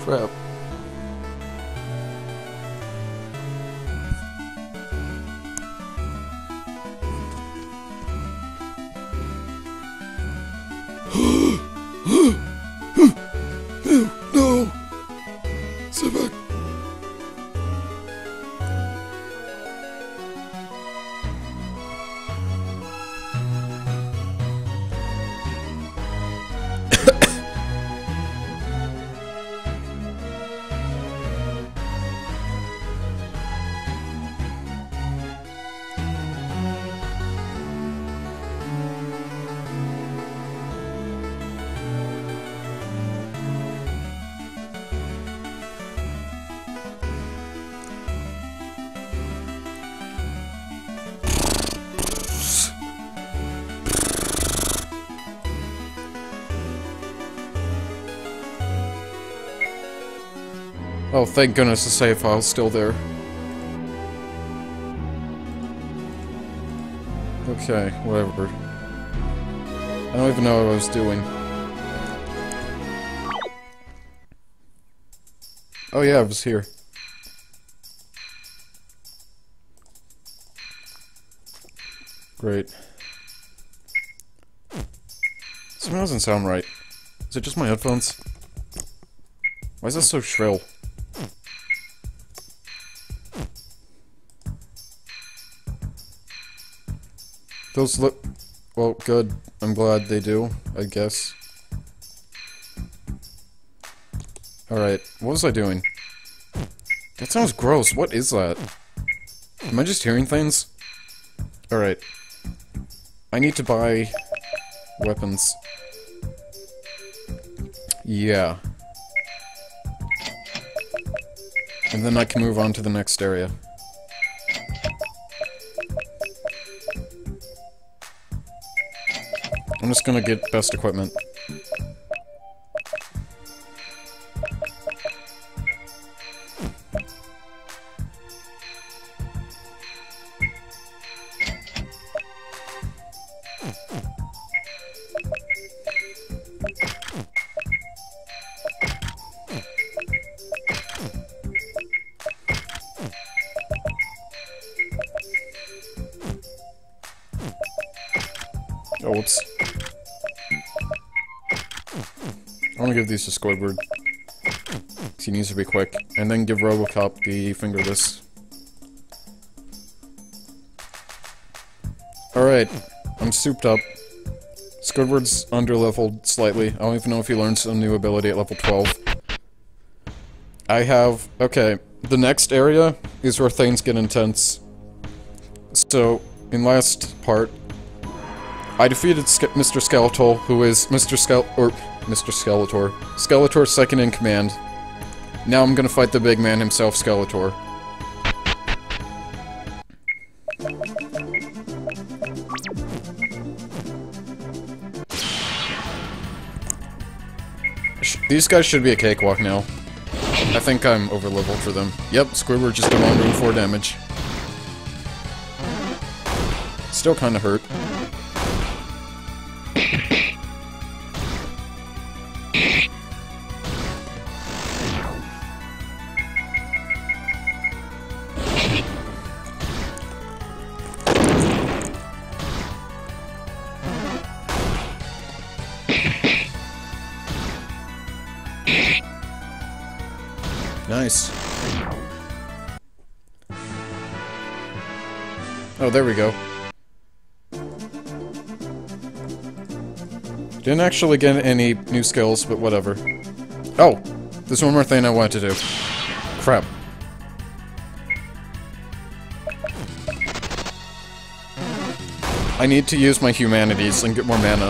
Crap. No! Sit back. Oh, thank goodness the save file's still there. Okay, whatever. I don't even know what I was doing. Oh yeah, I was here. Great. Something doesn't sound right. Is it just my headphones? Why is that so shrill? Those look... well, good. I'm glad they do, I guess. Alright, what was I doing? That sounds gross. What is that? Am I just hearing things? Alright. I need to buy... weapons. Yeah. And then I can move on to the next area. I'm just gonna get best equipment. Oh, whoops. I want to give these to Squidward. He needs to be quick. And then give Robocop the fingerless. Alright. I'm souped up. Squidward's under-leveled slightly. I don't even know if he learns a new ability at level 12. I have... okay. The next area is where things get intense. So, in last part, I defeated Mr. Skeletor, who is Mr. Skeletor. Skeletor's second in command. Now I'm gonna fight the big man himself, Skeletor. These guys should be a cakewalk now. I think I'm over-leveled for them. Yep, Squidward just did 104 damage. Still kinda hurt. Nice. Oh, there we go. Didn't actually get any new skills, but whatever. Oh! There's one more thing I wanted to do. Crap. I need to use my humanities and get more mana.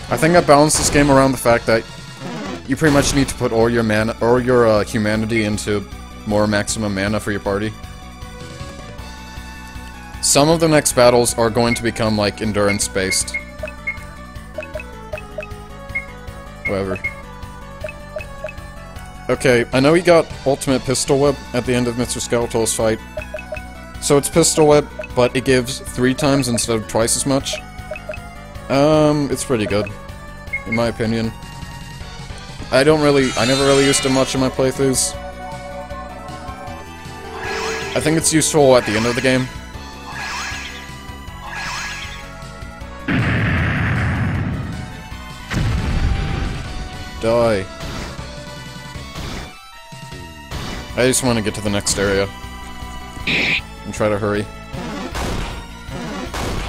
I think I balanced this game around the fact that you pretty much need to put all your mana, or your humanity into more maximum mana for your party. Some of the next battles are going to become, like, endurance-based. Whatever. Okay, I know he got Ultimate Pistol Whip at the end of Mr. Skeletor's fight. So it's Pistol Whip, but it gives 3 times instead of twice as much. It's pretty good, in my opinion. I never really used it much in my playthroughs. I think it's useful at the end of the game. Die. I just want to get to the next area. And try to hurry.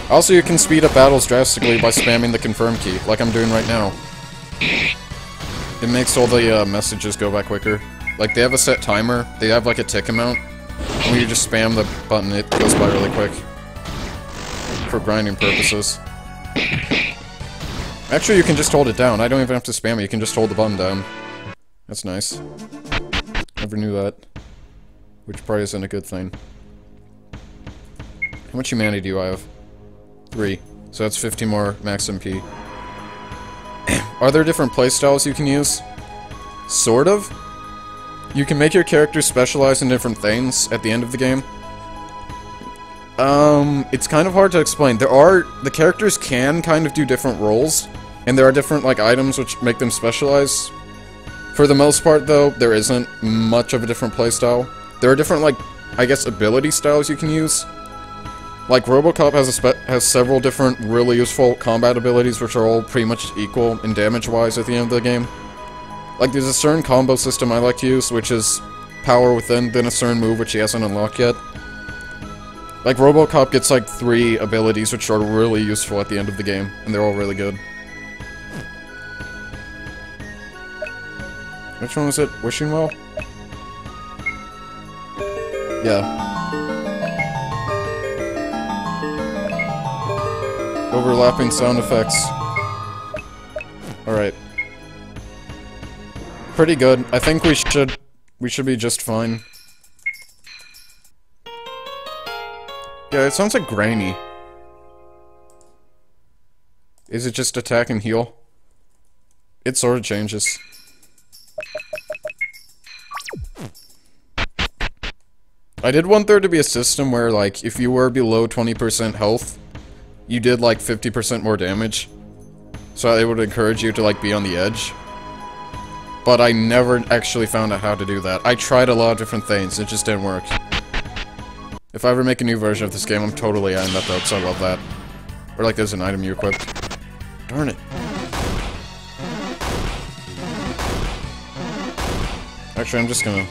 Also, you can speed up battles drastically by spamming the confirm key, like I'm doing right now. It makes all the messages go by quicker. Like, they have a set timer, they have like a tick amount. And when you just spam the button, it goes by really quick. For grinding purposes. Actually, you can just hold it down. I don't even have to spam it, you can just hold the button down. That's nice. Never knew that. Which probably isn't a good thing. How much humanity do I have? 3. So that's 50 more max MP. Are there different playstyles you can use? Sort of. You can make your character specialize in different things at the end of the game. It's kind of hard to explain. The characters can kind of do different roles, and there are different, like, items which make them specialize. For the most part, though, there isn't much of a different playstyle. There are different, like, I guess, ability styles you can use. Like, Robocop has several different really useful combat abilities which are all pretty much equal in damage-wise at the end of the game. Like, there's a certain combo system I like to use, which is power within, then a certain move which he hasn't unlocked yet. Like, Robocop gets, like, 3 abilities which are really useful at the end of the game, and they're all really good. Which one was it? Wishing Well? Yeah. Overlapping sound effects. Alright. Pretty good. I think we should be just fine. Yeah, it sounds like Granny. Is it just attack and heal? It sort of changes. I did want there to be a system where, like, if you were below 20% health, you did, like, 50% more damage. So it would encourage you to, like, be on the edge. But I never actually found out how to do that. I tried a lot of different things, it just didn't work. If I ever make a new version of this game, I'm totally adding that though, because I love that. Or, like, there's an item you equip. Darn it. Actually, I'm just gonna...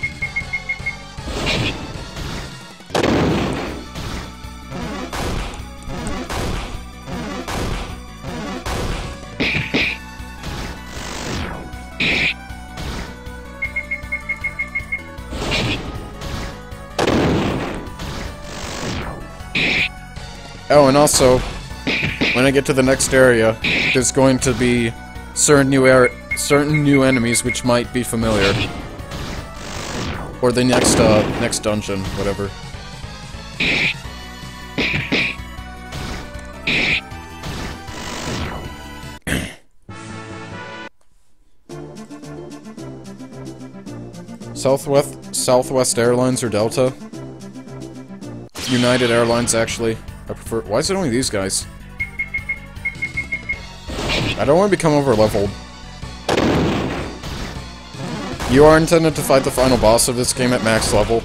Oh, and also, when I get to the next area, there's going to be certain new enemies which might be familiar. Or the next dungeon, whatever. Southwest Airlines or Delta? United Airlines, actually. I prefer- why is it only these guys? I don't want to become over-leveled. You are intended to fight the final boss of this game at max level.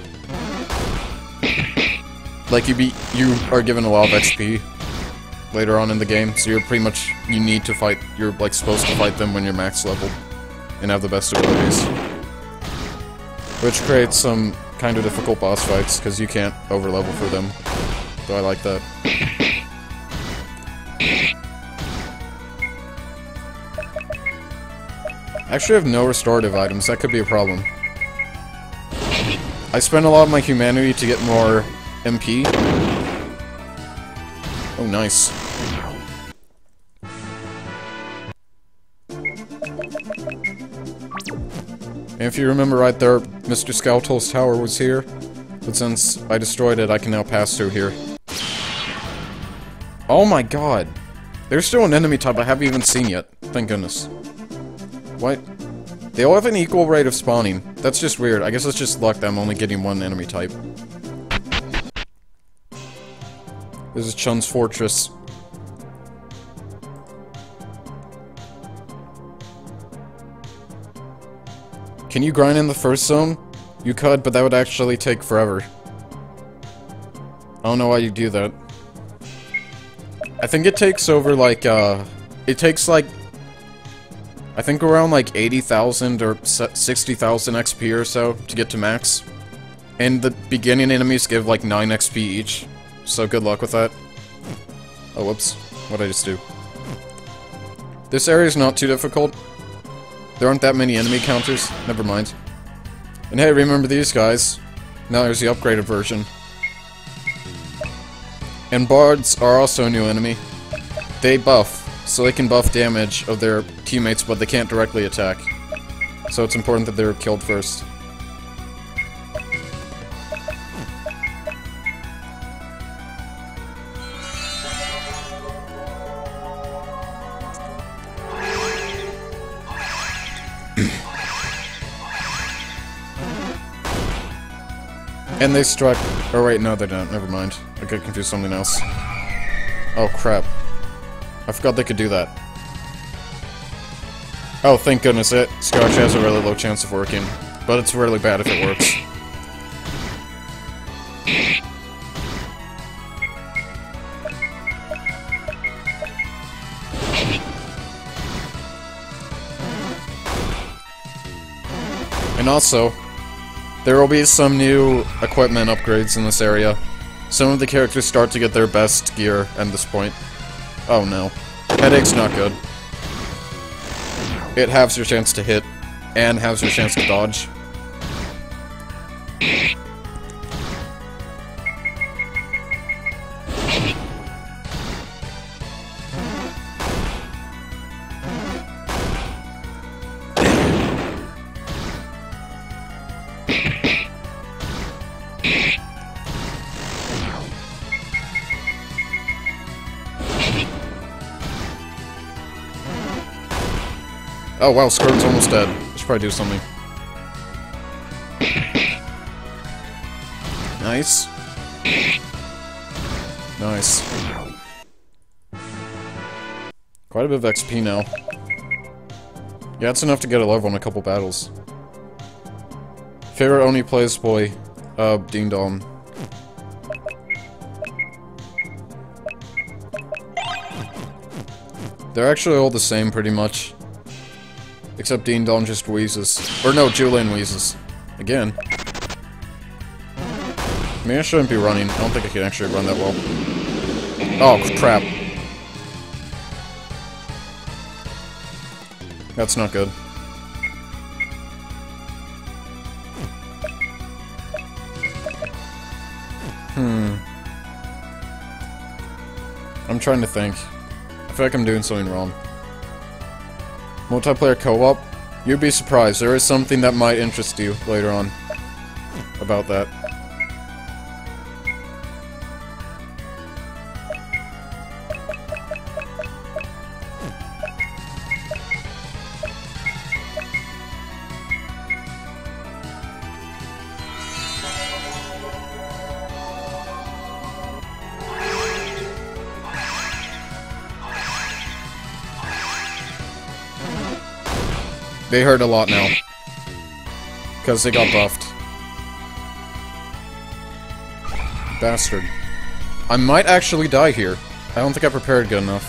Like, you are given a lot of XP later on in the game, so you need to fight- you're, like, supposed to fight them when you're max level and have the best abilities. Which creates some kind of difficult boss fights, because you can't over-level for them. So I like that. I actually have no restorative items, that could be a problem. I spent a lot of my humanity to get more MP. Oh, nice. And if you remember right there, Mr. Skeletor's tower was here. But since I destroyed it, I can now pass through here. Oh my god! There's still an enemy type I haven't even seen yet. Thank goodness. What? They all have an equal rate of spawning. That's just weird. I guess it's just luck that I'm only getting one enemy type. This is Chun's fortress. Can you grind in the first zone? You could, but that would actually take forever. I don't know why you do that. I think it takes over, like, it takes, like, I think around, like, 80,000 or 60,000 XP or so to get to max. And the beginning enemies give, like, 9 XP each. So good luck with that. Oh, whoops. What did I just do? This area is not too difficult. There aren't that many enemy counters. Never mind. And hey, remember these guys. Now there's the upgraded version. And bards are also a new enemy. They buff, so they can buff damage of their teammates, but they can't directly attack. So it's important that they're killed first. And they struck... Oh wait, no they don't, never mind. I got confused with something else. Oh crap. I forgot they could do that. Oh, thank goodness it. Scotch has a really low chance of working. But it's really bad if it works. And also, there will be some new equipment upgrades in this area. Some of the characters start to get their best gear at this point. Oh no. Headache's not good. It halves your chance to hit, and halves your chance to dodge. Oh wow, Squirt's almost dead. I should probably do something. Nice. Nice. Quite a bit of XP now. Yeah, it's enough to get a level in a couple battles. Favorite Oni plays boy, Ding Dong. They're actually all the same, pretty much. Except Ding Dong just wheezes. Or no, Julian wheezes. Again. Maybe I shouldn't be running. I don't think I can actually run that well. Oh, crap. That's not good. I'm trying to think. I feel like I'm doing something wrong. Multiplayer co-op? You'd be surprised. There is something that might interest you later on about that. They hurt a lot now. Because they got buffed. Bastard. I might actually die here. I don't think I prepared good enough.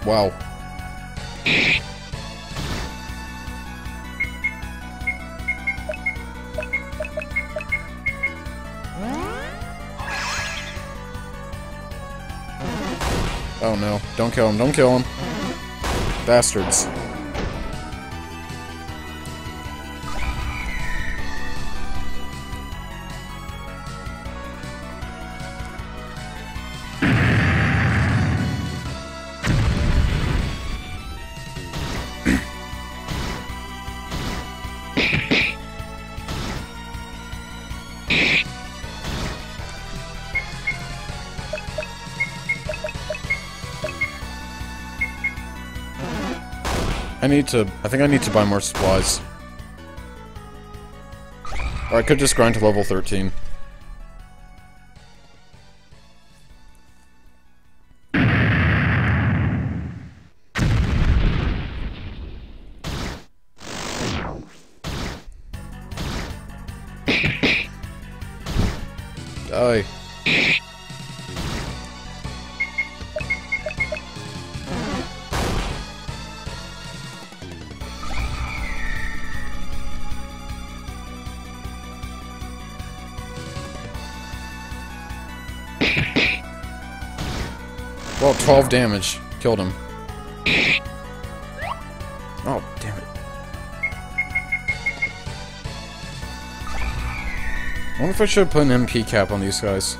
Wow. Oh no, don't kill him, don't kill him. Bastards. I think I need to buy more supplies. Or I could just grind to level 13. Die. Well, 12 damage. Killed him. Oh, damn it. I wonder if I should put an MP cap on these guys.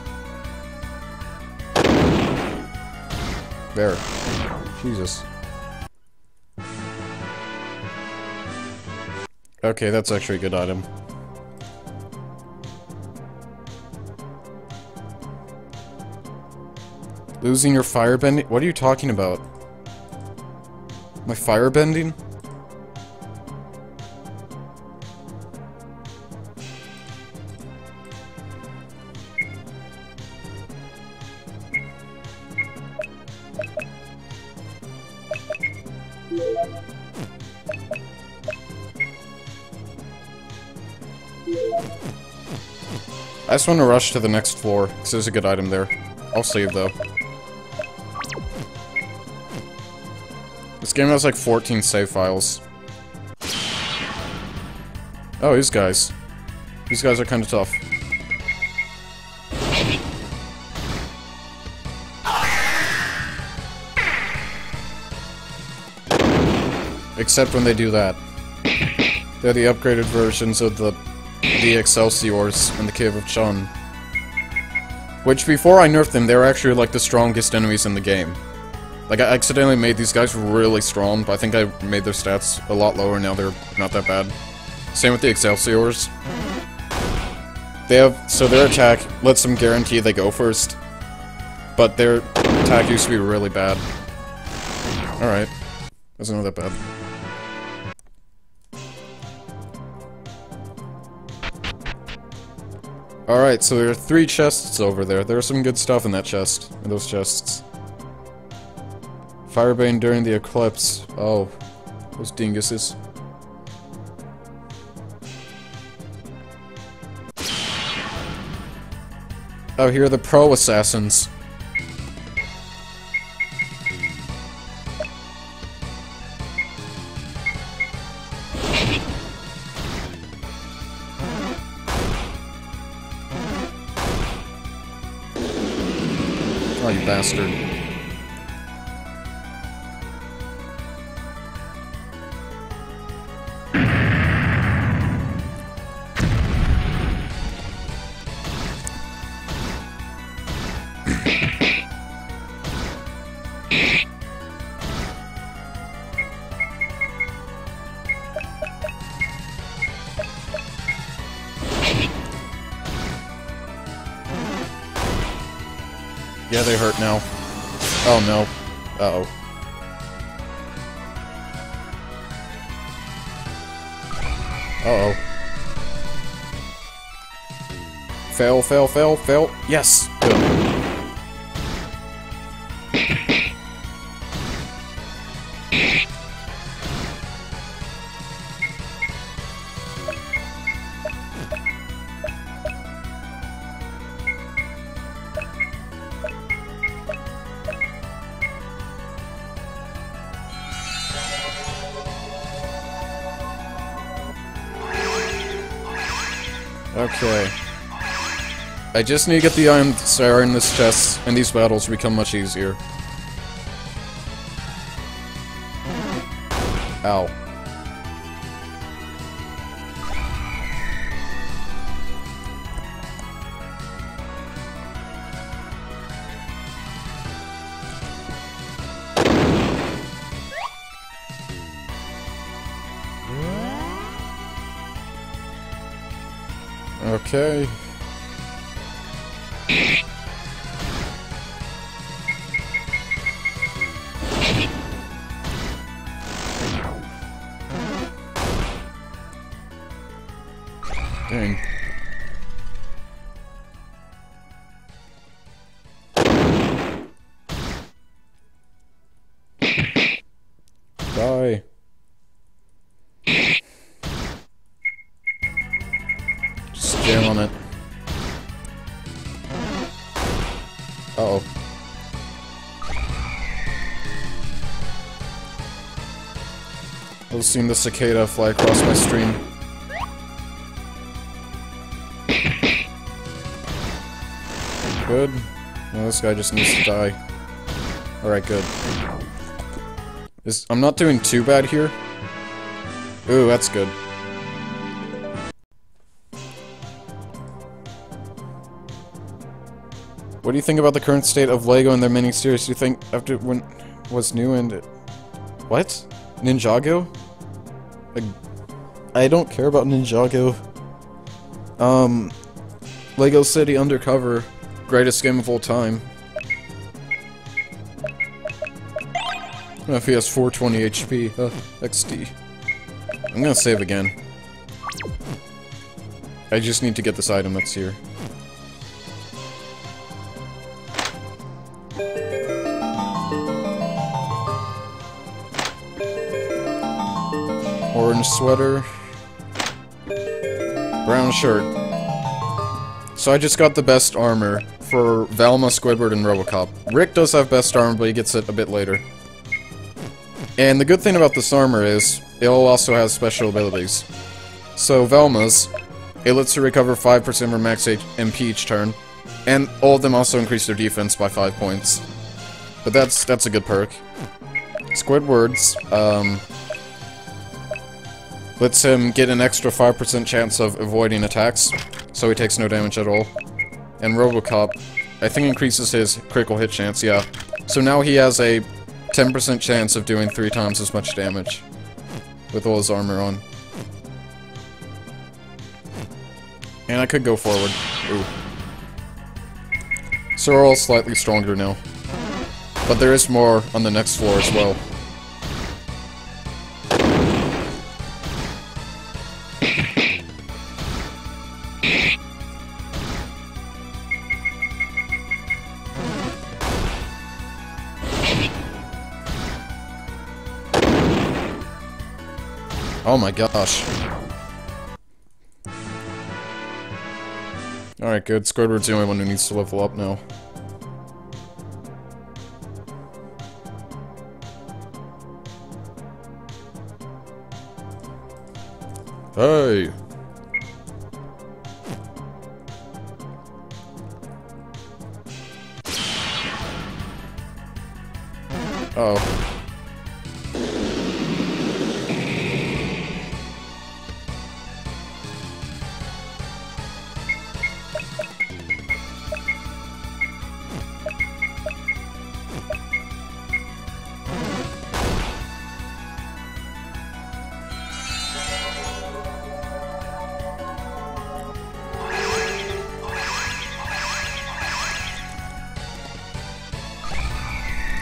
There. Jesus. Okay, that's actually a good item. Losing your firebending? What are you talking about? My firebending? I just want to rush to the next floor, because there's a good item there. I'll save, though. This game has like 14 save files. Oh, these guys. These guys are kind of tough. Except when they do that. They're the upgraded versions of the Excelsiors in the Cave of Chun. Which, before I nerfed them, they were actually like the strongest enemies in the game. Like, I accidentally made these guys really strong, but I think I made their stats a lot lower, now they're not that bad. Same with the Excelsiors. They have, so their attack lets them guarantee they go first, but their attack used to be really bad. Alright. Wasn't that bad. Alright, so there are 3 chests over there. There's some good stuff in that chest, in those chests. Firebane during the eclipse. Oh, those dinguses. Oh, here are the pro assassins. Oh, you bastard. Yeah, they hurt now. Oh no. Uh-oh. Uh-oh. Fail, fail, fail, fail. Yes! Good. Okay. I just need to get the Iron Star in this chest, and these battles become much easier. Ow. Okay. Dang. Die. Just jam on it. Uh-oh. I've seen the cicada fly across my stream. Good. Well, this guy just needs to die. Alright, good. I'm not doing too bad here. Ooh, that's good. What do you think about the current state of LEGO and their mini-series? Do you think after when was new and what? Ninjago? Like, I don't care about Ninjago. LEGO City Undercover, greatest game of all time. I don't know if he has 420 HP. XD. I'm gonna save again. I just need to get this item that's here. Orange sweater. Brown shirt. So I just got the best armor for Velma, Squidward, and Robocop. Rick does have best armor, but he gets it a bit later. And the good thing about this armor is, it also has special abilities. So Velma's, it lets her recover 5% of her max MP each turn, and all of them also increase their defense by 5 points. But that's a good perk. Squidward's, lets him get an extra 5% chance of avoiding attacks, so he takes no damage at all. And Robocop, I think increases his critical hit chance, yeah. So now he has a 10% chance of doing 3 times as much damage with all his armor on. And I could go forward. Ooh. So we're all slightly stronger now. But there is more on the next floor as well. Oh my gosh. Alright, good. Squidward's the only one who needs to level up now. Hey! Uh-oh.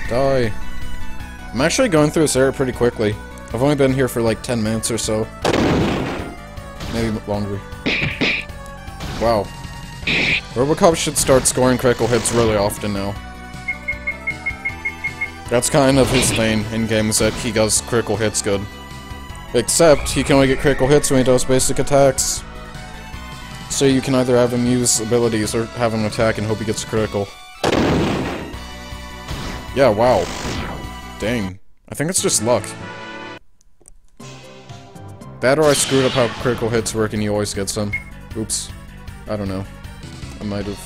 Die. I'm actually going through this area pretty quickly. I've only been here for like 10 minutes or so. Maybe longer. Wow. Robocop should start scoring critical hits really often now. That's kind of his thing in games, that he does critical hits good. Except, he can only get critical hits when he does basic attacks. So you can either have him use abilities or have him attack and hope he gets critical. Yeah, wow. Dang. I think it's just luck. That or I screwed up how critical hits work and he always gets them. Oops. I don't know. I might have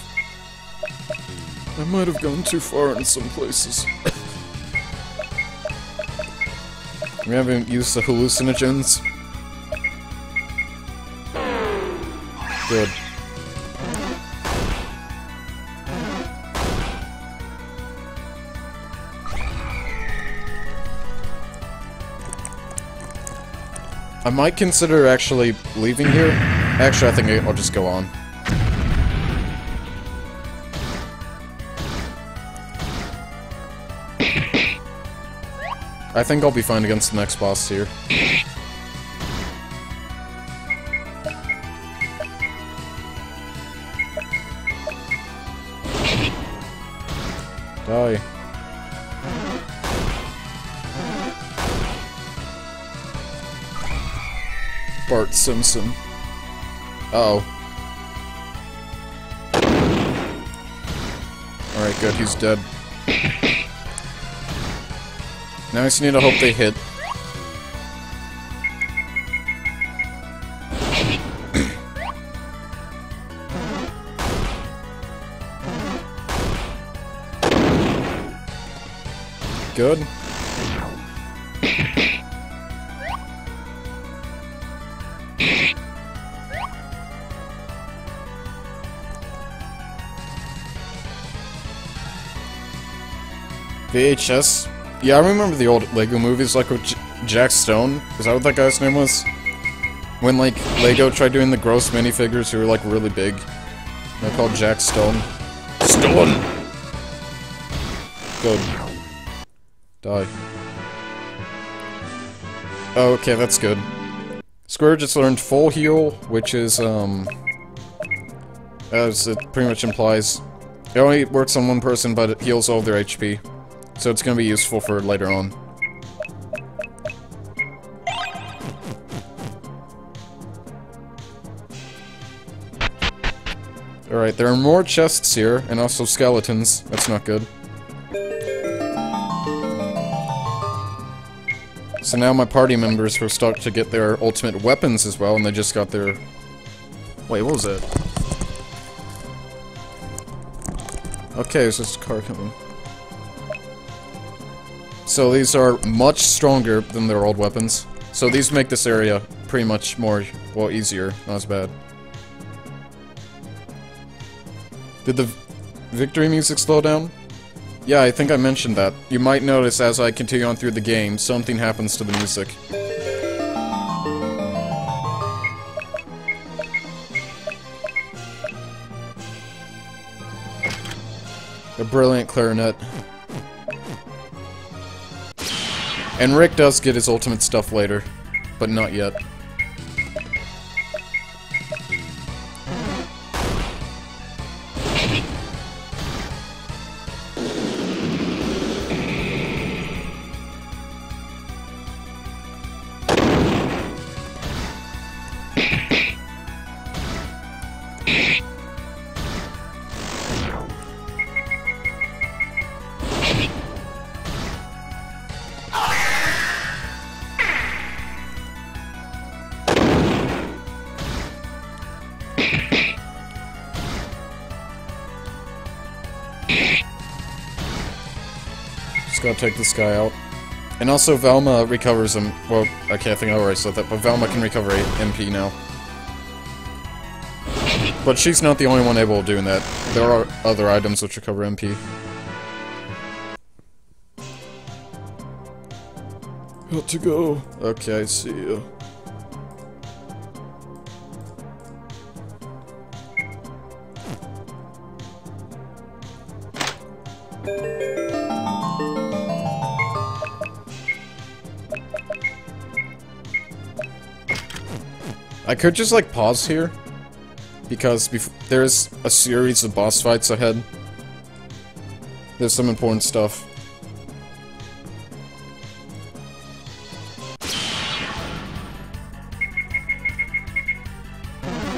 gone too far in some places. We haven't used the hallucinogens. Good. I might consider actually leaving here. Actually, I think I'll just go on. I think I'll be fine against the next boss here. Die. Bart Simpson. Uh-oh. Alright, good, he's dead. Now I just need to hope they hit. Good. VHS? Yeah, I remember the old Lego movies, like with Jack Stone. Is that what that guy's name was? When, like, Lego tried doing the gross minifigures who were, like, really big. They're called Jack Stone. Stone! Good. Die. Oh, okay, that's good. Square just learned full heal, which is, as it pretty much implies, it only works on one person, but it heals all their HP. So it's gonna be useful for later on. Alright, there are more chests here, and also skeletons. That's not good. So now my party members will start to get their ultimate weapons as well, and they just got their... Wait, what was that? Okay, there's just a car coming. So these are much stronger than their old weapons. So these make this area pretty much more, well, easier. Not as bad. Did the victory music slow down? Yeah, I think I mentioned that. You might notice as I continue on through the game, something happens to the music. A brilliant clarinet. And Rick does get his ultimate stuff later, but not yet. Just gotta take this guy out. And also Velma recovers him. Well, I can't think I already said that, but Velma can recover MP now. But she's not the only one able of doing that. There are other items which recover MP. Got to go. Okay, see ya. I could just, like, pause here, because there's a series of boss fights ahead. There's some important stuff.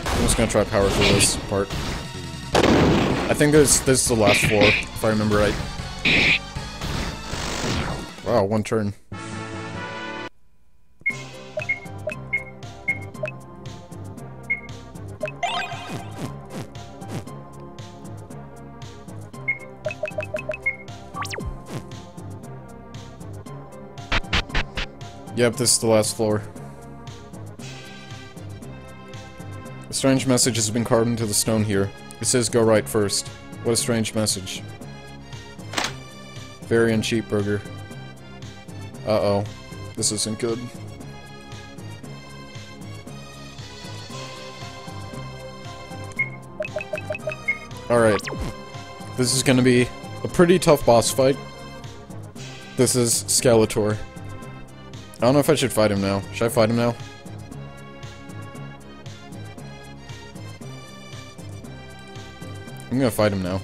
I'm just gonna try power through this part. I think this is the last floor, if I remember right. Wow, one turn. Yep, this is the last floor. A strange message has been carved into the stone here. It says go right first. What a strange message. Varian cheeseburger. Uh-oh. This isn't good. Alright. This is gonna be a pretty tough boss fight. This is Skeletor. I don't know if I should fight him now. Should I fight him now? I'm gonna fight him now.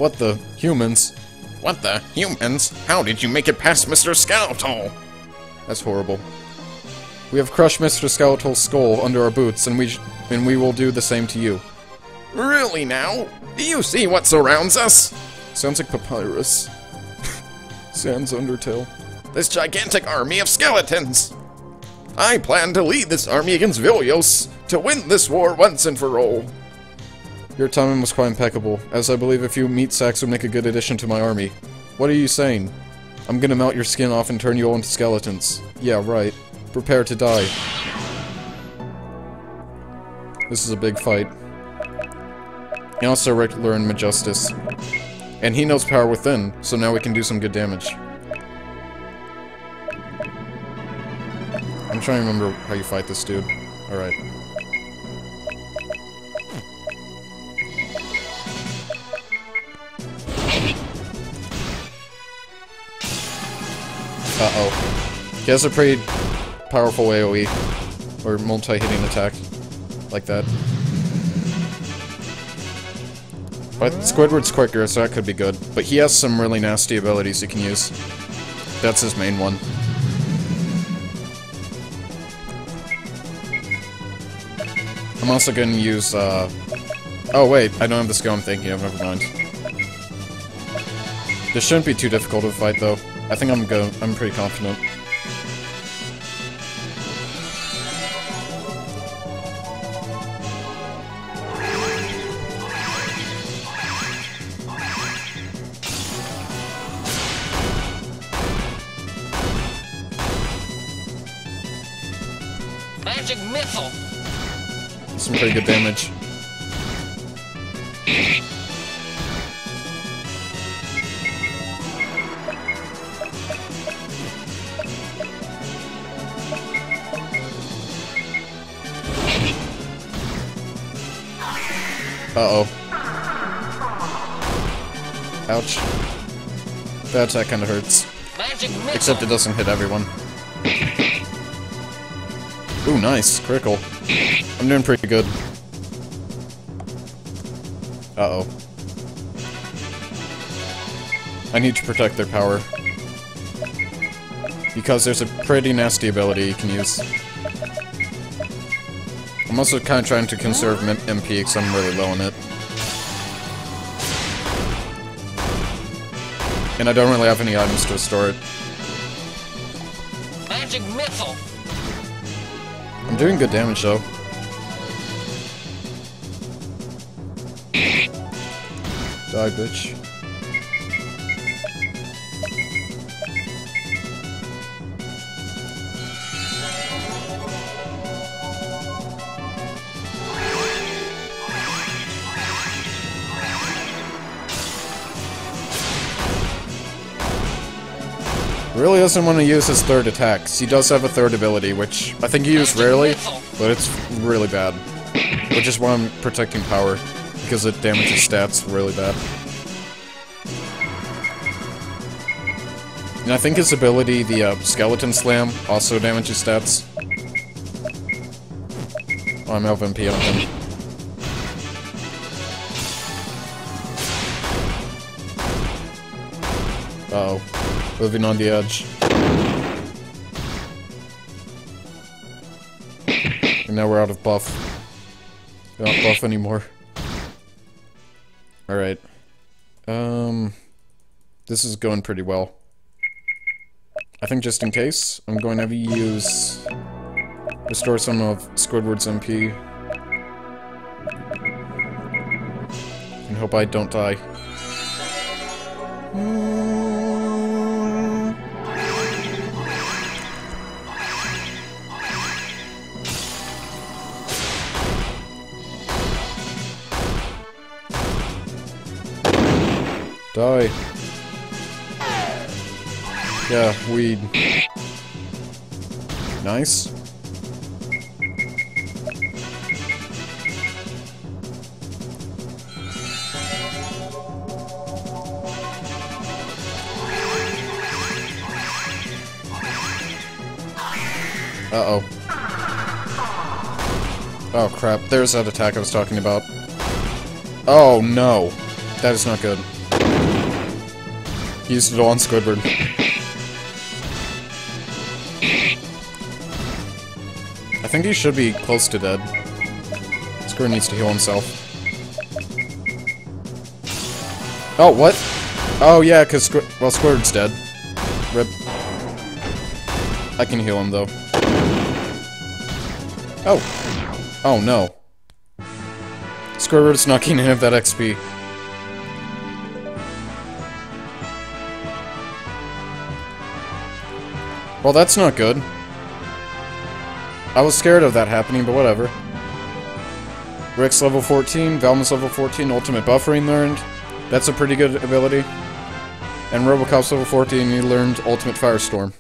What the? Humans? What the? Humans? How did you make it past Mr. Skeletal? That's horrible. We have crushed Mr. Skeletal's skull under our boots, and we will do the same to you. Really now? Do you see what surrounds us? Sounds like Papyrus. Sans Undertale. This gigantic army of skeletons! I plan to lead this army against Vilios to win this war once and for all. Your timing was quite impeccable, as I believe a few meat sacks would make a good addition to my army. What are you saying? I'm gonna melt your skin off and turn you all into skeletons. Yeah, right. Prepare to die. This is a big fight. He also learned Majestus. And he knows Power Within, so now we can do some good damage. I'm trying to remember how you fight this dude. Alright. Uh-oh. He has a pretty powerful AoE. Or multi-hitting attack. Like that. But Squidward's quicker, so that could be good. But he has some really nasty abilities he can use. That's his main one. I'm also gonna use, oh wait, I don't have the skill I'm thinking of, never mind. This shouldn't be too difficult to fight, though. I think I'm pretty confident. Magic missile. Some pretty good damage. Uh-oh. Ouch. That attack kinda hurts. Magic missile. Except it doesn't hit everyone. Ooh, nice. Critical. I'm doing pretty good. Uh-oh. I need to protect their power. Because there's a pretty nasty ability you can use. I'm also kind of trying to conserve MP because I'm really low on it. And I don't really have any items to restore it. Magic missile. I'm doing good damage though. Die, bitch. Really doesn't want to use his third attack. He does have a third ability, which I think he used rarely, but it's really bad. Which is why I'm protecting power, because it damages stats really bad. And I think his ability, the Skeleton Slam, also damages stats. Oh, I'm out of MP on him. Uh-oh. Living on the edge. And now we're out of buff. We don't buff anymore. Alright. This is going pretty well. I think just in case, I'm going to use... restore some of Squidward's MP. And hope I don't die. Die. Yeah, weed. Nice. Uh-oh. Oh, crap. There's that attack I was talking about. Oh, no. That is not good. He used it all on Squidward. I think he should be close to dead. Squidward needs to heal himself. Oh, what? Oh, yeah, because Squidward's dead. Rip. I can heal him, though. Oh. Oh, no. Squidward's not getting any of that XP. Well, that's not good. I was scared of that happening, but whatever. Rick's level 14, Velma's level 14, ultimate buffering learned. That's a pretty good ability. And Robocop's level 14, he learned ultimate firestorm.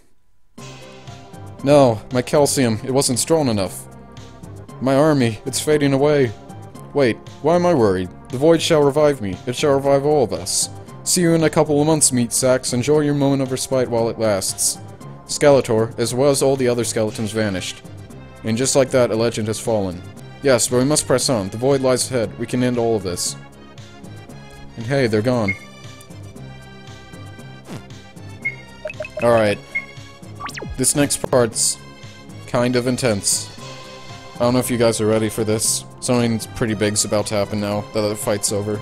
No, my calcium, it wasn't strong enough. My army, it's fading away. Wait, why am I worried? The void shall revive me. It shall revive all of us. See you in a couple of months, meat sacks. Enjoy your moment of respite while it lasts. Skeletor, as well as all the other skeletons, vanished. And just like that, a legend has fallen. Yes, but we must press on. The void lies ahead. We can end all of this. And hey, they're gone. Alright. This next part's kind of intense. I don't know if you guys are ready for this. Something pretty big's about to happen now that the fight's over.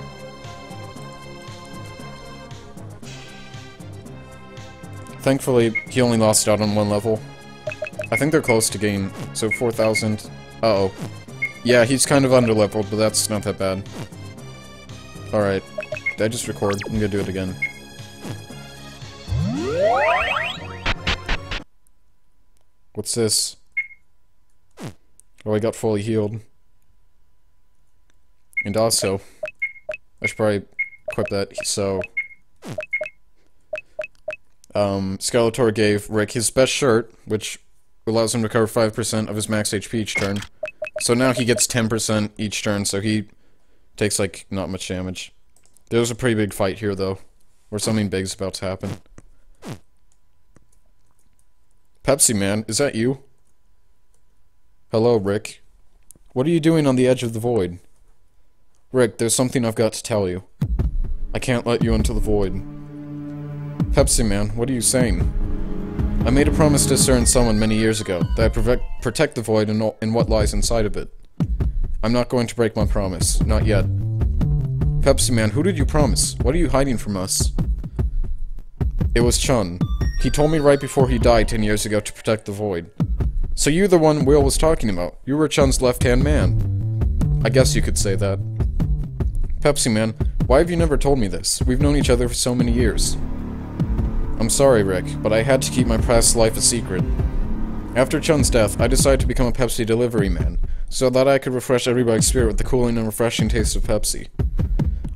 Thankfully, he only lost out on one level. I think they're close to gain, so 4,000. Uh-oh. Yeah, he's kind of underleveled, but that's not that bad. Alright. Did I just record? I'm gonna do it again. What's this? Oh, I got fully healed. And also, I should probably equip that, so... Skeletor gave Rick his best shirt, which allows him to recover 5% of his max HP each turn. So now he gets 10% each turn, so he takes, like, not much damage. There's a pretty big fight here, though, where something big's about to happen. Pepsi Man, is that you? Hello, Rick. What are you doing on the edge of the void? Rick, there's something I've got to tell you. I can't let you into the void. Pepsi Man, what are you saying? I made a promise to a certain someone many years ago, that I'd protect the void and what lies inside of it. I'm not going to break my promise, not yet. Pepsi Man, who did you promise? What are you hiding from us? It was Chun. He told me right before he died 10 years ago to protect the void. So you're the one Will was talking about. You were Chun's left-hand man. I guess you could say that. Pepsi Man, why have you never told me this? We've known each other for so many years. I'm sorry, Rick, but I had to keep my past life a secret. After Chun's death, I decided to become a Pepsi delivery man, so that I could refresh everybody's spirit with the cooling and refreshing taste of Pepsi.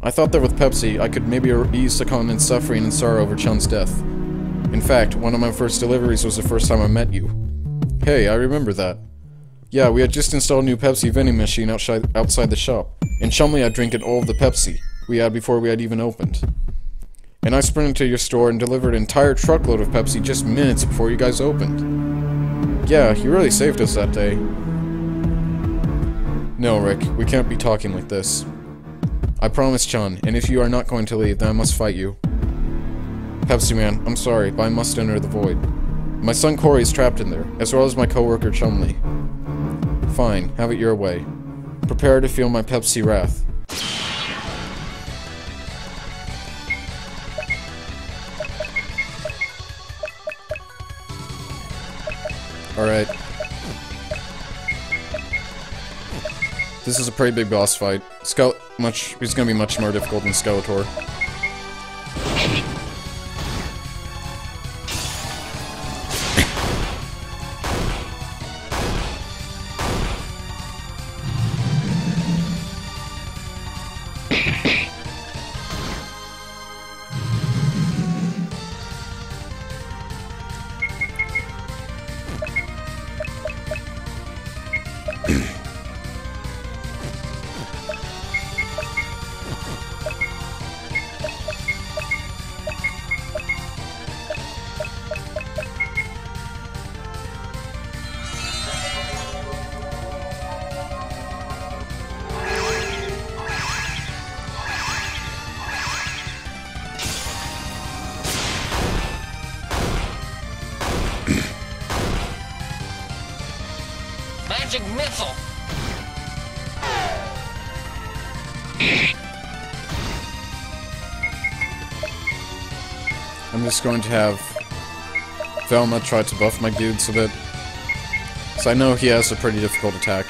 I thought that with Pepsi, I could maybe ease the continent's suffering and sorrow over Chun's death. In fact, one of my first deliveries was the first time I met you. Hey, I remember that. Yeah, we had just installed a new Pepsi vending machine outside the shop, and Chumley had drinking all of the Pepsi we had before we had even opened. And I sprinted to your store and delivered an entire truckload of Pepsi just minutes before you guys opened. Yeah, you really saved us that day. No, Rick, we can't be talking like this. I promised Chun, and if you are not going to leave, then I must fight you. Pepsi Man, I'm sorry, but I must enter the void. My son Corey is trapped in there, as well as my co-worker Chumley. Fine, have it your way. Prepare to feel my Pepsi wrath. Alright. This is a pretty big boss fight. He's gonna be much more difficult than Skeletor. missile. I'm just going to have Velma try to buff my dudes a bit. So I know he has a pretty difficult attack.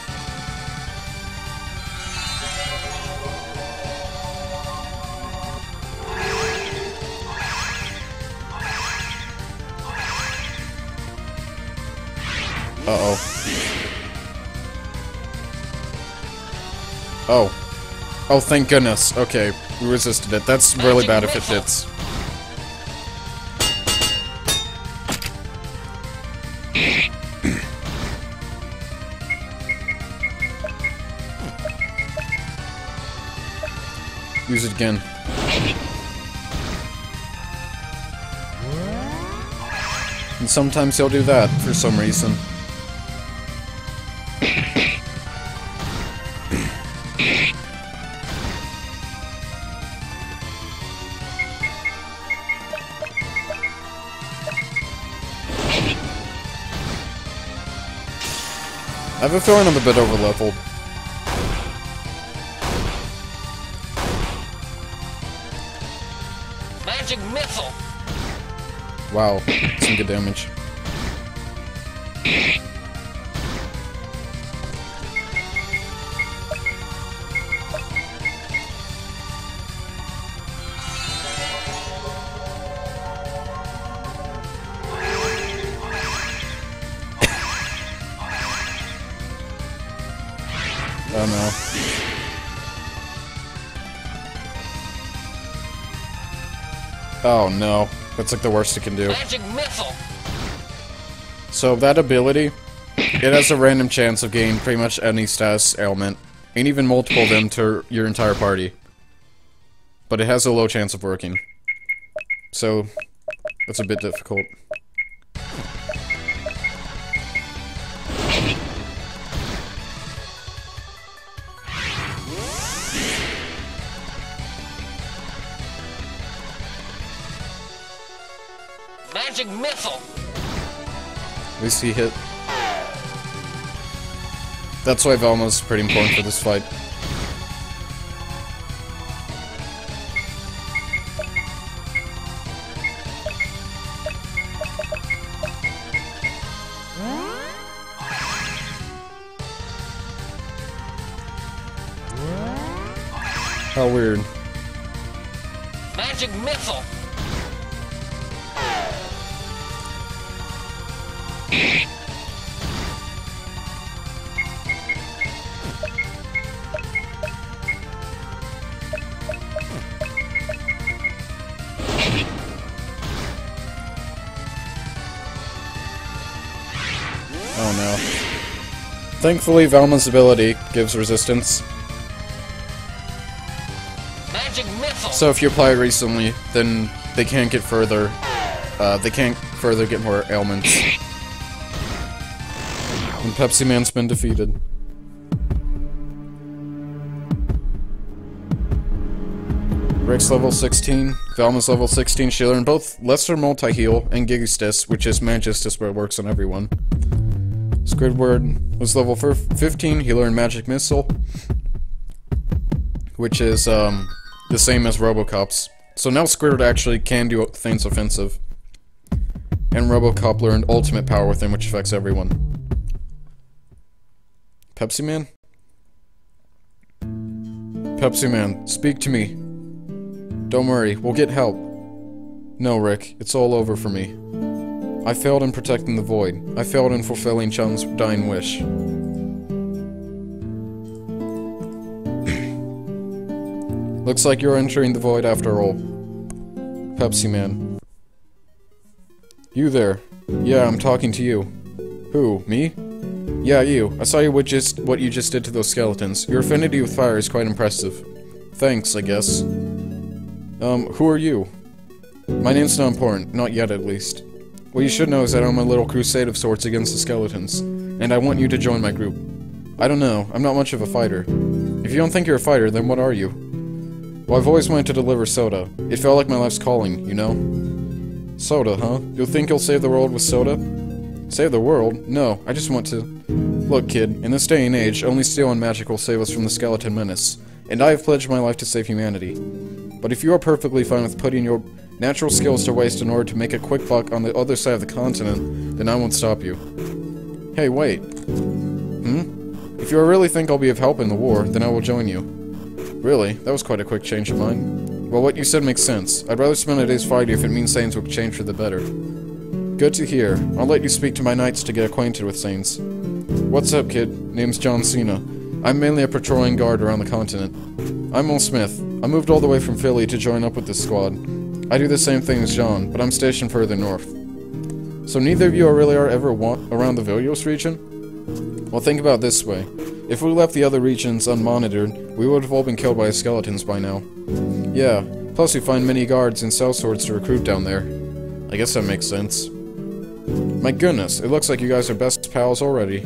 Uh-oh. Oh. Oh, thank goodness. Okay, we resisted it. That's really bad if it hits. Use it again. And sometimes he'll do that for some reason. I have a feeling I'm a bit over-leveled. Magic missile. Wow, some good damage. Oh no. Oh no. That's like the worst it can do. Magic missile. So that ability, it has a random chance of getting pretty much any status ailment, and even multiple of them to your entire party. But it has a low chance of working. So, that's a bit difficult. Magic missile. At least he hit. That's why Velma's pretty important for this fight. How weird. Magic missile. Oh no. Thankfully, Velma's ability gives resistance. Magic missile. So if you apply it recently, then they can't get further. They can't further get more ailments. And Pepsi Man's been defeated. Rick's level 16, Velma's level 16. She learned both Lesser Multi-Heal and Gigastis, which is Magistus, but it works on everyone. Squidward was level 15. He learned Magic Missile, which is the same as Robocop's. So now Squidward actually can do things offensive. And Robocop learned Ultimate Power with him, which affects everyone. Pepsi Man? Pepsi Man, speak to me. Don't worry, we'll get help. No, Rick, it's all over for me. I failed in protecting the Void. I failed in fulfilling Chun's dying wish. Looks like you're entering the Void after all. Pepsi Man. You there. Yeah, I'm talking to you. Who, me? Yeah, you. I saw you with what you just did to those skeletons. Your affinity with fire is quite impressive. Thanks, I guess. Who are you? My name's not important. Not yet, at least. What you should know is that I'm a little crusade of sorts against the skeletons, and I want you to join my group. I don't know. I'm not much of a fighter. If you don't think you're a fighter, then what are you? Well, I've always wanted to deliver soda. It felt like my life's calling, you know? Soda, huh? You think you'll save the world with soda? Save the world? No, I just want to... Look, kid, in this day and age, only steel and magic will save us from the skeleton menace, and I have pledged my life to save humanity. But if you are perfectly fine with putting your natural skills to waste in order to make a quick buck on the other side of the continent, then I won't stop you. Hey, wait. If you really think I'll be of help in the war, then I will join you. Really? That was quite a quick change of mind. Well, what you said makes sense. I'd rather spend a day's fighting if it means things will change for the better. Good to hear. I'll let you speak to my knights to get acquainted with things. What's up, kid? Name's John Cena. I'm mainly a patrolling guard around the continent. I'm Will Smith. I moved all the way from Philly to join up with this squad. I do the same thing as John, but I'm stationed further north. So neither of you really are ever around the Vilios region? Well, think about it this way. If we left the other regions unmonitored, we would have all been killed by skeletons by now. Yeah, plus we find many guards and sellswords to recruit down there. I guess that makes sense. My goodness, it looks like you guys are best pals already.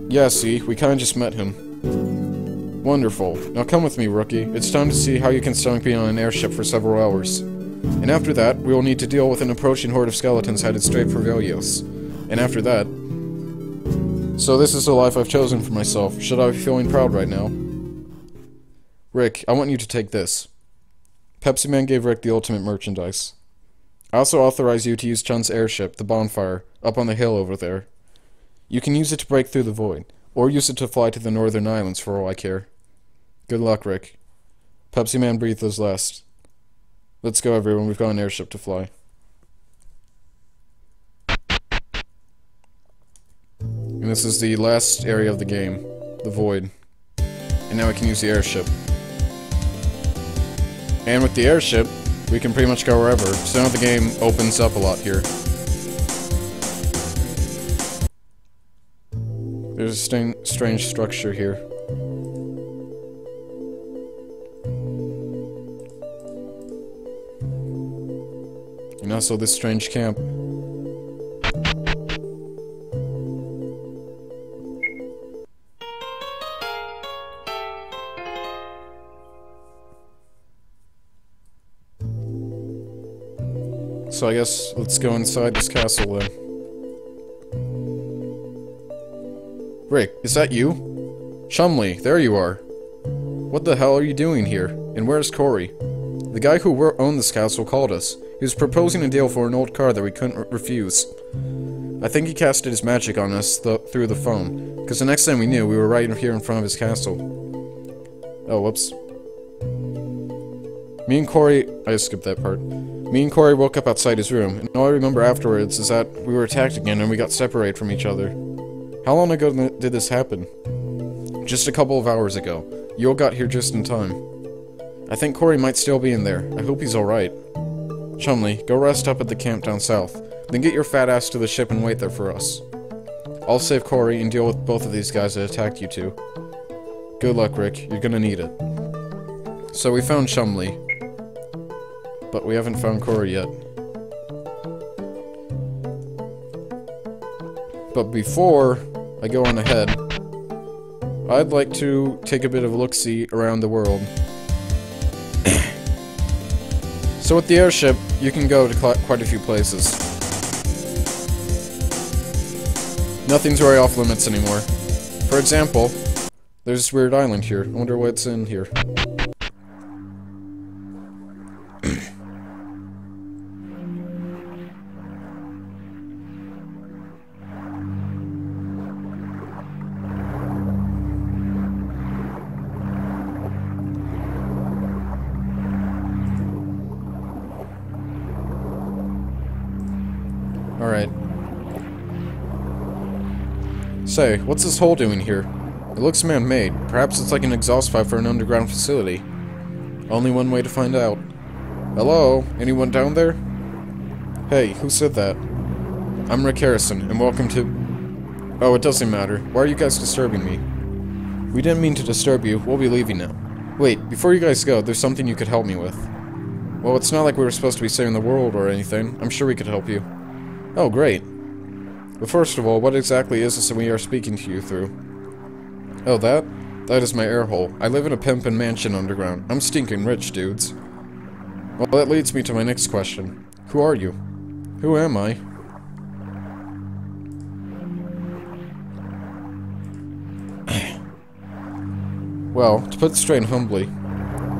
Yeah, see, we kinda just met him. Wonderful. Now come with me, rookie. It's time to see how you can stomach being on an airship for several hours. And after that, we will need to deal with an approaching horde of skeletons headed straight for Vilios. And after that... So this is the life I've chosen for myself. Should I be feeling proud right now? Rick, I want you to take this. Pepsi Man gave Rick the ultimate merchandise. I also authorize you to use Chun's airship, the Bonfire, up on the hill over there. You can use it to break through the void, or use it to fly to the northern islands for all I care. Good luck, Rick. Pepsi Man breathed his last. Let's go, everyone. We've got an airship to fly. And this is the last area of the game, the void. And now we can use the airship. And with the airship, we can pretty much go wherever. So now the game opens up a lot here. There's a strange structure here. And also this strange camp. So I guess let's go inside this castle then. Rick, is that you? Chumley, there you are. What the hell are you doing here? And where's Corey? The guy who owned this castle called us. He was proposing a deal for an old car that we couldn't refuse. I think he casted his magic on us through the phone, because the next thing we knew, we were right here in front of his castle. Oh, whoops. Me and Corey... I skipped that part. Me and Corey woke up outside his room, and all I remember afterwards is that we were attacked again and we got separated from each other. How long ago did this happen? Just a couple of hours ago. You all got here just in time. I think Corey might still be in there. I hope he's alright. Chumley, go rest up at the camp down south. Then get your fat ass to the ship and wait there for us. I'll save Corey and deal with both of these guys that attacked you two. Good luck, Rick. You're gonna need it. So we found Chumley. But we haven't found Corey yet. But before I go on ahead, I'd like to take a bit of a look-see around the world. So with the airship, you can go to quite a few places. Nothing's very off limits anymore. For example, there's this weird island here. I wonder what's in here. Alright. Say, what's this hole doing here? It looks man-made. Perhaps it's like an exhaust pipe for an underground facility. Only one way to find out. Hello? Anyone down there? Hey, who said that? I'm Rick Harrison, and welcome to... Oh, it doesn't matter. Why are you guys disturbing me? We didn't mean to disturb you. We'll be leaving now. Wait, before you guys go, there's something you could help me with. Well, it's not like we were supposed to be saving the world or anything. I'm sure we could help you. Oh, great. But first of all, what exactly is this that we are speaking to you through? Oh, that? That is my air hole. I live in a pimpin' mansion underground. I'm stinking rich, dudes. Well, that leads me to my next question. Who are you? Who am I? Well, to put the strain humbly,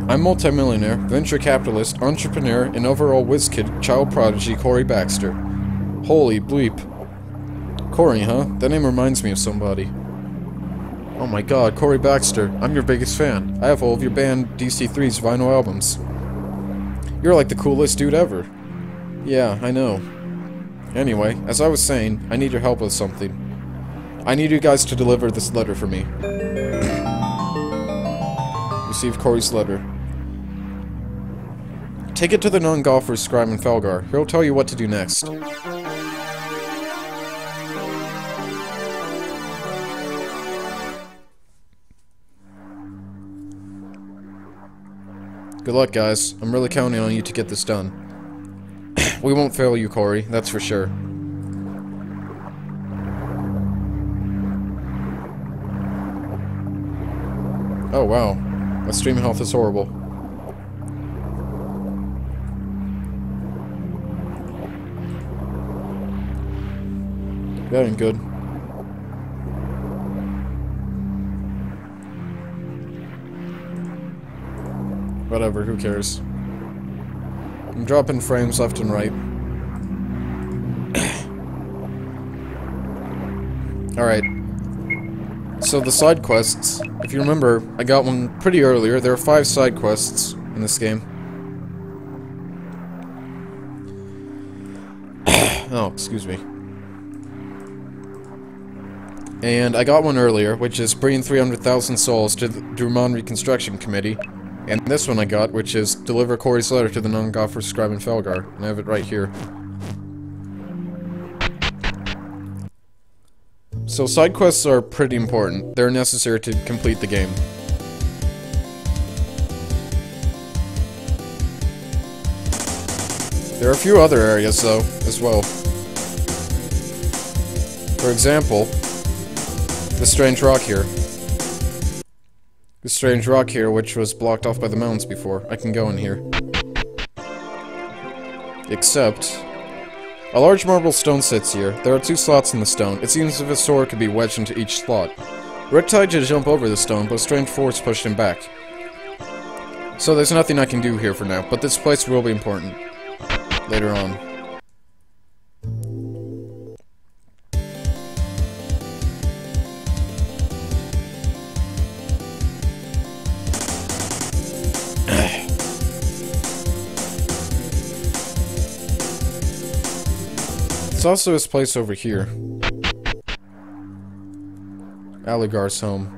I'm multimillionaire, venture capitalist, entrepreneur, and overall whiz-kid child prodigy Corey Baxter. Holy bleep. Corey, huh? That name reminds me of somebody. Oh my god, Corey Baxter, I'm your biggest fan. I have all of your band DC3's vinyl albums. You're like the coolest dude ever. Yeah, I know. Anyway, as I was saying, I need your help with something. I need you guys to deliver this letter for me. Receive Corey's letter. Take it to the non-golfer Scribe in Felgar. He'll tell you what to do next. Good luck, guys. I'm really counting on you to get this done. We won't fail you, Corey, that's for sure. Oh, wow. My stream health is horrible. That ain't good. Whatever, who cares? I'm dropping frames left and right. Alright. So the side quests, if you remember, I got one pretty earlier. There are 5 side quests in this game. Oh, excuse me. And I got one earlier, which is bring 300,000 souls to the Drummond Reconstruction Committee. And this one I got, which is deliver Corey's letter to the non-golfer Scribe in Felgar. And I have it right here. So side quests are pretty important. They're necessary to complete the game. There are a few other areas, though, as well. For example, the strange rock here. The strange rock here, which was blocked off by the mountains before. I can go in here. Except, a large marble stone sits here. There are 2 slots in the stone. It seems as if a sword could be wedged into each slot. Rick tried to jump over the stone, but a strange force pushed him back. So there's nothing I can do here for now, but this place will be important. Later on. There's also this place over here. Aligar's home.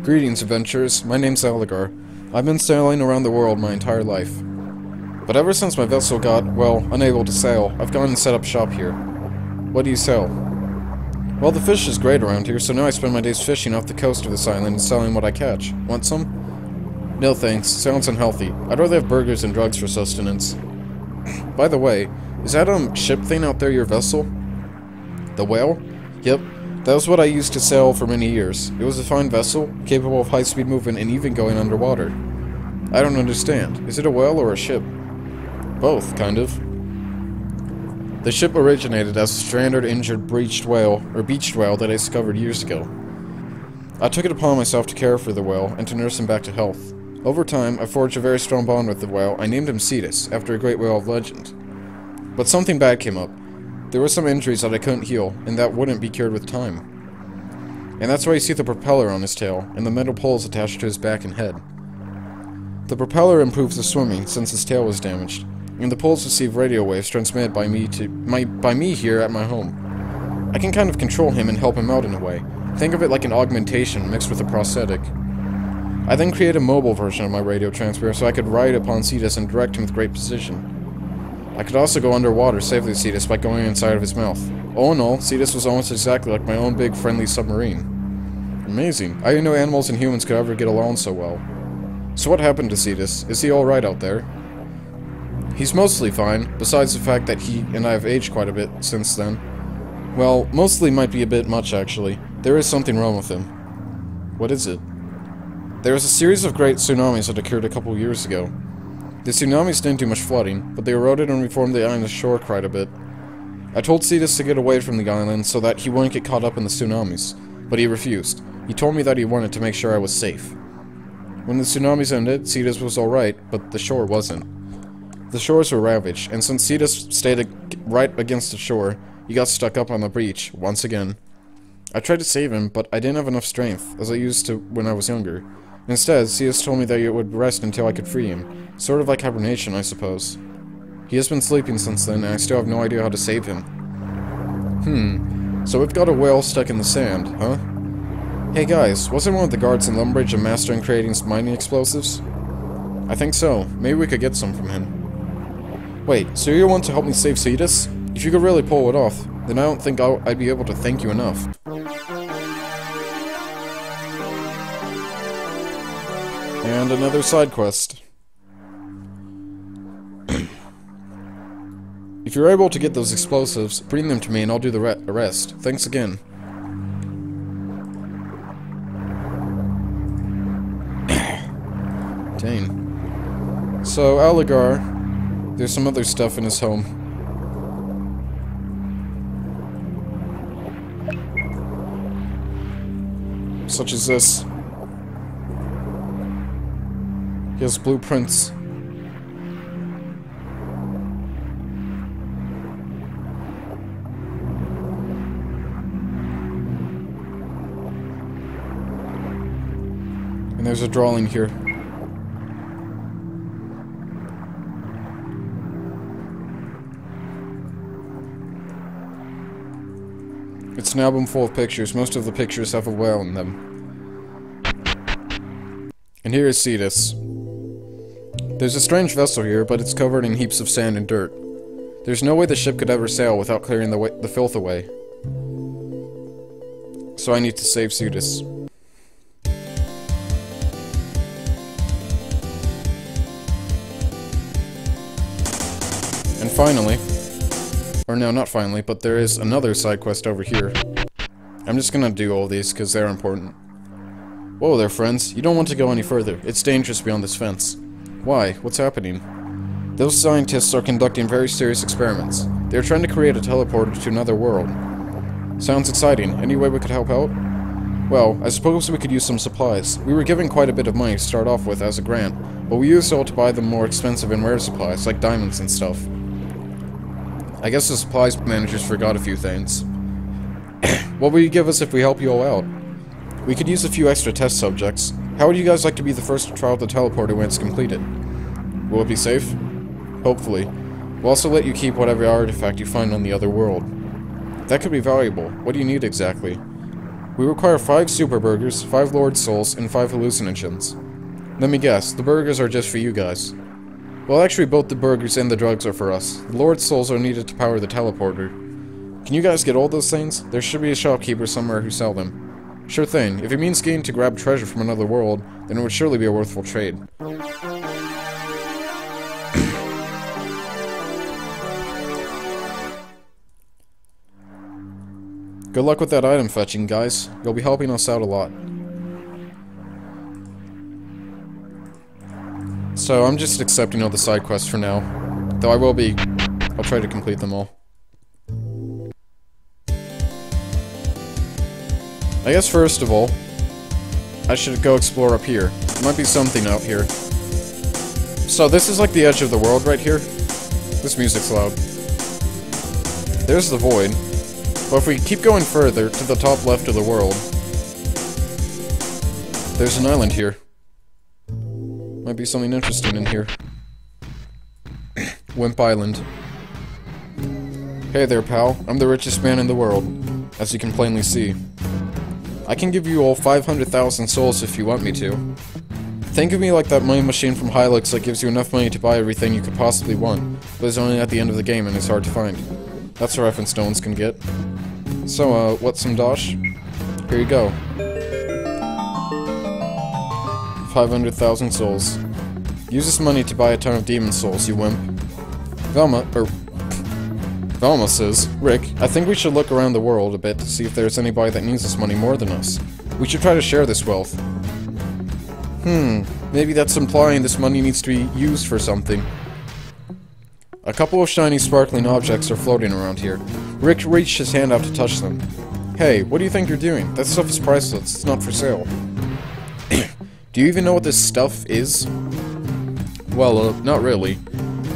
Greetings, adventurers. My name's Aligar. I've been sailing around the world my entire life. But ever since my vessel got, well, unable to sail, I've gone and set up shop here. What do you sell? Well, the fish is great around here, so now I spend my days fishing off the coast of this island and selling what I catch. Want some? No thanks. Sounds unhealthy. I'd rather have burgers and drugs for sustenance. By the way, is that, ship thing out there your vessel? The whale? Yep. That was what I used to sail for many years. It was a fine vessel, capable of high-speed movement and even going underwater. I don't understand. Is it a whale or a ship? Both, kind of. The ship originated as a stranded, injured, beached whale that I discovered years ago. I took it upon myself to care for the whale and to nurse him back to health. Over time, I forged a very strong bond with the whale. I named him Cetus, after a great whale of legend. But something bad came up. There were some injuries that I couldn't heal, and that wouldn't be cured with time. And that's why you see the propeller on his tail, and the metal poles attached to his back and head. The propeller improves the swimming, since his tail was damaged, and the poles receive radio waves transmitted by me here at my home. I can kind of control him and help him out in a way. Think of it like an augmentation mixed with a prosthetic. I then create a mobile version of my radio transmitter so I could ride upon Cetus and direct him with great precision. I could also go underwater safely with Cetus by going inside of his mouth. All in all, Cetus was almost exactly like my own big friendly submarine. Amazing. I didn't know animals and humans could ever get along so well. So what happened to Cetus? Is he alright out there? He's mostly fine, besides the fact that he and I have aged quite a bit since then. Well, mostly might be a bit much actually. There is something wrong with him. What is it? There was a series of great tsunamis that occurred a couple years ago. The tsunamis didn't do much flooding, but they eroded and reformed the island's shore quite a bit. I told Cetus to get away from the island so that he wouldn't get caught up in the tsunamis. but he refused. He told me that he wanted to make sure I was safe. When the tsunamis ended, Cetus was alright, but the shore wasn't. The shores were ravaged, and since Cetus stayed right against the shore, he got stuck up on the beach, once again. I tried to save him, but I didn't have enough strength, as I used to when I was younger. Instead, Cetus told me that it would rest until I could free him. Sort of like hibernation, I suppose. He has been sleeping since then, and I still have no idea how to save him. So we've got a whale stuck in the sand, huh? Hey guys, wasn't one of the guards in Lumbridge a master in creating mining explosives? I think so. Maybe we could get some from him. Wait, so you want to help me save Cetus? If you could really pull it off, then I don't think I'd be able to thank you enough. And another side quest. If you're able to get those explosives, bring them to me and I'll do the rest. Thanks again. Dang. So, Aligar, there's some other stuff in his home. Such as this. He has blueprints. And there's a drawing here. It's an album full of pictures. Most of the pictures have a whale in them. And here is Cetus. There's a strange vessel here, but it's covered in heaps of sand and dirt. There's no way the ship could ever sail without clearing the filth away. So I need to save Cetus. And finally, or no, not finally, but there is another side quest over here. I'm just gonna do all these because they're important. Whoa there, friends. You don't want to go any further. It's dangerous beyond this fence. Why? What's happening? Those scientists are conducting very serious experiments. They're trying to create a teleporter to another world. Sounds exciting. Any way we could help out? Well, I suppose we could use some supplies. We were given quite a bit of money to start off with as a grant, but we used it all to buy the more expensive and rare supplies, like diamonds and stuff. I guess the supplies managers forgot a few things. What will you give us if we help you all out? We could use a few extra test subjects. How would you guys like to be the first to trial the teleporter when it's completed? Will it be safe? Hopefully. We'll also let you keep whatever artifact you find on the other world. That could be valuable. What do you need exactly? We require 5 super burgers, 5 Lord Souls, and 5 hallucinogens. Let me guess, the burgers are just for you guys. Well, actually, both the burgers and the drugs are for us. The Lord Souls are needed to power the teleporter. Can you guys get all those things? There should be a shopkeeper somewhere who sell them. Sure thing. If it means getting to grab treasure from another world, then it would surely be a worthwhile trade. Good luck with that item fetching, guys. You'll be helping us out a lot. So, I'm just accepting all the side quests for now. Though I'll try to complete them all. I guess first of all, I should go explore up here. There might be something out here. So this is like the edge of the world right here. This music's loud. There's the void. But if we keep going further, to the top left of the world, there's an island here. Might be something interesting in here. Wimp Island. Hey there, pal. I'm the richest man in the world, as you can plainly see. I can give you all 500,000 souls if you want me to. Think of me like that money machine from Hylix that gives you enough money to buy everything you could possibly want, but is only at the end of the game and is hard to find. That's a reference no one can get. So, what's some dosh? Here you go. 500,000 souls. Use this money to buy a ton of demon souls, you wimp. Velma says, Rick, I think we should look around the world a bit to see if there's anybody that needs this money more than us. We should try to share this wealth. Maybe that's implying this money needs to be used for something. A couple of shiny sparkling objects are floating around here. Rick reached his hand out to touch them. Hey, what do you think you're doing? That stuff is priceless. It's not for sale. Do you even know what this stuff is? Well, not really.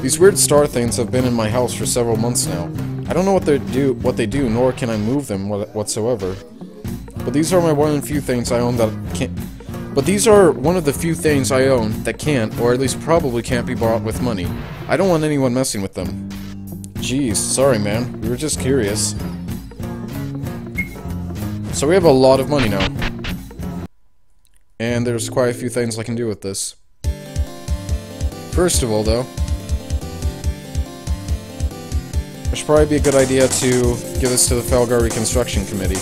These weird star things have been in my house for several months now. I don't know what they do, nor can I move them whatsoever. But these are one of the few things I own that can't... But these are one of the few things I own that can't, or at least probably can't be bought with money. I don't want anyone messing with them. Jeez, sorry man, we were just curious. So we have a lot of money now. And there's quite a few things I can do with this. First of all, though, it should probably be a good idea to give this to the Falgar Reconstruction Committee.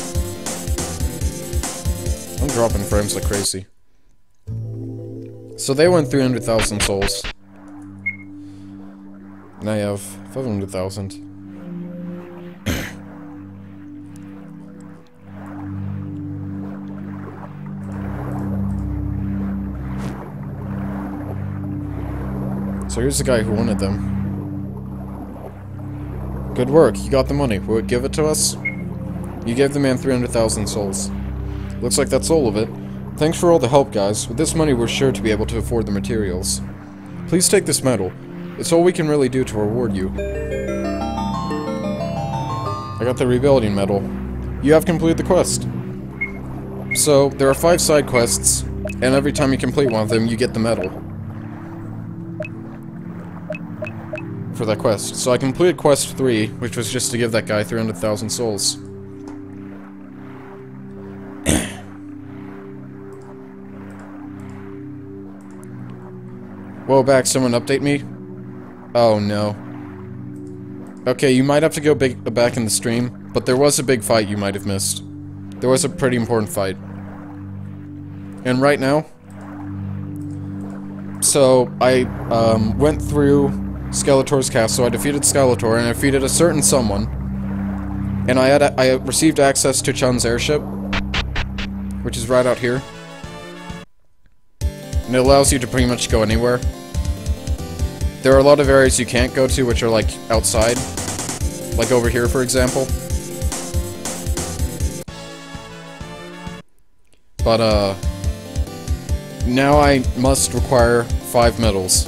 I'm dropping frames like crazy. So they went 300,000 souls. And I have 500,000. So here's the guy who wanted them. Good work, you got the money. Will it give it to us? You gave the man 300,000 souls. Looks like that's all of it. Thanks for all the help, guys. With this money, we're sure to be able to afford the materials. Please take this medal. It's all we can really do to reward you. I got the rebuilding medal. You have completed the quest. So, there are 5 side quests, and every time you complete one of them, you get the medal. For that quest. So I completed quest 3, which was just to give that guy 300,000 souls. Whoa, back, someone update me? Oh, no. Okay, you might have to go back in the stream, but there was a big fight you might have missed. There was a pretty important fight. And right now... So, I, went through Skeletor's castle, I defeated Skeletor, and I defeated a certain someone. And I received access to Chun's airship, which is right out here. And it allows you to pretty much go anywhere. There are a lot of areas you can't go to, which are, like, outside. Like over here, for example. But, now I must require 5 medals.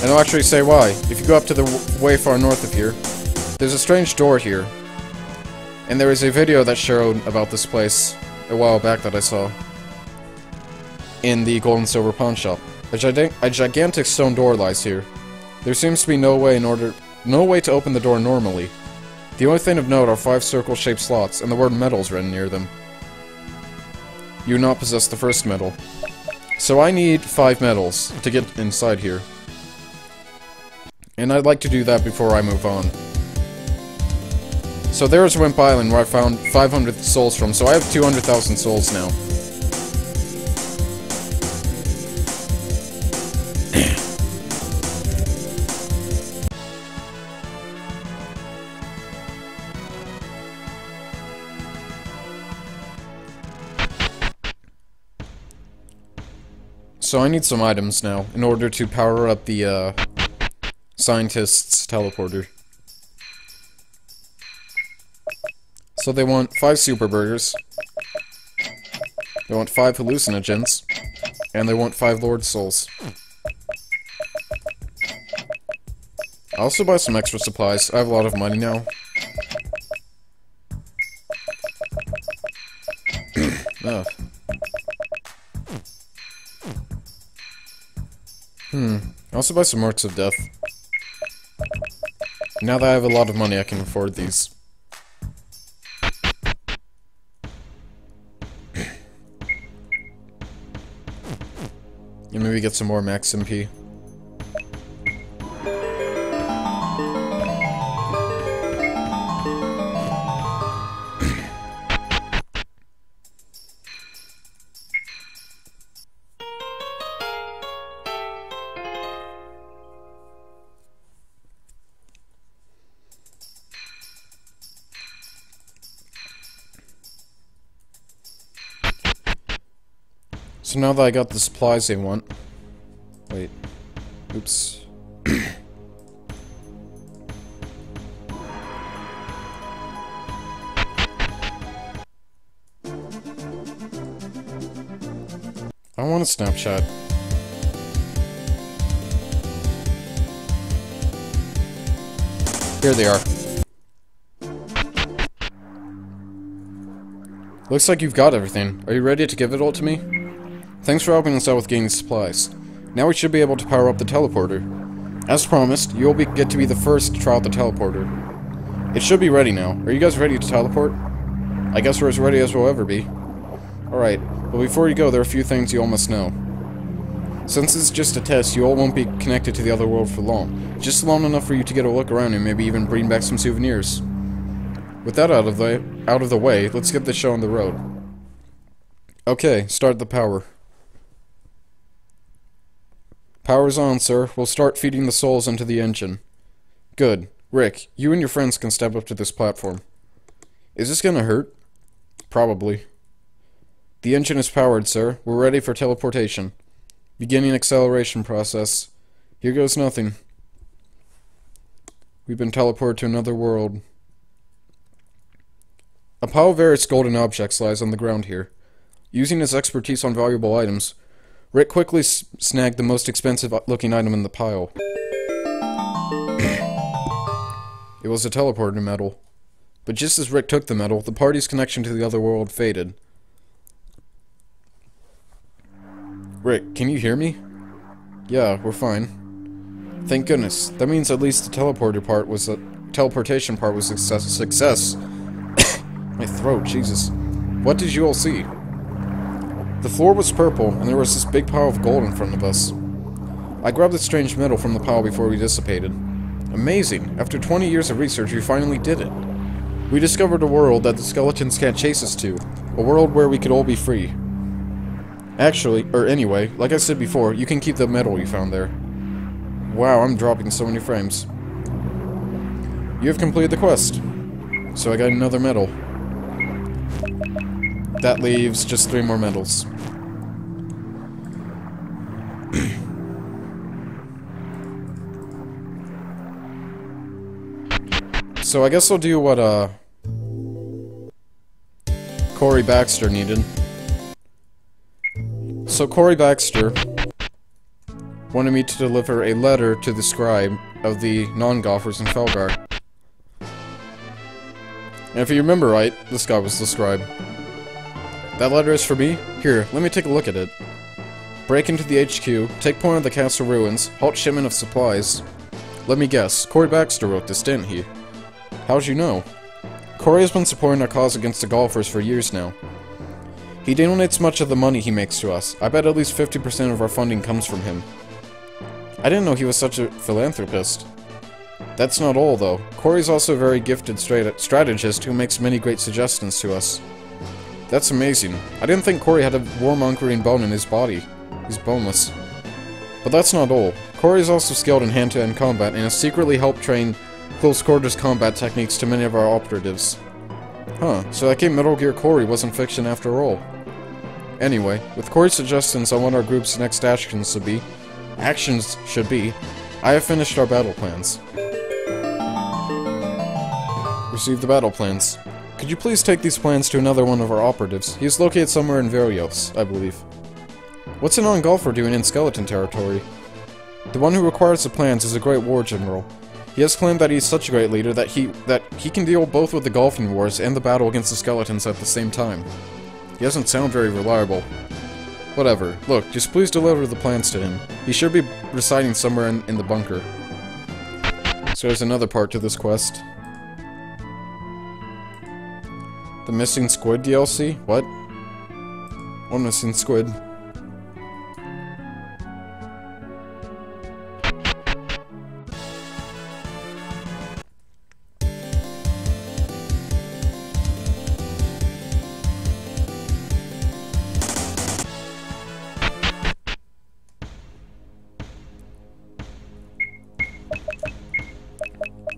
And I'll actually say why. If you go up to the way far north of here, there's a strange door here. And there is a video that showed about this place a while back that I saw. In the Gold and Silver Pawn Shop. A gigantic stone door lies here. There seems to be no way to open the door normally. The only thing of note are 5 circle-shaped slots, and the word medals written near them. You do not possess the first medal. So I need 5 medals to get inside here. And I'd like to do that before I move on. So there's Wimp Island, where I found 500 souls from, so I have 200,000 souls now. So I need some items now, in order to power up the, scientist's teleporter. So they want 5 super burgers. They want 5 hallucinogens. And they want 5 Lord Souls. I'll also buy some extra supplies. I have a lot of money now. Oh. I'll also buy some Marks of Death. Now that I have a lot of money, I can afford these. And maybe get some more Max MP. So now that I got the supplies they want... Wait. Oops. I want a Snapchat. Here they are. Looks like you've got everything. Are you ready to give it all to me? Thanks for helping us out with getting supplies. Now we should be able to power up the teleporter. As promised, you'll get to be the first to try out the teleporter. It should be ready now. Are you guys ready to teleport? I guess we're as ready as we'll ever be. Alright, but before you go, there are a few things you all must know. Since it's just a test, you all won't be connected to the other world for long. Just long enough for you to get a look around and maybe even bring back some souvenirs. With that out of the way, let's get the show on the road. Okay, start the power. Power's on, sir. We'll start feeding the souls into the engine. Good. Rick, you and your friends can step up to this platform. Is this gonna hurt? Probably. The engine is powered, sir. We're ready for teleportation. Beginning acceleration process. Here goes nothing. We've been teleported to another world. A pile of various golden objects lies on the ground here. Using his expertise on valuable items, Rick quickly snagged the most expensive-looking item in the pile. It was a teleporter medal. But just as Rick took the medal, the party's connection to the other world faded. Rick, can you hear me? Yeah, we're fine. Thank goodness. That means at least the teleportation part was a success. My throat, Jesus. What did you all see? The floor was purple, and there was this big pile of gold in front of us. I grabbed the strange metal from the pile before we dissipated. Amazing! After 20 years of research, we finally did it. We discovered a world that the skeletons can't chase us to. A world where we could all be free. Anyway, like I said before, you can keep the medal you found there. Wow, I'm dropping so many frames. You have completed the quest. So I got another medal. That leaves just 3 more medals. So I guess I'll do what, Corey Baxter needed. So Corey Baxter wanted me to deliver a letter to the scribe of the non-golfers in Felgar. And if you remember right, this guy was the scribe. That letter is for me? Here, let me take a look at it. Break into the HQ, take point of the castle ruins, halt shipment of supplies. Let me guess, Corey Baxter wrote this, didn't he? How'd you know? Corey has been supporting our cause against the golfers for years now. He donates much of the money he makes to us. I bet at least 50% of our funding comes from him. I didn't know he was such a philanthropist. That's not all, though. Corey's also a very gifted strategist who makes many great suggestions to us. That's amazing. I didn't think Corey had a warmongering bone in his body. He's boneless. But that's not all. Corey is also skilled in hand-to-hand combat and has secretly helped train close-quarters combat techniques to many of our operatives. Huh, so that game Metal Gear Corey wasn't fiction after all. Anyway, with Corey's suggestions on what our group's next actions should be, I have finished our battle plans. Receive the battle plans. Could you please take these plans to another one of our operatives? He is located somewhere in Varios, I believe. What's a non-golfer doing in skeleton territory? The one who requires the plans is a great war general. He has claimed that he's such a great leader that he can deal both with the golfing wars and the battle against the skeletons at the same time. He doesn't sound very reliable. Whatever. Look, just please deliver the plans to him. He should be residing somewhere in the bunker. So there's another part to this quest. The Missing Squid DLC? What? What Missing Squid?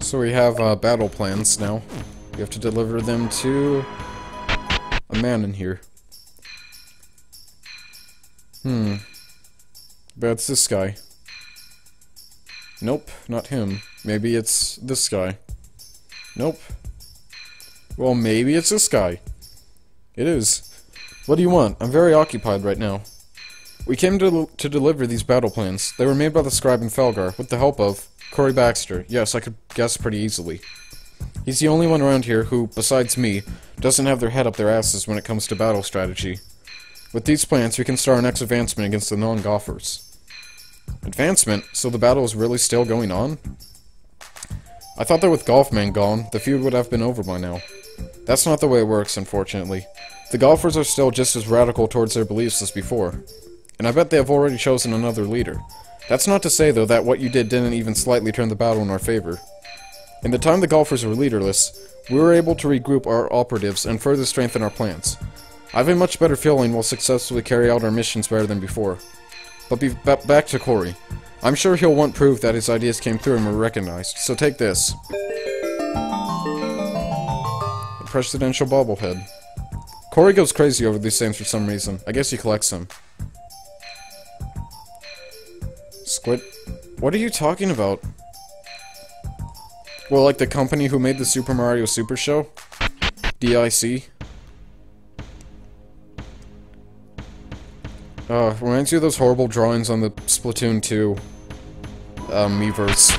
So we have battle plans now. We have to deliver them to a man in here. But it's this guy. Nope, not him. Maybe it's this guy. Nope. Well, maybe it's this guy. It is. What do you want? I'm very occupied right now. We came to deliver these battle plans. They were made by the scribe in Felgar, with the help of Corey Baxter. Yes, I could guess pretty easily. He's the only one around here who, besides me, doesn't have their head up their asses when it comes to battle strategy. With these plans, we can start our next advancement against the non-Gophers. Advancement? So the battle is really still going on? I thought that with Golfman gone, the feud would have been over by now. That's not the way it works, unfortunately. The Golfers are still just as radical towards their beliefs as before. And I bet they have already chosen another leader. That's not to say, though, that what you did didn't even slightly turn the battle in our favor. In the time the Golfers were leaderless, we were able to regroup our operatives and further strengthen our plans. I have a much better feeling we'll successfully carry out our missions better than before. But back to Corey. I'm sure he'll want proof that his ideas came through and were recognized, so take this. The presidential bobblehead. Corey goes crazy over these things for some reason. I guess he collects them. Squid? What are you talking about? Well, like the company who made the Super Mario Super Show? DIC? Reminds you of those horrible drawings on the Splatoon 2, Miiverse.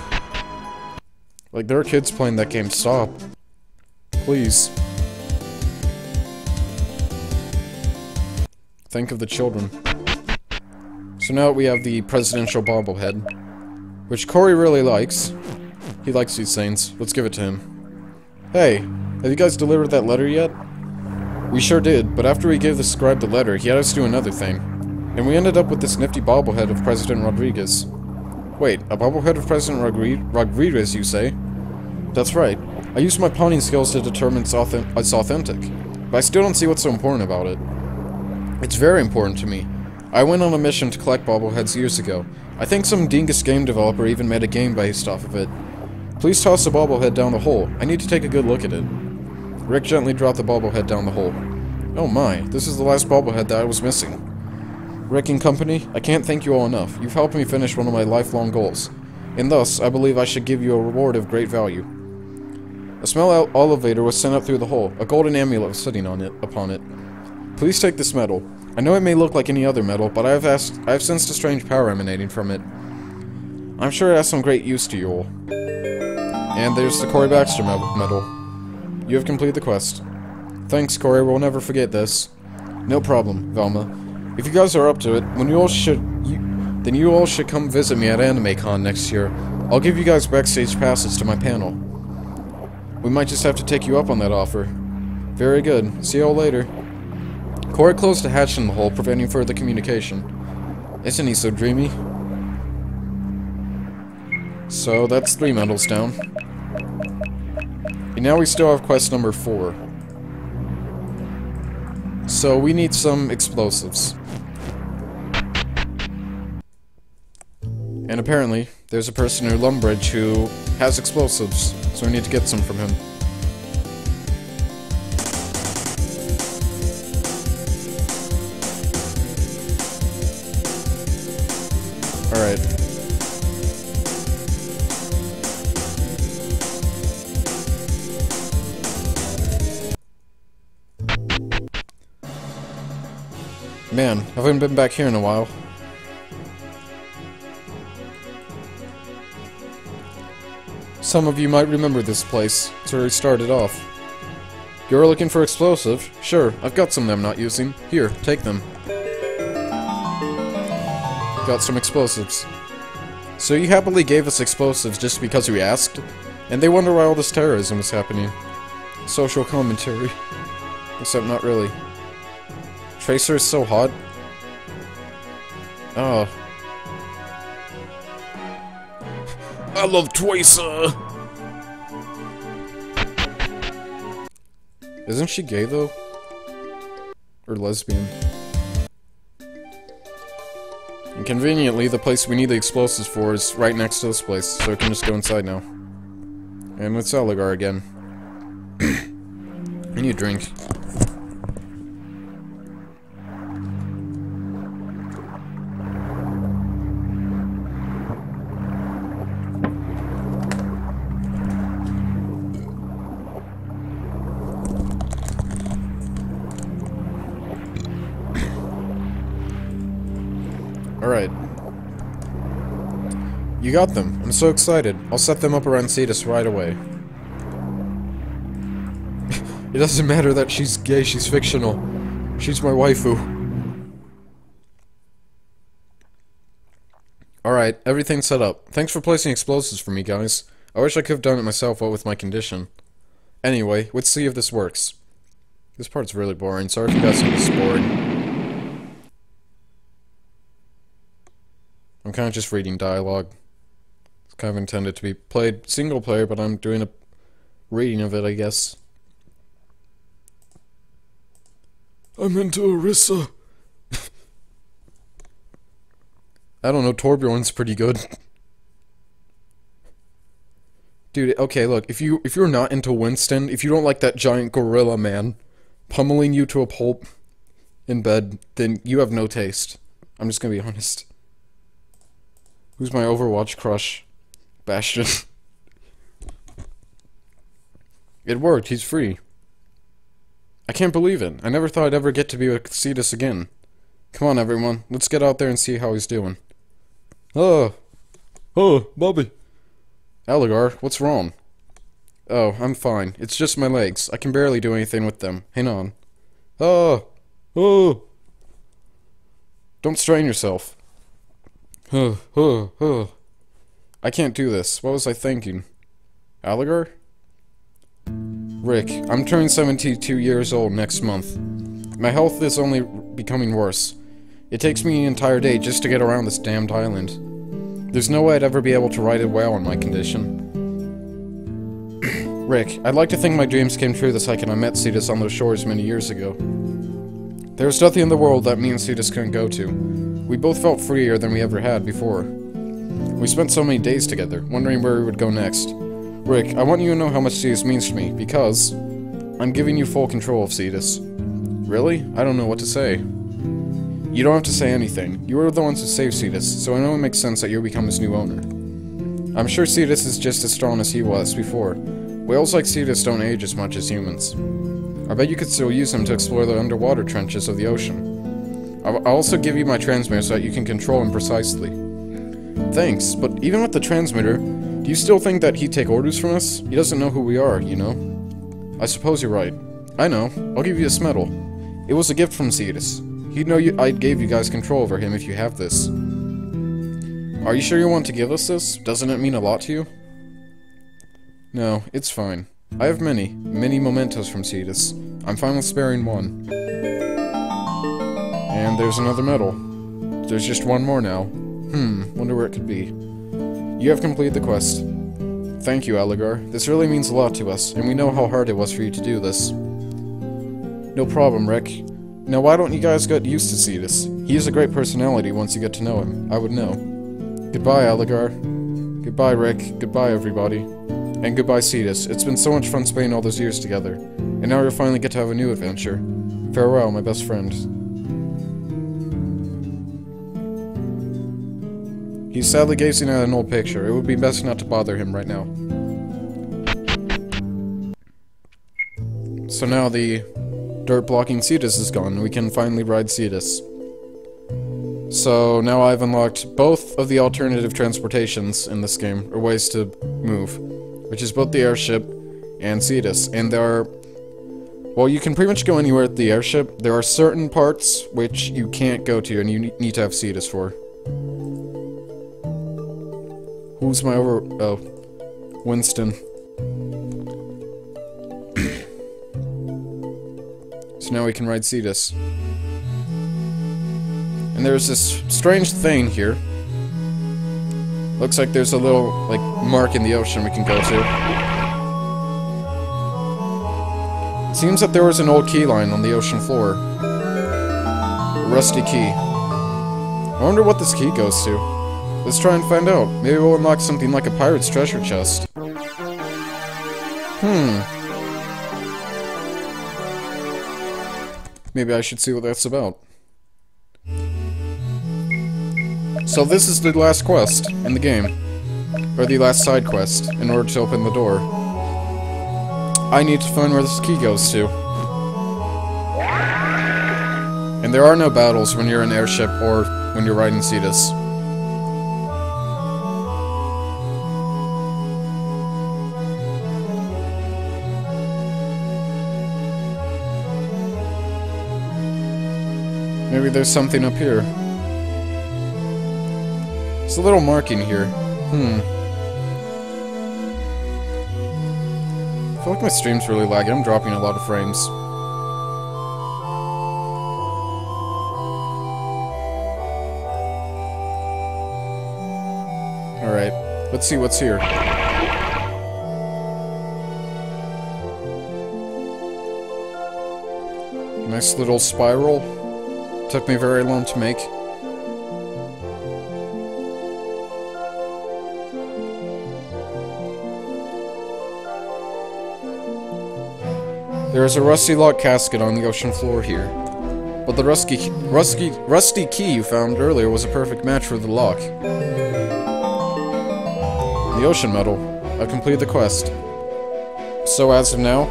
Like, there are kids playing that game. Stop. Please. Think of the children. So now we have the presidential bobblehead, which Corey really likes. He likes these things. Let's give it to him. Hey, have you guys delivered that letter yet? We sure did, but after we gave the scribe the letter, he had us do another thing. And we ended up with this nifty bobblehead of President Rodriguez. Wait, a bobblehead of President Rodriguez, you say? That's right. I used my pawning skills to determine it's authentic, but I still don't see what's so important about it. It's very important to me. I went on a mission to collect bobbleheads years ago. I think some dingus game developer even made a game based off of it. Please toss the bobblehead down the hole. I need to take a good look at it. Rick gently dropped the bobblehead down the hole. Oh my, this is the last bobblehead that I was missing. Rick and company, I can't thank you all enough. You've helped me finish one of my lifelong goals. And thus, I believe I should give you a reward of great value. A small elevator was sent up through the hole. A golden amulet was sitting upon it. Please take this medal. I know it may look like any other medal, but I have sensed a strange power emanating from it. I'm sure it has some great use to you all. And there's the Corey Baxter medal. You have completed the quest. Thanks, Corey. We'll never forget this. No problem, Velma. If you guys are up to it, then you all should come visit me at AnimeCon next year. I'll give you guys backstage passes to my panel. We might just have to take you up on that offer. Very good. See you all later. Corey closed a hatch in the hole, preventing further communication. Isn't he so dreamy? So that's 3 medals down. And now we still have quest number 4. So we need some explosives. And apparently, there's a person near Lumbridge who has explosives, so we need to get some from him. Alright. Man, haven't been back here in a while. Some of you might remember this place. It's where we started off. You're looking for explosive? Sure, I've got some I'm not using. Here, take them. Got some explosives. So you happily gave us explosives just because we asked? And they wonder why all this terrorism is happening. Social commentary. Except not really. Tracer is so hot. Oh. I love Tracer! Isn't she gay though? Or lesbian? And conveniently, the place we need the explosives for is right next to this place, so we can just go inside now. And it's Eligar again. I need a drink. Alright. You got them. I'm so excited. I'll set them up around Cetus right away. It doesn't matter that she's gay, she's fictional. She's my waifu. Alright, everything's set up. Thanks for placing explosives for me, guys. I wish I could have done it myself, what with my condition. Anyway, let's see if this works. This part's really boring. Sorry if you guys think this is boring. I'm kind of just reading dialogue. It's kind of intended to be played single player, but I'm doing a reading of it, I guess. I'm into Orisa. I don't know, Torbjorn's pretty good. Dude, okay, look, if you're not into Winston, if you don't like that giant gorilla man pummeling you to a pulp in bed, then you have no taste. I'm just gonna be honest. Who's my Overwatch crush? Bastion. It worked, he's free. I can't believe it. I never thought I'd ever get to be with Cetus again. Come on, everyone. Let's get out there and see how he's doing. Oh, Bobby. Aligar, what's wrong? Oh, I'm fine. It's just my legs. I can barely do anything with them. Hang on. Oh. Don't strain yourself. I can't do this. What was I thinking? Aligar? Rick, I'm turning 72 years old next month. My health is only becoming worse. It takes me an entire day just to get around this damned island. There's no way I'd ever be able to ride it well in my condition. Rick, I'd like to think my dreams came true the second I met Cetus on those shores many years ago. There was nothing in the world that me and Cetus couldn't go to. We both felt freer than we ever had before. We spent so many days together, wondering where we would go next. Rick, I want you to know how much Cetus means to me, because I'm giving you full control of Cetus. Really? I don't know what to say. You don't have to say anything. You were the ones who saved Cetus, so I know it makes sense that you'll become his new owner. I'm sure Cetus is just as strong as he was before. Whales like Cetus don't age as much as humans. I bet you could still use him to explore the underwater trenches of the ocean. I'll also give you my transmitter so that you can control him precisely. Thanks, but even with the transmitter, do you still think that he'd take orders from us? He doesn't know who we are, you know? I suppose you're right. I know. I'll give you this medal. It was a gift from Cetus. He'd know I gave you guys control over him if you have this. Are you sure you want to give us this? Doesn't it mean a lot to you? No, it's fine. I have many mementos from Cetus. I'm fine with sparing one. And there's another medal. There's just one more now. Wonder where it could be. You have completed the quest. Thank you, Aligar. This really means a lot to us, and we know how hard it was for you to do this. No problem, Rick. Now why don't you guys get used to Cetus? He has a great personality once you get to know him. I would know. Goodbye, Aligar. Goodbye, Rick. Goodbye, everybody. And goodbye, Cetus. It's been so much fun spending all those years together. And now we'll finally get to have a new adventure. Farewell, my best friend. He's sadly gazing at an old picture. It would be best not to bother him right now. So now the dirt blocking Cetus is gone. We can finally ride Cetus. So now I've unlocked both of the alternative transportations in this game, or ways to move, which is both the airship and Cetus. And there are, well, you can pretty much go anywhere at the airship. There are certain parts which you can't go to, and you need to have Cetus for. Who's my oh, Winston. So now we can ride Cetus. And there's this strange thing here. Looks like there's a little, like, mark in the ocean we can go to. It seems that there was an old key line on the ocean floor. A rusty key. I wonder what this key goes to. Let's try and find out. Maybe we'll unlock something like a pirate's treasure chest. Maybe I should see what that's about. So this is the last quest in the game. Or the last side quest, in order to open the door. I need to find where this key goes to. And there are no battles when you're in an airship or when you're riding Cetus. Maybe there's something up here. There's a little marking here. I feel like my stream's really laggy. I'm dropping a lot of frames. Alright, let's see what's here. Nice little spiral. Took me very long to make. There is a rusty lock casket on the ocean floor here. But the rusty key you found earlier was a perfect match for the lock. The ocean medal. I've completed the quest. So as of now,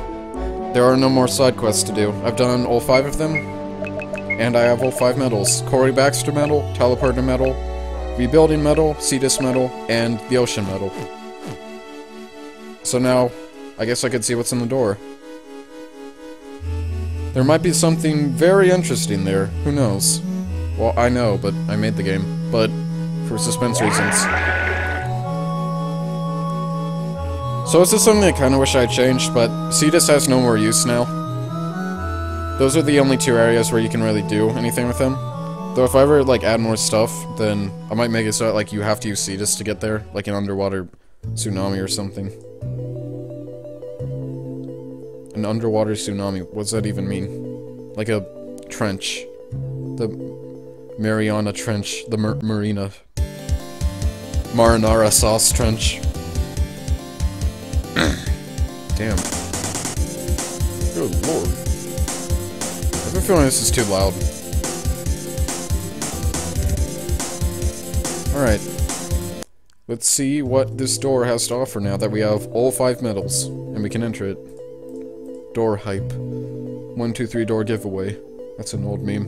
there are no more side quests to do. I've done all 5 of them, and I have all 5 medals. Corey Baxter medal, Teleporter medal, Rebuilding medal, Cetus medal, and the Ocean medal. So now, I guess I could see what's in the door. There might be something very interesting there. Who knows? Well, I know, but I made the game. But for suspense reasons. So this is something I kinda wish I changed, but Cetus has no more use now. Those are the only 2 areas where you can really do anything with them. Though if I ever, like, add more stuff, then I might make it so that, like, you have to use Cetus to get there. Like an underwater tsunami or something. An underwater tsunami. What does that even mean? Like a trench. The Mariana Trench. The Marina. Marinara Sauce Trench. Damn. Good lord. I have a feeling this is too loud. Alright. Let's see what this door has to offer now that we have all 5 medals. And we can enter it. Door hype. 1, 2, 3 door giveaway. That's an old meme.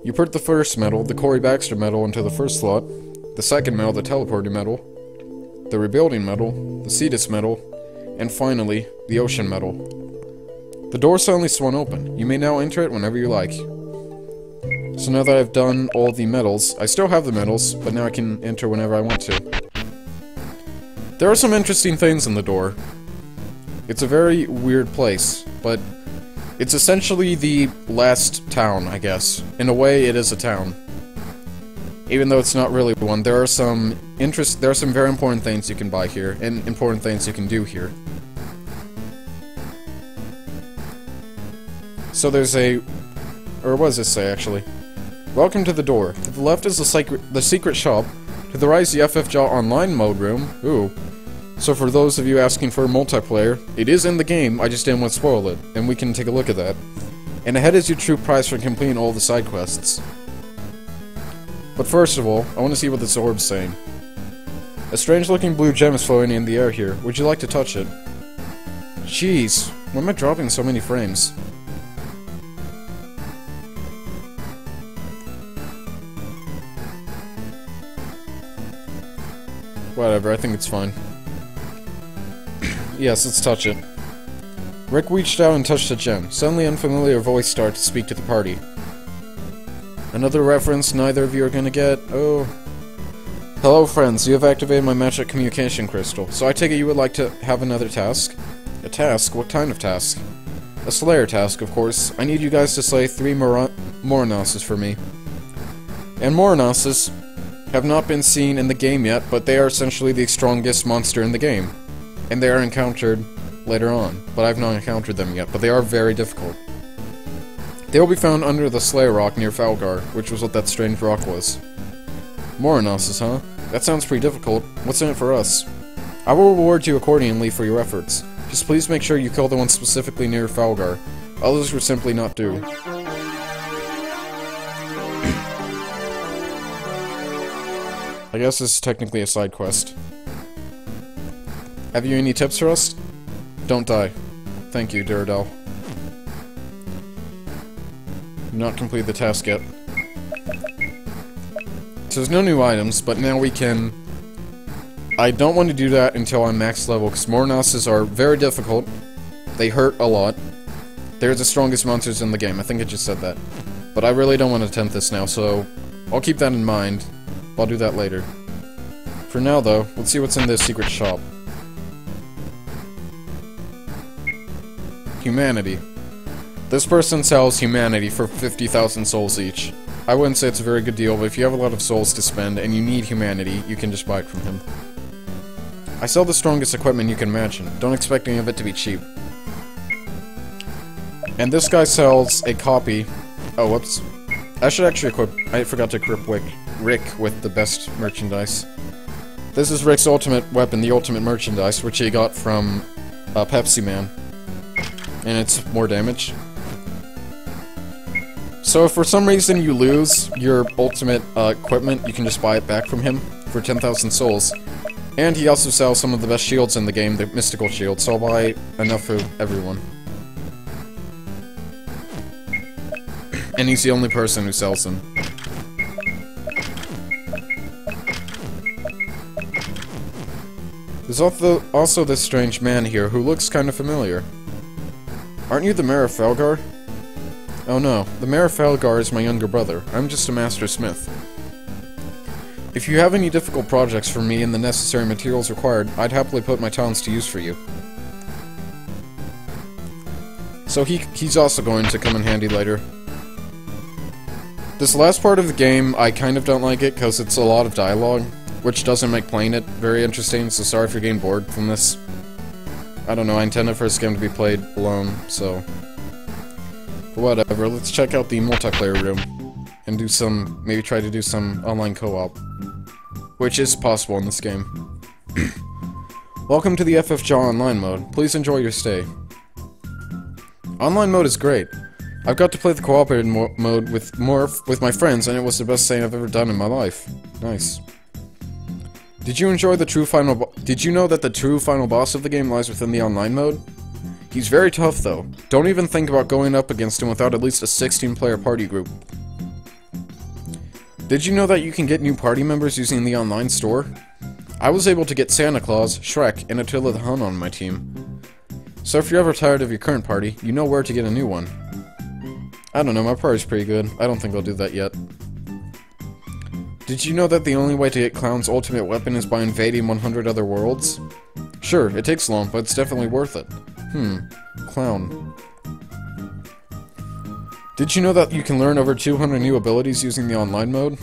You put the first medal, the Corey Baxter medal, into the first slot. The second medal, the Teleporter medal. The Rebuilding medal. The Cetus medal. And finally, the Ocean medal. The door suddenly swung open. You may now enter it whenever you like. So now that I've done all the medals, I still have the medals, but now I can enter whenever I want to. There are some interesting things in the door. It's a very weird place, but it's essentially the last town, I guess. In a way, it is a town. Even though it's not really one, there are some very important things you can buy here, and important things you can do here. So there's or what does this say, actually? Welcome to the door. To the left is the secret shop. To the right is the FFJaw online mode room. Ooh. So for those of you asking for multiplayer, it is in the game, I just didn't want to spoil it, and we can take a look at that. And ahead is your true prize for completing all the side quests. But first of all, I want to see what this orb's saying. A strange looking blue gem is floating in the air here. Would you like to touch it? Jeez, why am I dropping so many frames? Whatever, I think it's fine. Yes, let's touch it. Rick reached out and touched the gem. Suddenly, an unfamiliar voice started to speak to the party. Another reference neither of you are gonna get. Oh. Hello, friends. You have activated my magic communication crystal. So I take it you would like to have another task? A task? What kind of task? A Slayer task, of course. I need you guys to slay 3 Moronoses for me. And Moronoses have not been seen in the game yet, but they are essentially the strongest monster in the game. And they are encountered later on, but I've not encountered them yet, but they are very difficult. They will be found under the Slayer Rock near Falgar, which was what that strange rock was. Moronoses, huh? That sounds pretty difficult. What's in it for us? I will reward you accordingly for your efforts. Just please make sure you kill the one specifically near Falgar. Others would simply not do. I guess this is technically a side quest. Have you any tips for us? Don't die. Thank you, Duradel. Not complete the task yet. So there's no new items, but now we can... I don't want to do that until I'm max level, because Moronoses are very difficult. They hurt a lot. They're the strongest monsters in the game. I think I just said that. But I really don't want to attempt this now, so I'll keep that in mind. I'll do that later. For now, though, let's see what's in this secret shop. Humanity. This person sells humanity for 50,000 souls each. I wouldn't say it's a very good deal, but if you have a lot of souls to spend and you need humanity, you can just buy it from him. I sell the strongest equipment you can imagine. Don't expect any of it to be cheap. And this guy sells a copy... Oh, whoops. I should actually equip... I forgot to equip Rick with the best merchandise. This is Rick's ultimate weapon, the ultimate merchandise, which he got from Pepsi Man. And it's more damage. So if for some reason you lose your ultimate equipment, you can just buy it back from him for 10,000 souls. And he also sells some of the best shields in the game, the mystical shields, so I'll buy enough for everyone. And he's the only person who sells them. There's also this strange man here who looks kind of familiar. Aren't you the Mayor of Falgar? Oh no, the Mayor of Falgar is my younger brother. I'm just a master smith. If you have any difficult projects for me and the necessary materials required, I'd happily put my talents to use for you. So he's also going to come in handy later. This last part of the game, I kind of don't like it because it's a lot of dialogue, which doesn't make playing it very interesting, so sorry if you're getting bored from this. I don't know, I intended for this game to be played alone, so... But whatever, let's check out the multiplayer room, and do some, maybe try to do some online co-op. Which is possible in this game. Welcome to the FFJA Online mode. Please enjoy your stay. Online mode is great. I've got to play the cooperative mode with my friends, and it was the best thing I've ever done in my life. Nice. Did you enjoy the true final Did you know that the true final boss of the game lies within the online mode? He's very tough, though. Don't even think about going up against him without at least a 16-player party group. Did you know that you can get new party members using the online store? I was able to get Santa Claus, Shrek, and Attila the Hun on my team. So if you're ever tired of your current party, you know where to get a new one. I don't know, my party's pretty good. I don't think I'll do that yet. Did you know that the only way to get Clown's ultimate weapon is by invading 100 other worlds? Sure, it takes long, but it's definitely worth it. Clown. Did you know that you can learn over 200 new abilities using the online mode?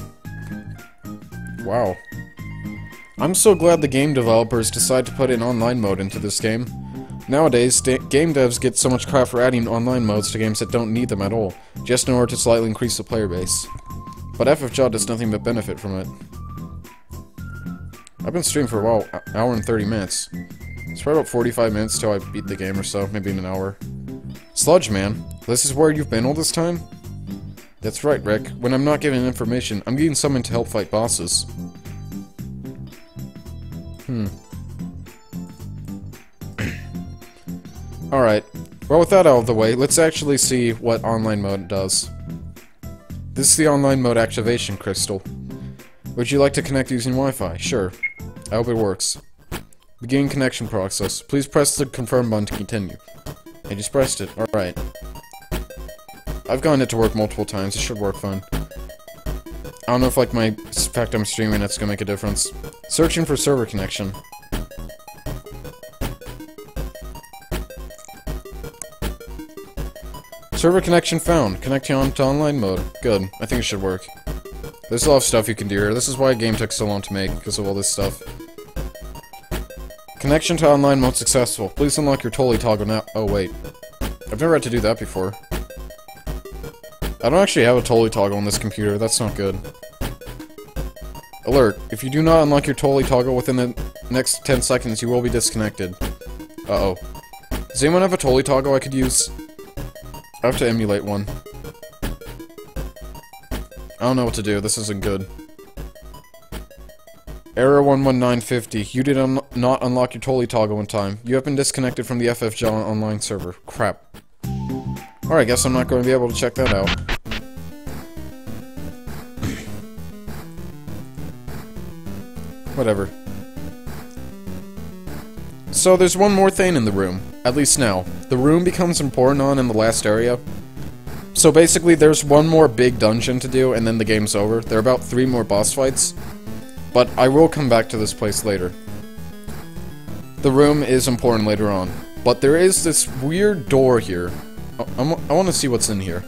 Wow. I'm so glad the game developers decide to put an online mode into this game. Nowadays, game devs get so much crap for adding online modes to games that don't need them at all, just in order to slightly increase the player base. But FFJA does nothing but benefit from it. I've been streaming for a while, hour and 30 minutes. It's probably about 45 minutes till I beat the game or so, maybe in an hour. Sludge Man, this is where you've been all this time? That's right, Rick. When I'm not giving information, I'm getting summoned to help fight bosses. Alright. Well, with that out of the way, let's actually see what online mode does. This is the online mode activation crystal. Would you like to connect using Wi-Fi? Sure. I hope it works. Begin connection process. Please press the confirm button to continue. I just pressed it. Alright. I've gotten it to work multiple times. It should work fine. I don't know if, like, the fact I'm streaming it's gonna make a difference. Searching for server connection. Server connection found. Connecting on to online mode. Good. I think it should work. There's a lot of stuff you can do here. This is why a game took so long to make, because of all this stuff. Connection to online mode successful. Please unlock your Tolly toggle now. Oh, wait. I've never had to do that before. I don't actually have a Tolly toggle on this computer. That's not good. Alert. If you do not unlock your Tolly toggle within the next 10 seconds, you will be disconnected. Uh-oh. Does anyone have a Tolly toggle I could use? I have to emulate one. I don't know what to do. This isn't good. Error 11950. You did not unlock your Tolly toggle in time. You have been disconnected from the FFJA online server. Crap. Alright, guess I'm not going to be able to check that out. Whatever. So there's one more thing in the room. At least now. The room becomes important on in the last area. So basically there's one more big dungeon to do and then the game's over. There are about 3 more boss fights. But I will come back to this place later. The room is important later on. But there is this weird door here. I want to see what's in here.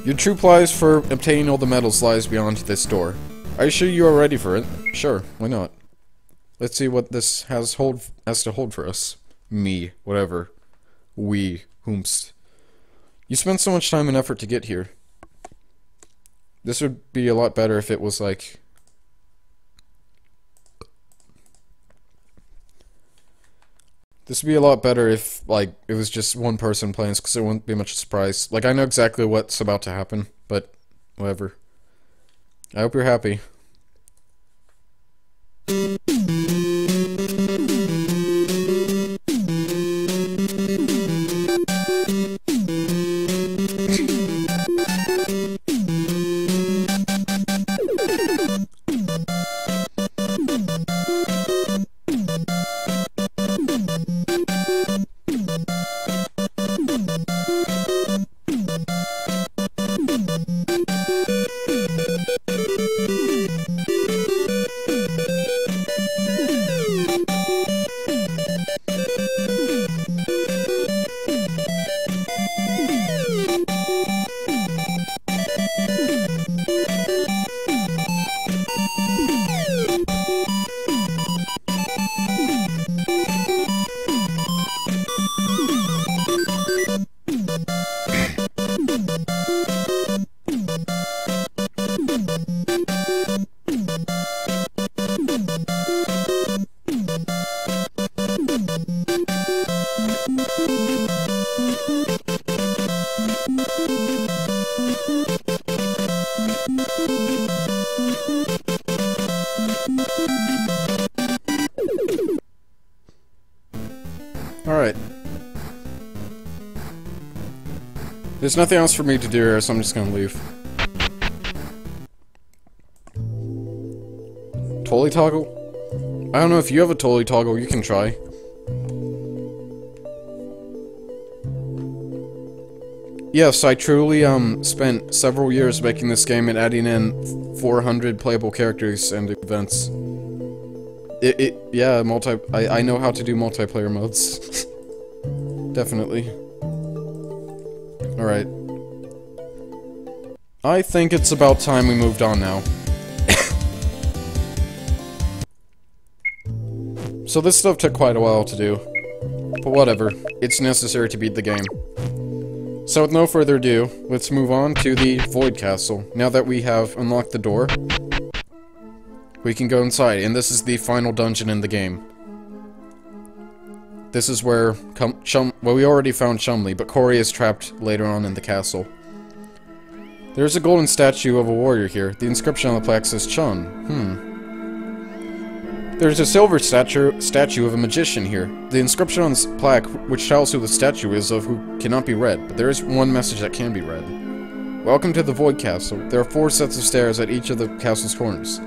Your true prize for obtaining all the medals lies beyond this door. Are you sure you are ready for it? Sure, why not? Let's see what this has to hold for us. Me, whatever. We, whomst. You spent so much time and effort to get here. This would be a lot better if it was like... This would be a lot better if, like, it was just one person playing, because it wouldn't be much surprise. Like, I know exactly what's about to happen, but whatever. I hope you're happy. Alright. There's nothing else for me to do here, so I'm just gonna leave. Totally toggle? I don't know if you have a totally toggle, you can try. Yes, I truly, spent several years making this game and adding in 400 playable characters and events. Yeah, I know how to do multiplayer modes. Definitely. Alright. I think it's about time we moved on now. So this stuff took quite a while to do. But whatever, it's necessary to beat the game. So with no further ado, let's move on to the Void Castle. Now that we have unlocked the door, we can go inside, and this is the final dungeon in the game. This is where well, we already found Chumley, but Corey is trapped later on in the castle. There's a golden statue of a warrior here. The inscription on the plaque says Chun. There's a silver statue of a magician here. The inscription on this plaque, which tells who the statue is of who cannot be read, but there is one message that can be read. Welcome to the Void Castle. There are 4 sets of stairs at each of the castle's corners.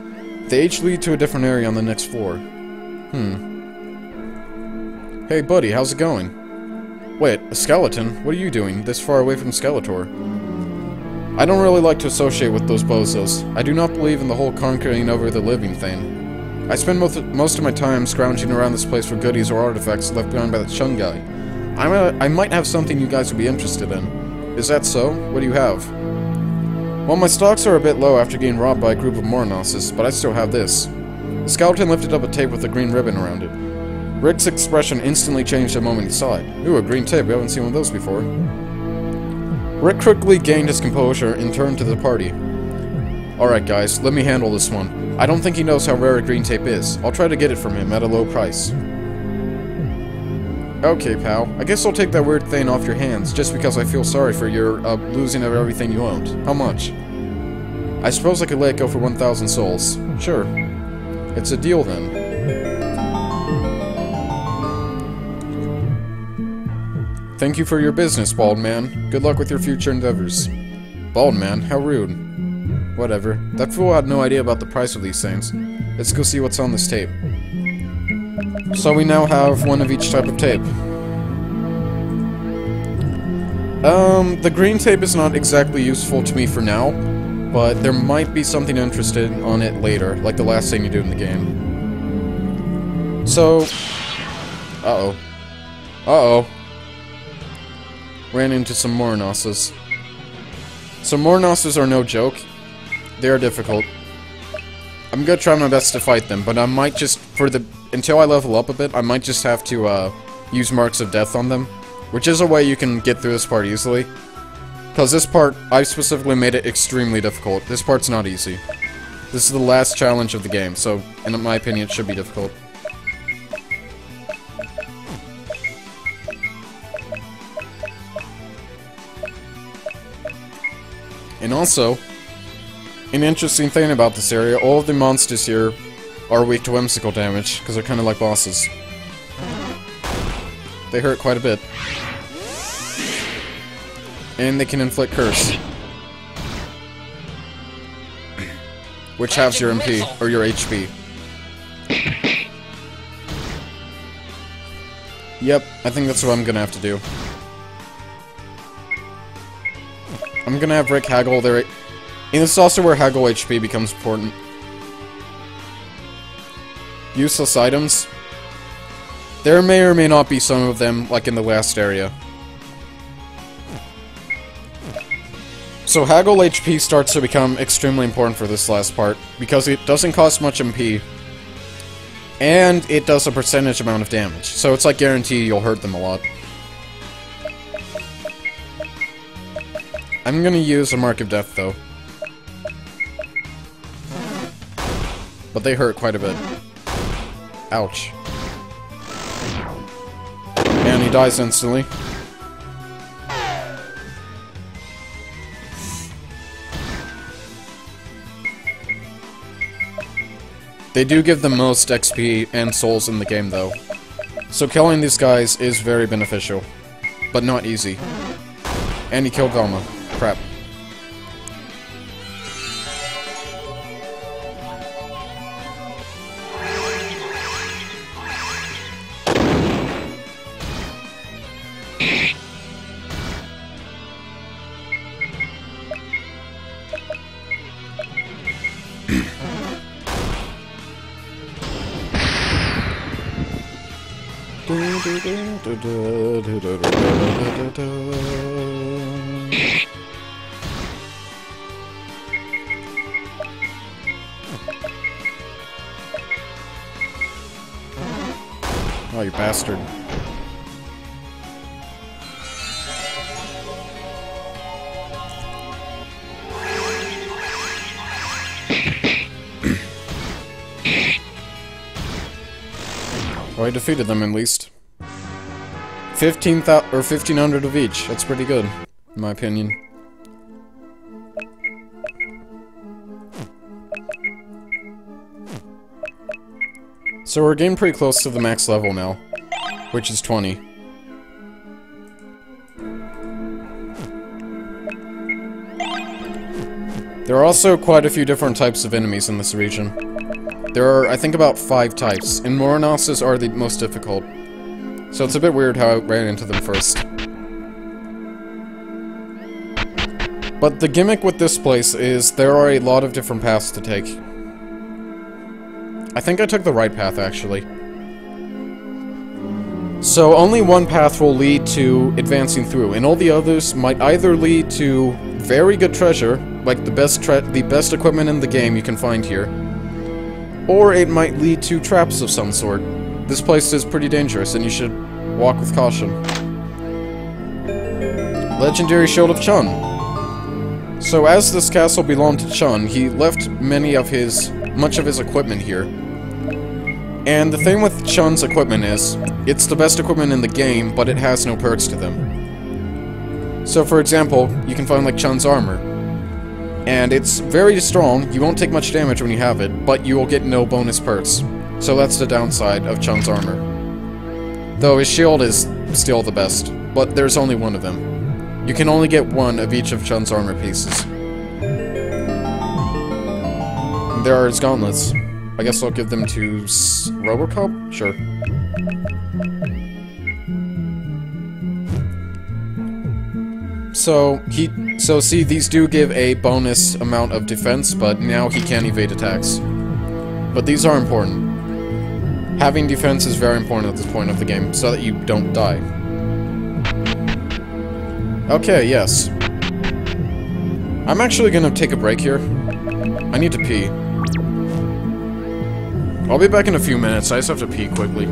They each lead to a different area on the next floor. Hey buddy, how's it going? Wait, a skeleton? What are you doing, this far away from Skeletor? I don't really like to associate with those bozos. I do not believe in the whole conquering over the living thing. I spend most of my time scrounging around this place for goodies or artifacts left behind by the Chun guy. I might have something you guys would be interested in. Is that so? What do you have? Well, my stocks are a bit low after getting robbed by a group of Moronoses, but I still have this. The skeleton lifted up a tape with a green ribbon around it. Rick's expression instantly changed the moment he saw it. Ooh, a green tape, we haven't seen one of those before. Rick quickly gained his composure and turned to the party. Alright guys, let me handle this one. I don't think he knows how rare a green tape is. I'll try to get it from him at a low price. Okay, pal. I guess I'll take that weird thing off your hands, just because I feel sorry for your, losing of everything you owned. How much? I suppose I could let it go for 1,000 souls. Sure. It's a deal then. Thank you for your business, Bald Man. Good luck with your future endeavors. Bald Man? How rude. Whatever. That fool had no idea about the price of these things. Let's go see what's on this tape. So we now have one of each type of tape. The green tape is not exactly useful to me for now, but there might be something interesting on it later, like the last thing you do in the game. So... Uh-oh. Uh-oh. Ran into some Moronoses. So Moronoses are no joke. They are difficult. I'm gonna try my best to fight them, but I might just, until I level up a bit, I might just have to, use Marks of Death on them. Which is a way you can get through this part easily. Because this part, I specifically made it extremely difficult. This part's not easy. This is the last challenge of the game, so, in my opinion, it should be difficult. And also, an interesting thing about this area, all of the monsters here are weak to whimsical damage, because they're kind of like bosses. They hurt quite a bit. And they can inflict curse. Which halves your MP, or your HP. Yep, I think that's what I'm gonna have to do. I'm gonna have Rick haggle their... And this is also where haggle HP becomes important. Useless items. There may or may not be some of them, like in the last area. So haggle HP starts to become extremely important for this last part, because it doesn't cost much MP, and it does a percentage amount of damage, so it's like guaranteed you'll hurt them a lot. I'm gonna use a Mark of Death, though. But they hurt quite a bit. Ouch. And he dies instantly. They do give the most XP and souls in the game, though. So killing these guys is very beneficial. But not easy. And he killed Velma. Crap. Oh, you bastard. Well, I defeated them at least. 15,000 or 1,500 of each. That's pretty good, in my opinion. So we're getting pretty close to the max level now, which is 20. There are also quite a few different types of enemies in this region. There are, I think, about 5 types, and Moronoses are the most difficult. So it's a bit weird how I ran into them first. But the gimmick with this place is there are a lot of different paths to take. I think I took the right path, actually. So only one path will lead to advancing through, and all the others might either lead to very good treasure, like the best equipment in the game you can find here, or it might lead to traps of some sort. This place is pretty dangerous, and you should walk with caution. Legendary Shield of Chun. So as this castle belonged to Chun, he left much of his equipment here. And the thing with Chun's equipment is, it's the best equipment in the game, but it has no perks to them. So for example, you can find like Chun's armor. And it's very strong, you won't take much damage when you have it, but you will get no bonus perks. So that's the downside of Chun's armor. Though his shield is still the best, but there's only one of them. You can only get one of each of Chun's armor pieces. There are his gauntlets. I guess I'll give them to Robocop? Sure. So see, these do give a bonus amount of defense, but now he can't evade attacks. But these are important. Having defense is very important at this point of the game, so that you don't die. Okay, yes. I'm actually gonna take a break here. I need to pee. I'll be back in a few minutes, I just have to pee quickly.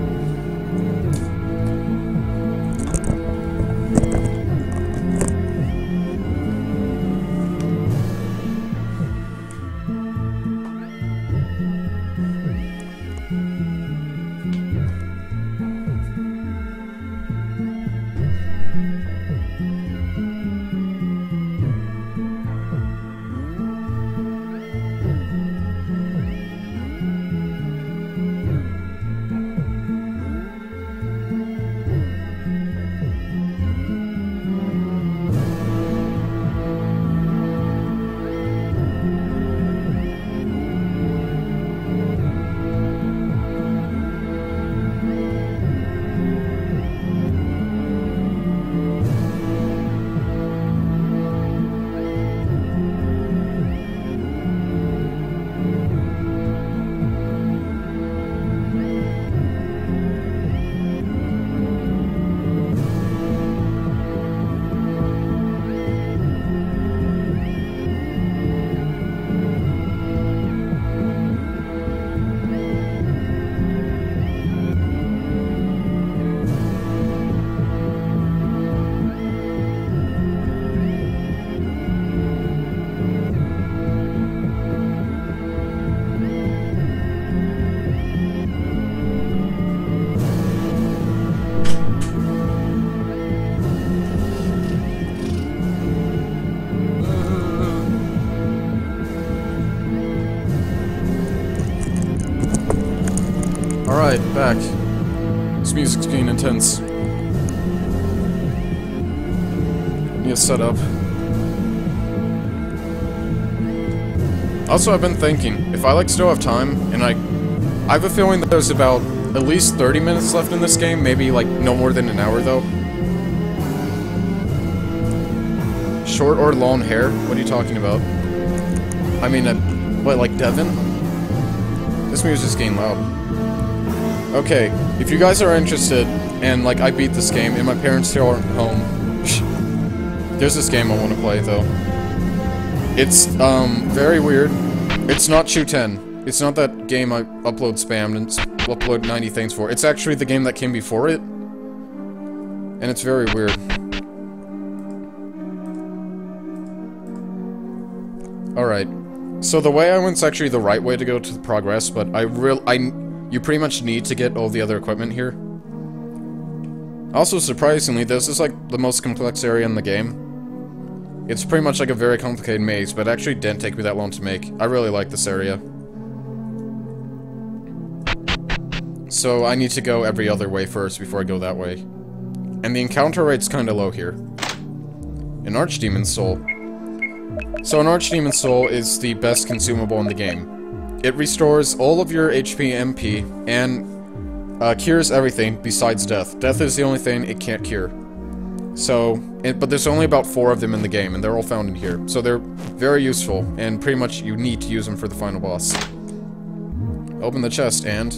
Alright, back. This music's getting intense. Need a setup. Also, I've been thinking, if I still have time, and I have a feeling that there's about at least 30 minutes left in this game, maybe no more than an hour though. Short or long hair? What are you talking about? I mean, what, like Devin? This music's getting loud. Okay, if you guys are interested, and I beat this game, and my parents still aren't home, there's this game I want to play, though. It's, very weird. It's not Shooten. It's not that game I upload spammed and upload 90 things for. It's actually the game that came before it. And it's very weird. Alright. So the way I went's actually the right way to go to the progress, but you pretty much need to get all the other equipment here. Also, surprisingly, this is the most complex area in the game. It's pretty much a very complicated maze, but it actually didn't take me that long to make. I really like this area. So I need to go every other way first before I go that way. And the encounter rate's kinda low here. An Archdemon Soul. So an Archdemon Soul is the best consumable in the game. It restores all of your HP and MP, and cures everything besides death. Death is the only thing it can't cure. So, but there's only about 4 of them in the game, and they're all found in here. So they're very useful, and pretty much you need to use them for the final boss. Open the chest, and...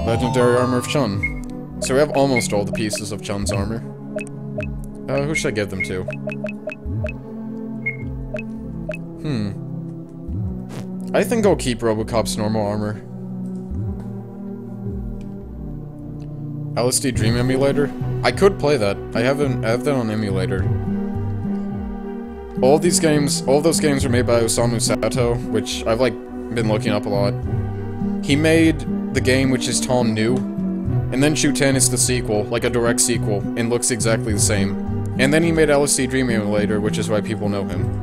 Legendary Armor of Chun. So we have almost all the pieces of Chun's armor. Who should I give them to? I think I'll keep Robocop's normal armor. LSD Dream Emulator? I could play that. I have that on emulator. All those games are made by Osamu Sato, which I've been looking up a lot. He made the game which is Tom New, and then Shooten is the sequel, a direct sequel, and looks exactly the same. And then he made LSD Dream Emulator, which is why people know him.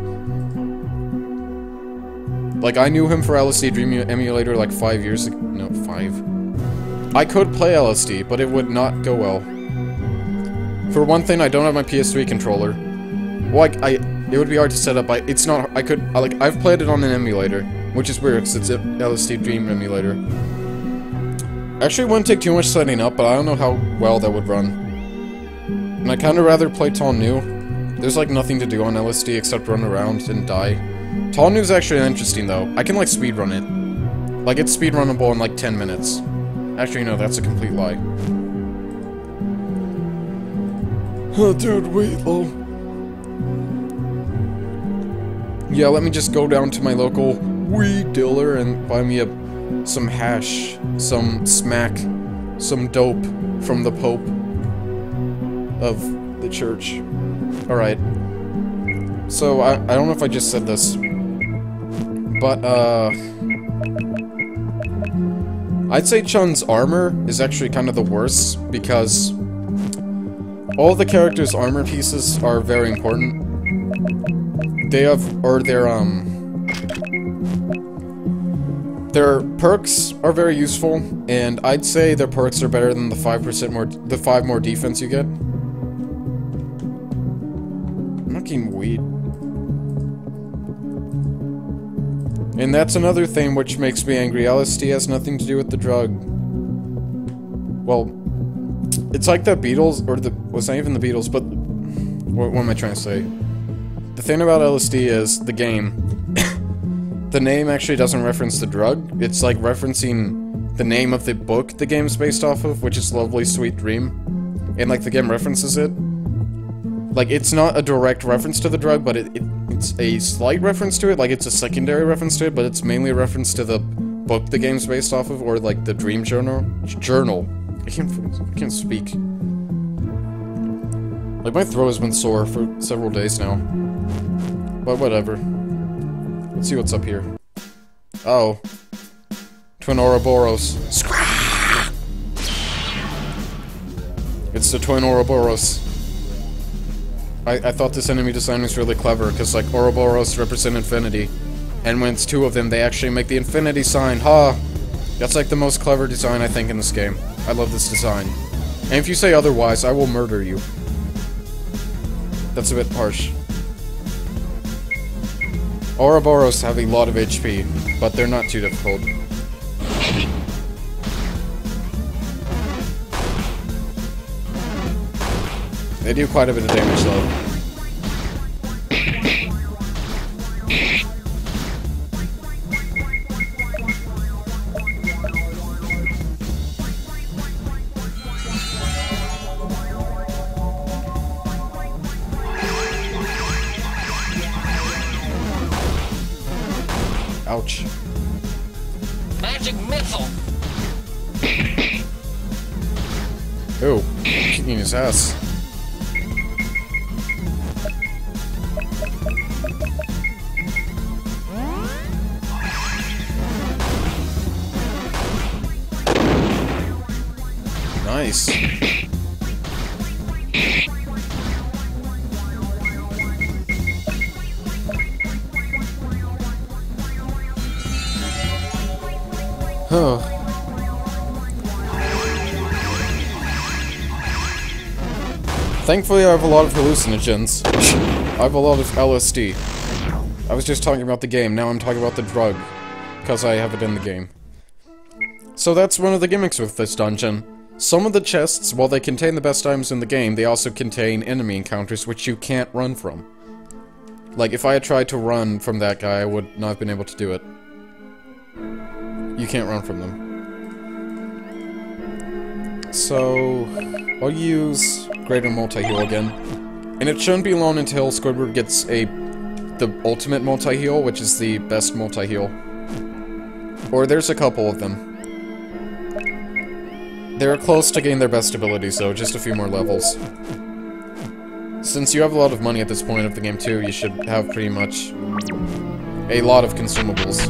I knew him for LSD Dream Emulator 5 years ago. No, 5. I could play LSD, but it would not go well. For one thing, I don't have my PS3 controller. Well, It would be hard to set up. It's not. I've played it on an emulator, which is weird because it's an LSD Dream emulator. Actually, it wouldn't take too much setting up, but I don't know how well that would run. And I kind of rather play Tall New. There's like nothing to do on LSD except run around and die. Tall New is actually interesting though. I can like speedrun it. Like it's speedrunnable in like 10 minutes. Actually, no, that's a complete lie. Oh, dude, wait, though. Yeah, let me just go down to my local weed dealer and buy me some hash, some smack, some dope from the Pope of the church. Alright. So, I don't know if I just said this, but, I'd say Chun's armor is actually kind of the worst, because all the characters' armor pieces are very important. Their perks are very useful, and I'd say their perks are better than the 5 more defense you get. I'm not getting weed. And that's another thing which makes me angry. LSD has nothing to do with the drug. Well, it's like the Beatles, or well, it's not even the Beatles, but what am I trying to say? The thing about LSD is the game. The name actually doesn't reference the drug. It's like referencing the name of the book the game's based off of, which is Lovely Sweet Dream. And like the game references it. Like it's not a direct reference to the drug, but it's a slight reference to it. Like it's a secondary reference to it, but it's mainly a reference to the book the game's based off of, or like the Dream Journal. I can't speak. Like my throat has been sore for several days now. But whatever. Let's see what's up here. Oh. Twin Ouroboros. Scrah! It's the Twin Ouroboros. I thought this enemy design was really clever, because like Ouroboros represent infinity. And when it's two of them, they actually make the infinity sign. Ha! That's like the most clever design I think in this game. I love this design. And if you say otherwise, I will murder you. That's a bit harsh. Ouroboros have a lot of HP, but they're not too difficult. They do quite a bit of damage though. Ouch. Magic missile. Ooh, kicking his ass. Nice. Oh. Thankfully, I have a lot of hallucinogens. I have a lot of LSD. I was just talking about the game, now I'm talking about the drug. Because I have it in the game. So that's one of the gimmicks with this dungeon. Some of the chests, while they contain the best items in the game, they also contain enemy encounters which you can't run from. Like, if I had tried to run from that guy, I would not have been able to do it. You can't run from them. So, I'll use Greater Multi-Heal again. And it shouldn't be long until Squidward gets the ultimate multi-heal, which is the best multi-heal. Or there's a couple of them. They're close to getting their best abilities though, just a few more levels. Since you have a lot of money at this point of the game too, you should have pretty much a lot of consumables.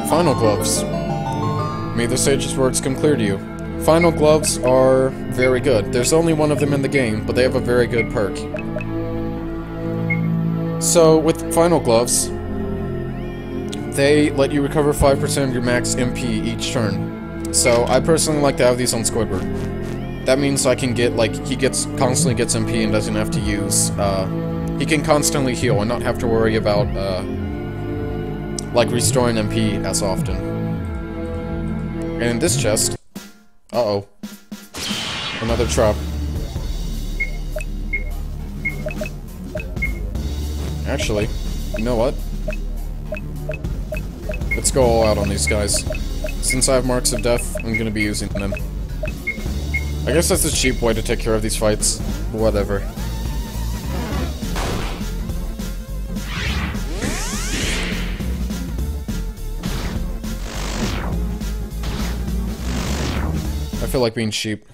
Final Gloves. May the sage's words come clear to you. Final Gloves are very good. There's only one of them in the game, but they have a very good perk. So, with Final Gloves, they let you recover 5% of your max MP each turn. So, I personally like to have these on Squidward. that means I can get, like, he constantly gets MP and doesn't have to use, he can constantly heal and not have to worry about, like, restoring MP as often. And in this chest... Uh-oh. Another trap. Actually, you know what? Let's go all out on these guys. Since I have Marks of Death, I'm gonna be using them. I guess that's a cheap way to take care of these fights. Whatever. I feel like being cheap.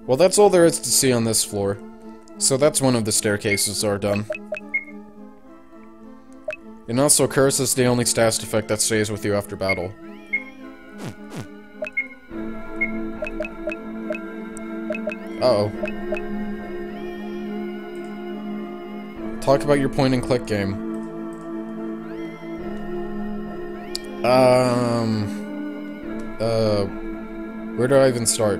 Well, that's all there is to see on this floor. So that's one of the staircases are done. And also, Curse is the only status effect that stays with you after battle. Uh-oh. Talk about your point-and-click game. Where do I even start?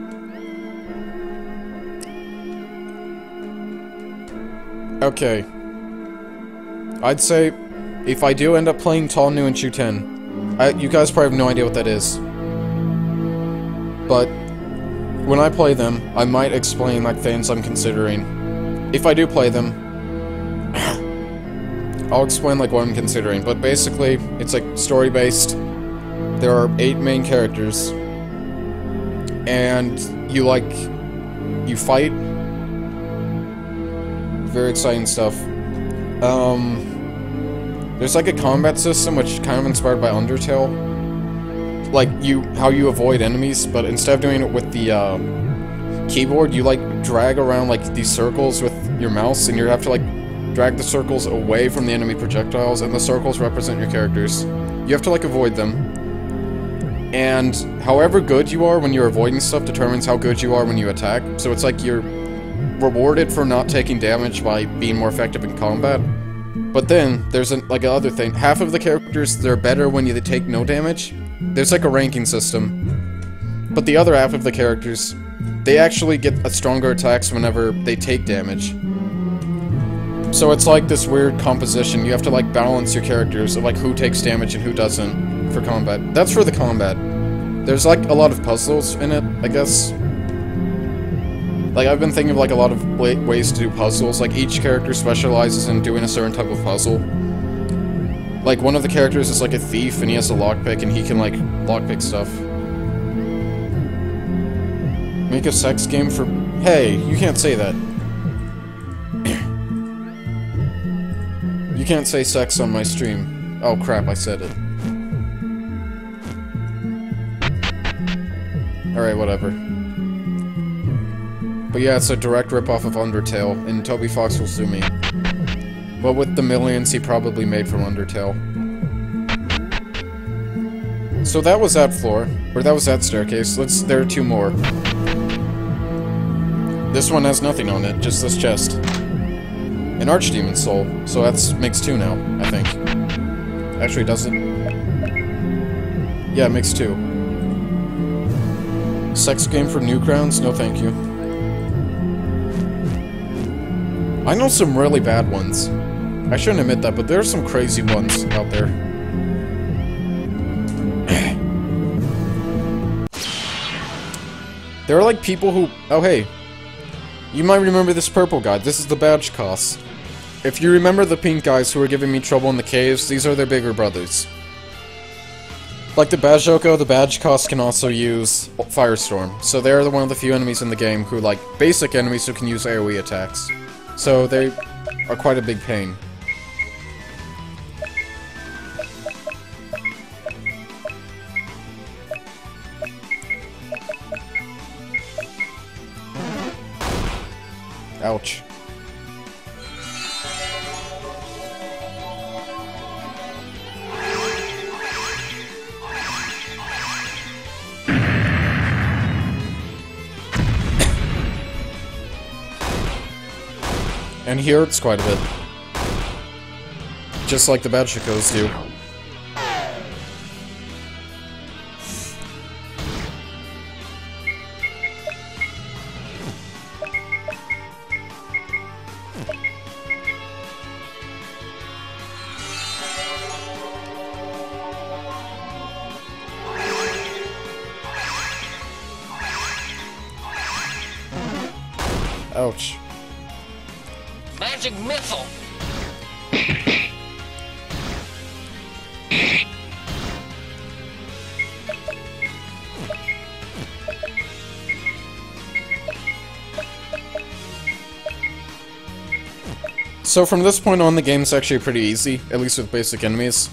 Okay. I'd say, if I do end up playing Tall New and Chu-10, you guys probably have no idea what that is. But, when I play them, I might explain, like, things I'm considering. If I do play them, I'll explain, like, what I'm considering. But basically, it's, like, story-based. There are 8 main characters. And you fight. Very exciting stuff. There's like a combat system which kind of inspired by Undertale. Like, how you avoid enemies, but instead of doing it with the, keyboard, you, like, drag around, like, these circles with your mouse, and you have to, like, drag the circles away from the enemy projectiles, and the circles represent your characters. You have to, like, avoid them. And however good you are when you're avoiding stuff determines how good you are when you attack. So it's like you're rewarded for not taking damage by being more effective in combat. But then, there's like another thing. Half of the characters, they're better when they take no damage. There's like a ranking system. But the other half of the characters, they actually get a stronger attacks whenever they take damage. So it's like this weird composition. You have to like balance your characters of like who takes damage and who doesn't for combat. That's for the combat. There's like a lot of puzzles in it, I guess. Like, I've been thinking of, like, a lot of ways to do puzzles. Like, each character specializes in doing a certain type of puzzle. Like, one of the characters is, like, a thief, and he has a lockpick, and he can, like, lockpick stuff. Make a sex game for... Hey, you can't say that. You can't say sex on my stream. Oh, crap, I said it. Alright, whatever. But yeah, it's a direct ripoff of Undertale, and Toby Fox will sue me. But with the millions he probably made from Undertale. So that was that floor, or that was that staircase. There are 2 more. This one has nothing on it, just this chest. An Archdemon soul, so that makes 2 now, I think. Actually, does it? Yeah, it makes 2. Sex game for Newgrounds? No thank you. I know some really bad ones. I shouldn't admit that, but there are some crazy ones out there. There are like people who... Oh hey. You might remember this purple guy. This is the badge cost. If you remember the pink guys who were giving me trouble in the caves, these are their bigger brothers. Like the Bajoko, the badge cost can also use Firestorm. So they're one of the few enemies in the game who, like, basic enemies who can use AoE attacks. So they are quite a big pain. Ouch. And he hurts quite a bit. Just like the Bajokos do. Ouch. Magic missile. So from this point on, the game's actually pretty easy, at least with basic enemies.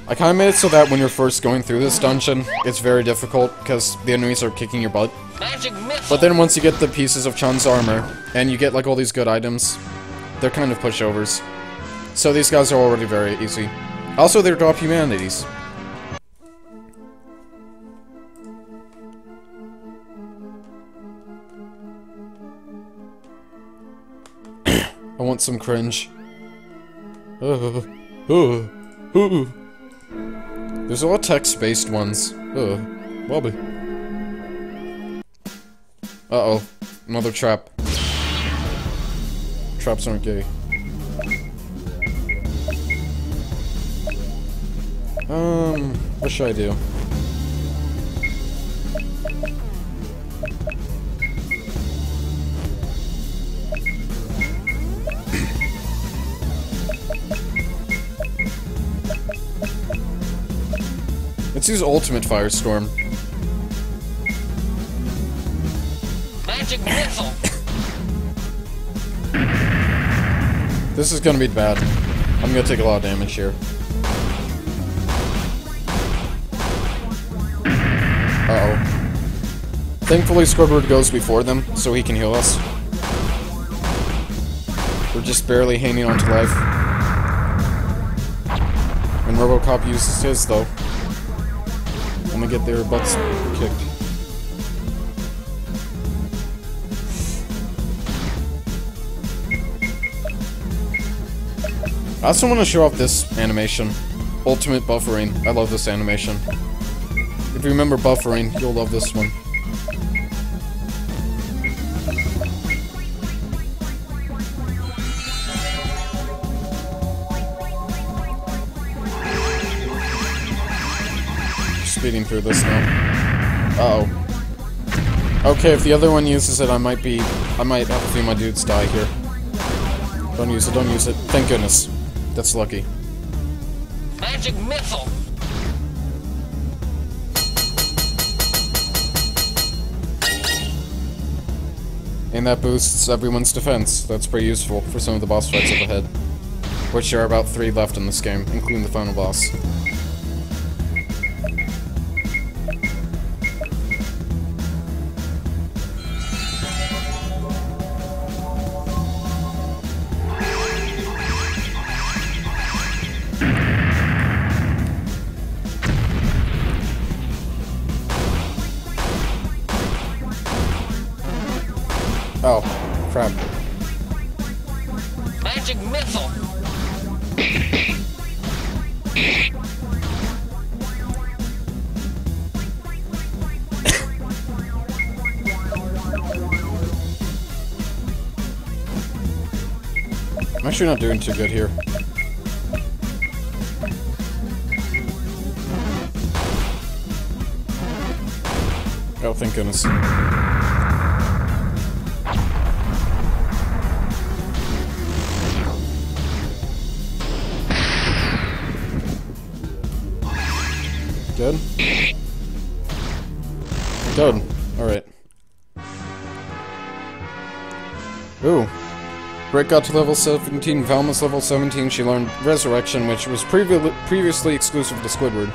I kinda made it so that when you're first going through this dungeon, it's very difficult, because the enemies are kicking your butt. Magic missile. But then once you get the pieces of Chun's armor, and you get like all these good items, they're kind of pushovers. So these guys are already very easy. Also, they drop humanities. I want some cringe. There's a lot of text-based ones. Wobby. Uh-oh. Another trap. Traps aren't gay. What should I do? Let's use Ultimate Firestorm. Magic missile. This is gonna be bad. I'm gonna take a lot of damage here. Uh-oh. Thankfully, Squidward goes before them, so he can heal us. We're just barely hanging on to life. And Robocop uses his, though. I'm gonna get their butts kicked. I also want to show off this animation. Ultimate Buffering. I love this animation. If you remember buffering, you'll love this one. Speeding through this now. Uh-oh. Okay, if the other one uses it, I might have a few of my dudes die here. Don't use it, don't use it. Thank goodness. That's lucky. Magic missile. And that boosts everyone's defense. That's pretty useful for some of the boss fights up ahead. Which there are about 3 left in this game, including the final boss. Oh, crap. Magic missile. I'm actually not doing too good here. Oh, thank goodness. Good? Good. Alright. Ooh. Brick got to level 17, Velma's level 17, she learned Resurrection, which was previously exclusive to Squidward.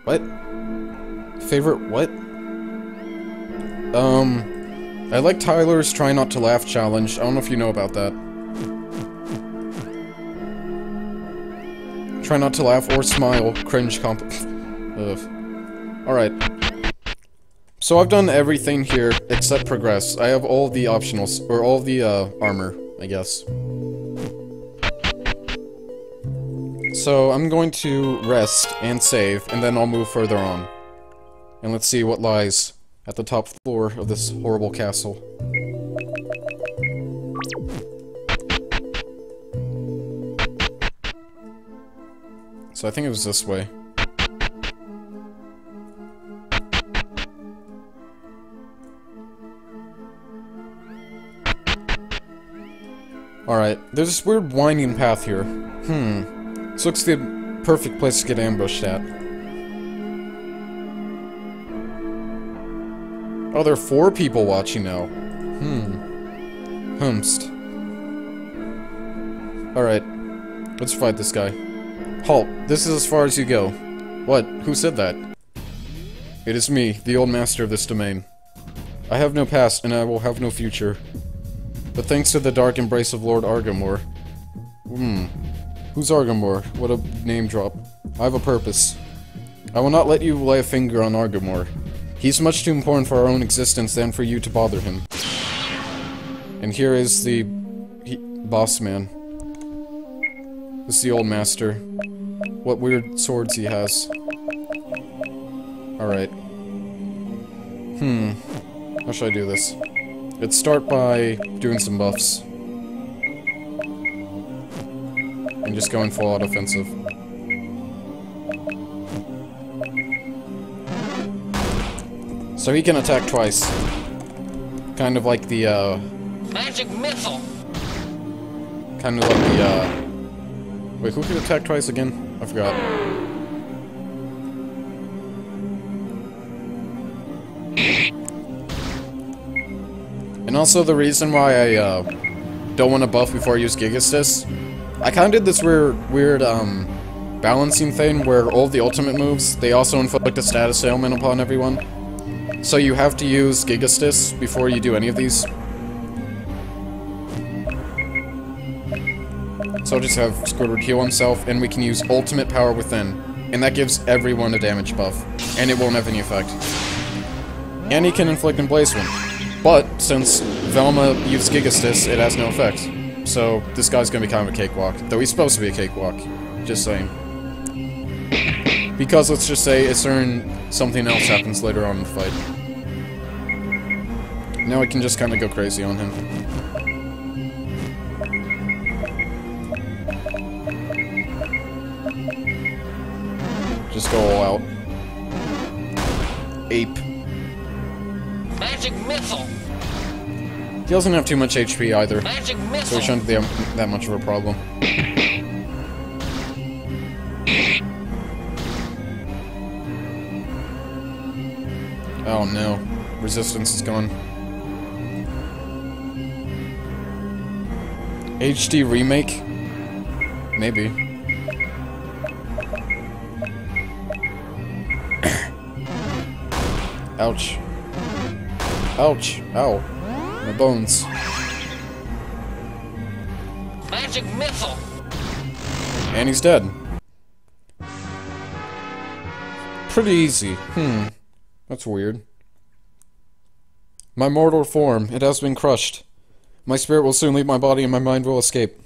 What? Favorite what? I like Tyler's Try Not to Laugh challenge. I don't know if you know about that. Try not to laugh or smile. Cringe comp. Ugh. Alright. So I've done everything here except progress. I have all the optionals, or all the, armor, I guess. So I'm going to rest and save, and then I'll move further on. And let's see what lies at the top floor of this horrible castle. So I think it was this way. Alright, there's this weird winding path here. This looks the perfect place to get ambushed at. Oh, there are 4 people watching now. Humst. Alright, let's fight this guy. Halt, this is as far as you go. What? Who said that? It is me, the old master of this domain. I have no past, and I will have no future. But thanks to the dark embrace of Lord Argamor... Who's Argamor? What a name drop. I have a purpose. I will not let you lay a finger on Argamor. He's much too important for our own existence than for you to bother him. And here is the... boss man. This is the old master. What weird swords he has. Alright. How should I do this? Let's start by doing some buffs. And just going full out offensive. So he can attack twice. Kind of like the, Magic missile. kind of like the, wait, who could attack twice again? I forgot. And also the reason why I, don't want to buff before I use Gigastis, I kind of did this weird, balancing thing where all of the ultimate moves, they also inflict a status ailment upon everyone. So you have to use Gigastis before you do any of these. So I'll just have Squidward heal himself, and we can use Ultimate Power Within. And that gives everyone a damage buff. And it won't have any effect. And he can inflict Emblazement. But, since Velma used Gigastis, it has no effect. So, this guy's gonna be kind of a cakewalk. Though he's supposed to be a cakewalk. Just saying. Because, let's just say, a certain something else happens later on in the fight. Now I can just kind of go crazy on him. Just go all out. Ape. Magic missile. He doesn't have too much HP either, Magic so missile. he shouldn't be that much of a problem. Oh no, resistance is gone. HD remake? Maybe. Ouch. Ouch. Ow. My bones. Magic missile. And he's dead. Pretty easy. That's weird. My mortal form, it has been crushed. My spirit will soon leave my body and my mind will escape.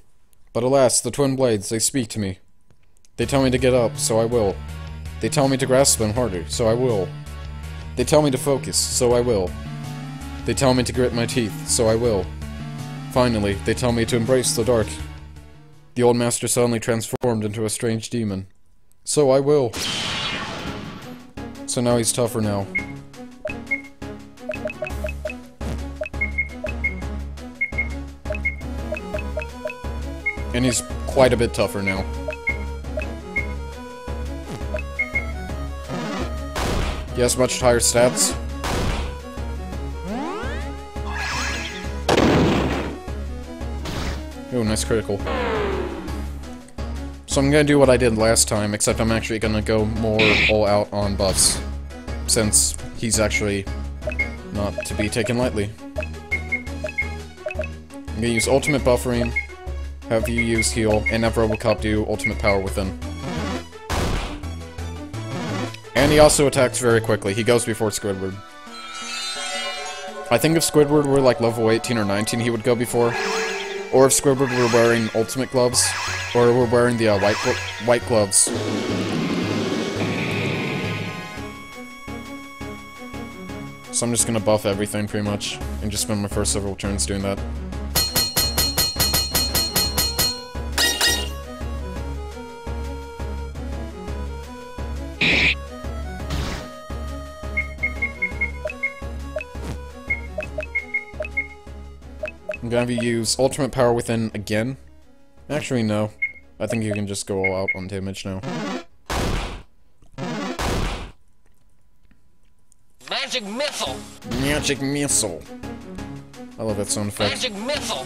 But alas, the twin blades, they speak to me. They tell me to get up, so I will. They tell me to grasp them harder, so I will. They tell me to focus, so I will. They tell me to grit my teeth, so I will. Finally, they tell me to embrace the dark. The old master suddenly transformed into a strange demon. So I will. So now he's tougher now. And he's quite a bit tougher now. He has much higher stats. Ooh, nice critical. So I'm gonna do what I did last time, except I'm actually gonna go more all out on buffs. Since he's actually not to be taken lightly. I'm gonna use ultimate buffering, have you use heal, and have Robocop do ultimate power within. And he also attacks very quickly. He goes before Squidward. I think if Squidward were like level 18 or 19, he would go before. Or if Squidward were wearing ultimate gloves, or were wearing the white gloves. So I'm just gonna buff everything pretty much, and just spend my first several turns doing that. I'm gonna have you use ultimate power within again. Actually, no. I think you can just go all out on damage now. Magic missile. Magic missile. I love that sound effect. Magic missile.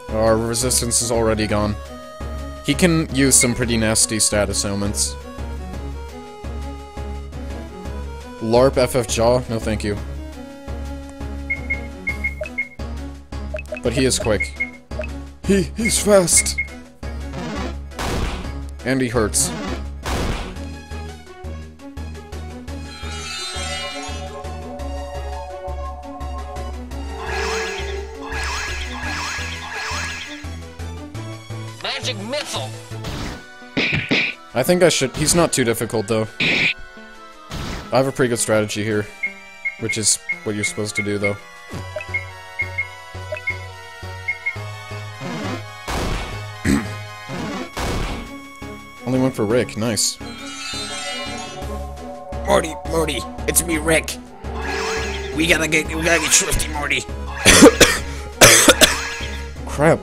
Our resistance is already gone. He can use some pretty nasty status ailments. LARP FF Jaw? No thank you. But he is quick. He's fast! And he hurts. Magic missile. I think I should- he's not too difficult, though. I have a pretty good strategy here. Which is what you're supposed to do, though. Only went for Rick, nice. Morty, it's me, Rick. We gotta get Swifty, Morty. Crap.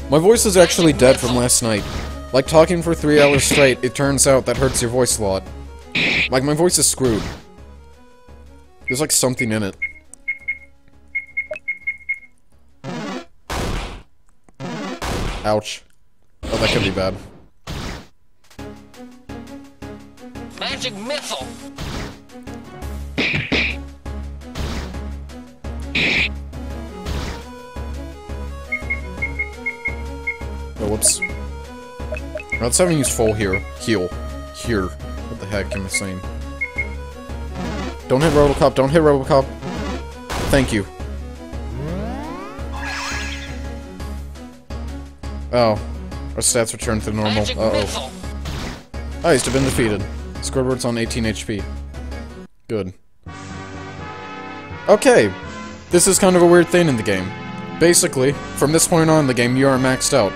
My voice is actually dead from last night. Like, talking for 3 hours straight, it turns out that hurts your voice a lot. Like, my voice is screwed. There's like something in it. Ouch. Oh, that could be bad. Magic missile. Oh, whoops. Let's have him use full here. Heal. Here. What the heck am I saying? Don't hit Robocop, don't hit Robocop. Thank you. Oh. Our stats return to normal. Magic missile. Oh, he's been defeated. Squidward's on 18 HP. Good. Okay. This is kind of a weird thing in the game. Basically, from this point on in the game, you are maxed out.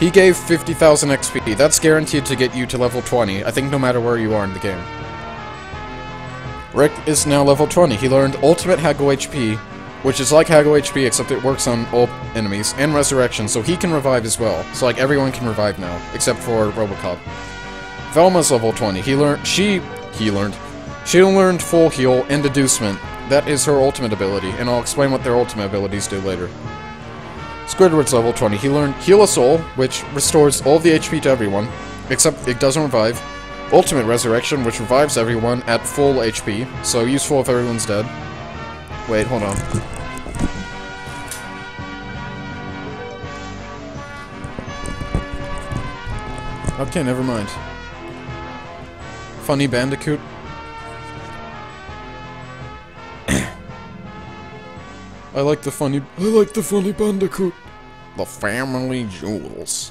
He gave 50,000 XP. That's guaranteed to get you to level 20, I think no matter where you are in the game. Rick is now level 20. He learned Ultimate Haggle HP, which is like Haggle HP except it works on all enemies, and Resurrection, so he can revive as well. So like everyone can revive now, except for Robocop. Velma's level 20. She learned Full Heal and Deducement. That is her ultimate ability, and I'll explain what their ultimate abilities do later. Squidward's level 20. He learned Heal a Soul, which restores all the HP to everyone, except it doesn't revive. Ultimate Resurrection, which revives everyone at full HP, so useful if everyone's dead. Wait, hold on. Okay, never mind. Funny Bandicoot. I like the funny Bandicoot. The family jewels.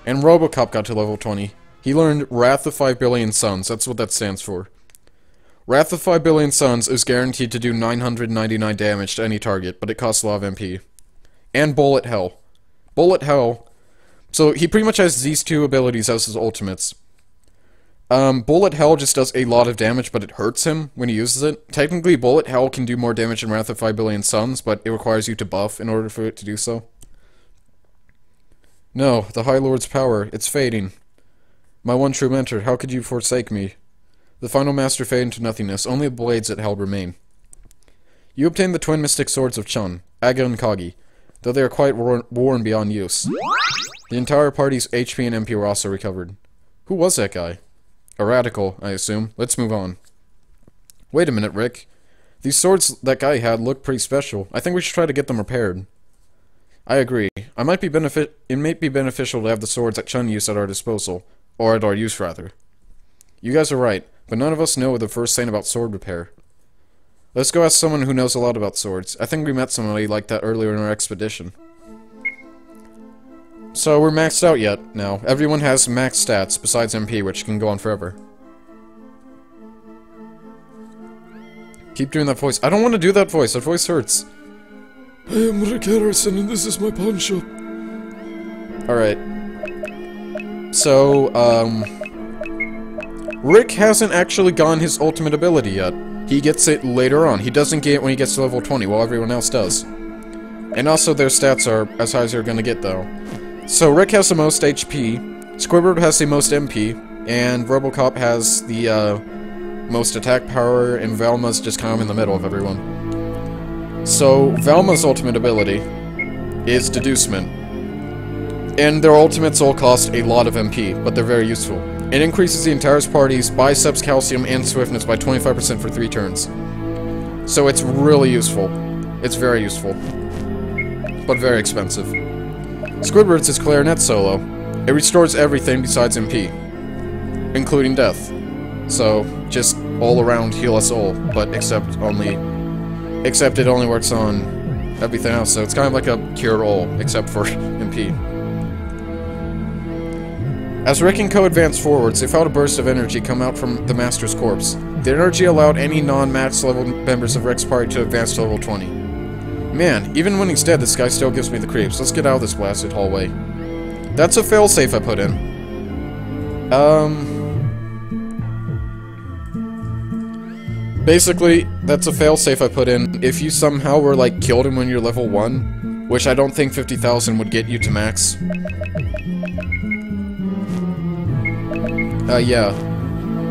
And Robocop got to level 20. He learned Wrath of 5 Billion Suns. That's what that stands for. Wrath of 5 Billion Suns is guaranteed to do 999 damage to any target, but it costs a lot of MP. And Bullet Hell. Bullet Hell. So he pretty much has these two abilities as his ultimates. Bullet Hell just does a lot of damage, but it hurts him when he uses it. Technically, Bullet Hell can do more damage than Wrath of 5 Billion Suns, but it requires you to buff in order for it to do so. No, the High Lord's power. It's fading. My one true mentor, how could you forsake me? The final master fade into nothingness. Only the blades it held remain. You obtain the twin mystic swords of Chun, Aga and Kagi, though they are quite worn beyond use. The entire party's HP and MP were also recovered. Who was that guy? A radical, I assume. Let's move on. Wait a minute, Rick. These swords that guy had look pretty special. I think we should try to get them repaired. I agree. It might be beneficial to have the swords that Chun used at our disposal. Or at our use, rather. You guys are right, but none of us know the first thing about sword repair. Let's go ask someone who knows a lot about swords. I think we met somebody like that earlier in our expedition. So we're maxed out yet, now. Everyone has max stats, besides MP, which can go on forever. Keep doing that voice. I don't want to do that voice hurts. I am Rick Harrison, and this is my pawn shop. Alright. So, Rick hasn't actually gotten his ultimate ability yet. He gets it later on. He doesn't get it when he gets to level 20, while everyone else does. And also, their stats are as high as you're gonna get, though. So, Rick has the most HP, Squidward has the most MP, and Robocop has the, most attack power, and Velma's just kind of in the middle of everyone. So, Velma's ultimate ability is Deducement. And their ultimates all cost a lot of MP, but they're very useful. It increases the entire party's biceps, calcium, and swiftness by 25% for 3 turns. So it's really useful. It's very useful. But very expensive. Squidward's is Clarinet Solo. It restores everything besides MP. Including death. So, just all around heal us all, but except it only works on everything else, so it's kind of like a cure-all, except for MP. As Rick and Co. advanced forwards, they felt a burst of energy come out from the Master's corpse. The energy allowed any non-match level members of Rick's party to advance to level 20. Man, even when he's dead, this guy still gives me the creeps. Let's get out of this blasted hallway. That's a failsafe I put in. Basically, that's a failsafe I put in. If you somehow were, like, killed him when you're level 1, which I don't think 50,000 would get you to max. Yeah.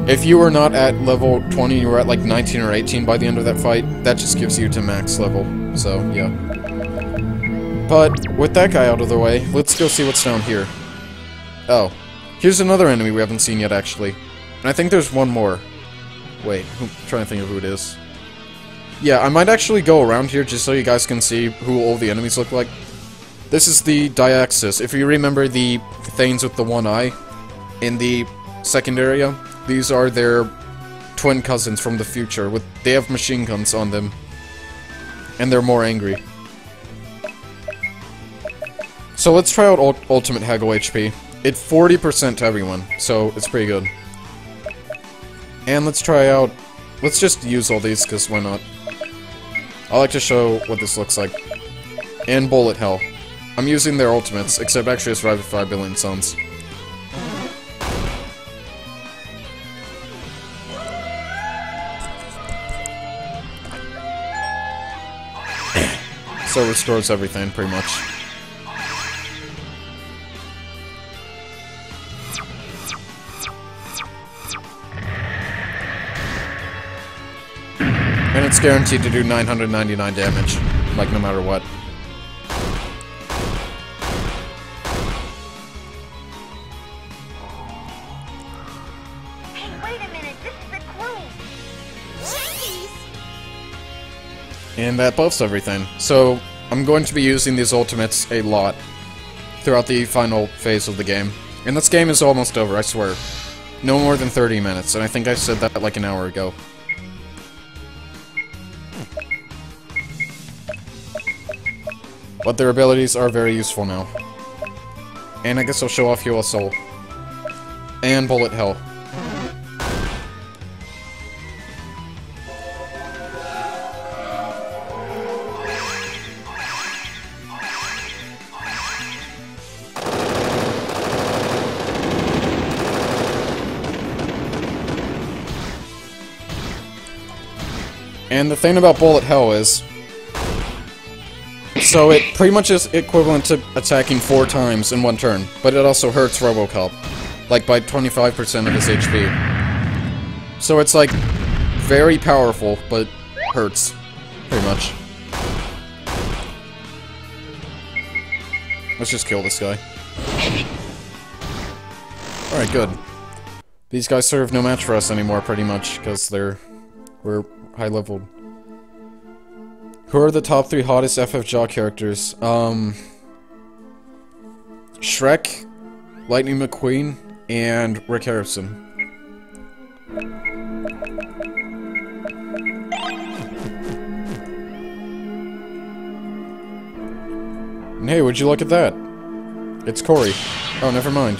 If you were not at level 20, you were at, like, 19 or 18 by the end of that fight, that just gives you to max level. So, yeah. But, with that guy out of the way, let's go see what's down here. Oh. Here's another enemy we haven't seen yet, actually. And I think there's one more. Wait, I'm trying to think of who it is. Yeah, I might actually go around here just so you guys can see who all the enemies look like. This is the Diaxis. If you remember the Thanes with the one eye in the second area, these are their twin cousins from the future. They have machine guns on them. And they're more angry. So let's try out Ultimate Haggle HP. It's 40% to everyone, so it's pretty good. And let's try out... Let's just use all these, because why not? I like to show what this looks like. And Bullet Hell. I'm using their ultimates, except actually it's Revivify 5 billion suns. So it restores everything, pretty much. And it's guaranteed to do 999 damage, like no matter what. Hey, wait a minute, this is the clue. Jeez. And that buffs everything. So, I'm going to be using these ultimates a lot throughout the final phase of the game. And this game is almost over, I swear. No more than 30 minutes, and I think I said that like an hour ago. But their abilities are very useful now. And I guess I'll show off Heal a Soul. And Bullet Hell. And the thing about Bullet Hell is... So it pretty much is equivalent to attacking 4 times in one turn, but it also hurts Robocop. Like by 25% of his HP. So it's like, very powerful, but hurts. Pretty much. Let's just kill this guy. Alright, good. These guys serve no match for us anymore, pretty much, because we're high-leveled. Who are the top 3 hottest FF characters? Shrek, Lightning McQueen, and Rick Harrison. And hey, would you look at that? It's Corey. Oh, never mind.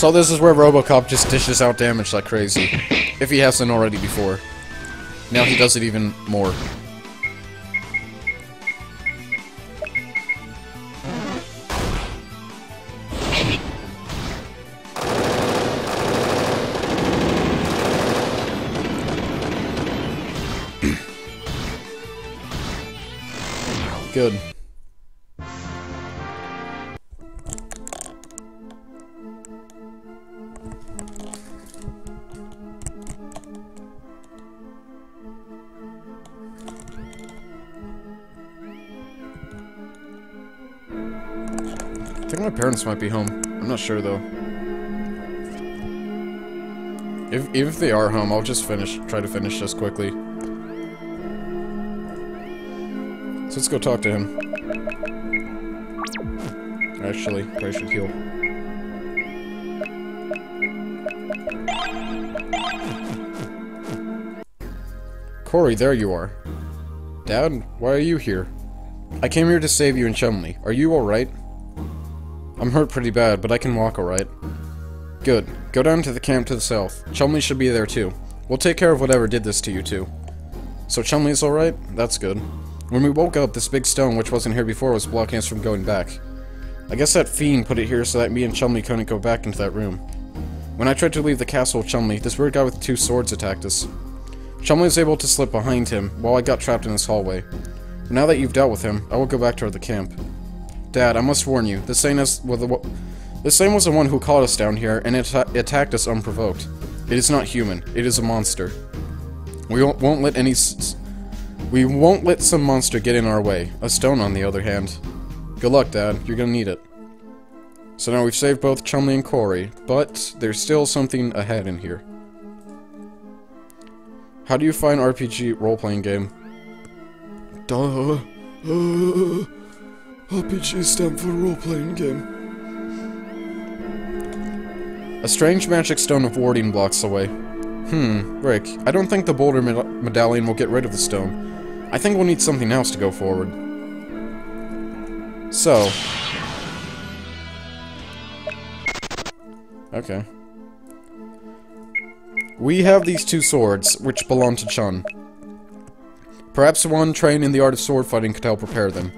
So this is where RoboCop just dishes out damage like crazy. If he hasn't already before. Now he does it even more. Good. I think my parents might be home. I'm not sure though. If they are home, I'll just try to finish this quickly. So let's go talk to him. Actually, I should heal. Corey, there you are. Dad, why are you here? I came here to save you and Chumley. Are you alright? I'm hurt pretty bad, but I can walk alright. Good. Go down to the camp to the south. Chumley should be there too. We'll take care of whatever did this to you too. So Chumley's alright? That's good. When we woke up, this big stone, which wasn't here before, was blocking us from going back. I guess that fiend put it here so that me and Chumley couldn't go back into that room. When I tried to leave the castle with Chumley, this weird guy with 2 swords attacked us. Chumley was able to slip behind him, while I got trapped in this hallway. Now that you've dealt with him, I will go back to the camp. Dad, I must warn you, this thing was the one who caught us down here, and it attacked us unprovoked. It is not human. It is a monster. We won't let some monster get in our way. A stone, on the other hand. Good luck, Dad. You're gonna need it. So now we've saved both Chumley and Corey, but there's still something ahead in here. How do you find RPG role-playing game? Duh. RPG stand for role-playing game. A strange magic stone of warding blocks away. Rick, I don't think the boulder medallion will get rid of the stone. I think we'll need something else to go forward. So. Okay. We have these 2 swords, which belong to Chun. Perhaps one trained in the art of sword fighting could help repair them.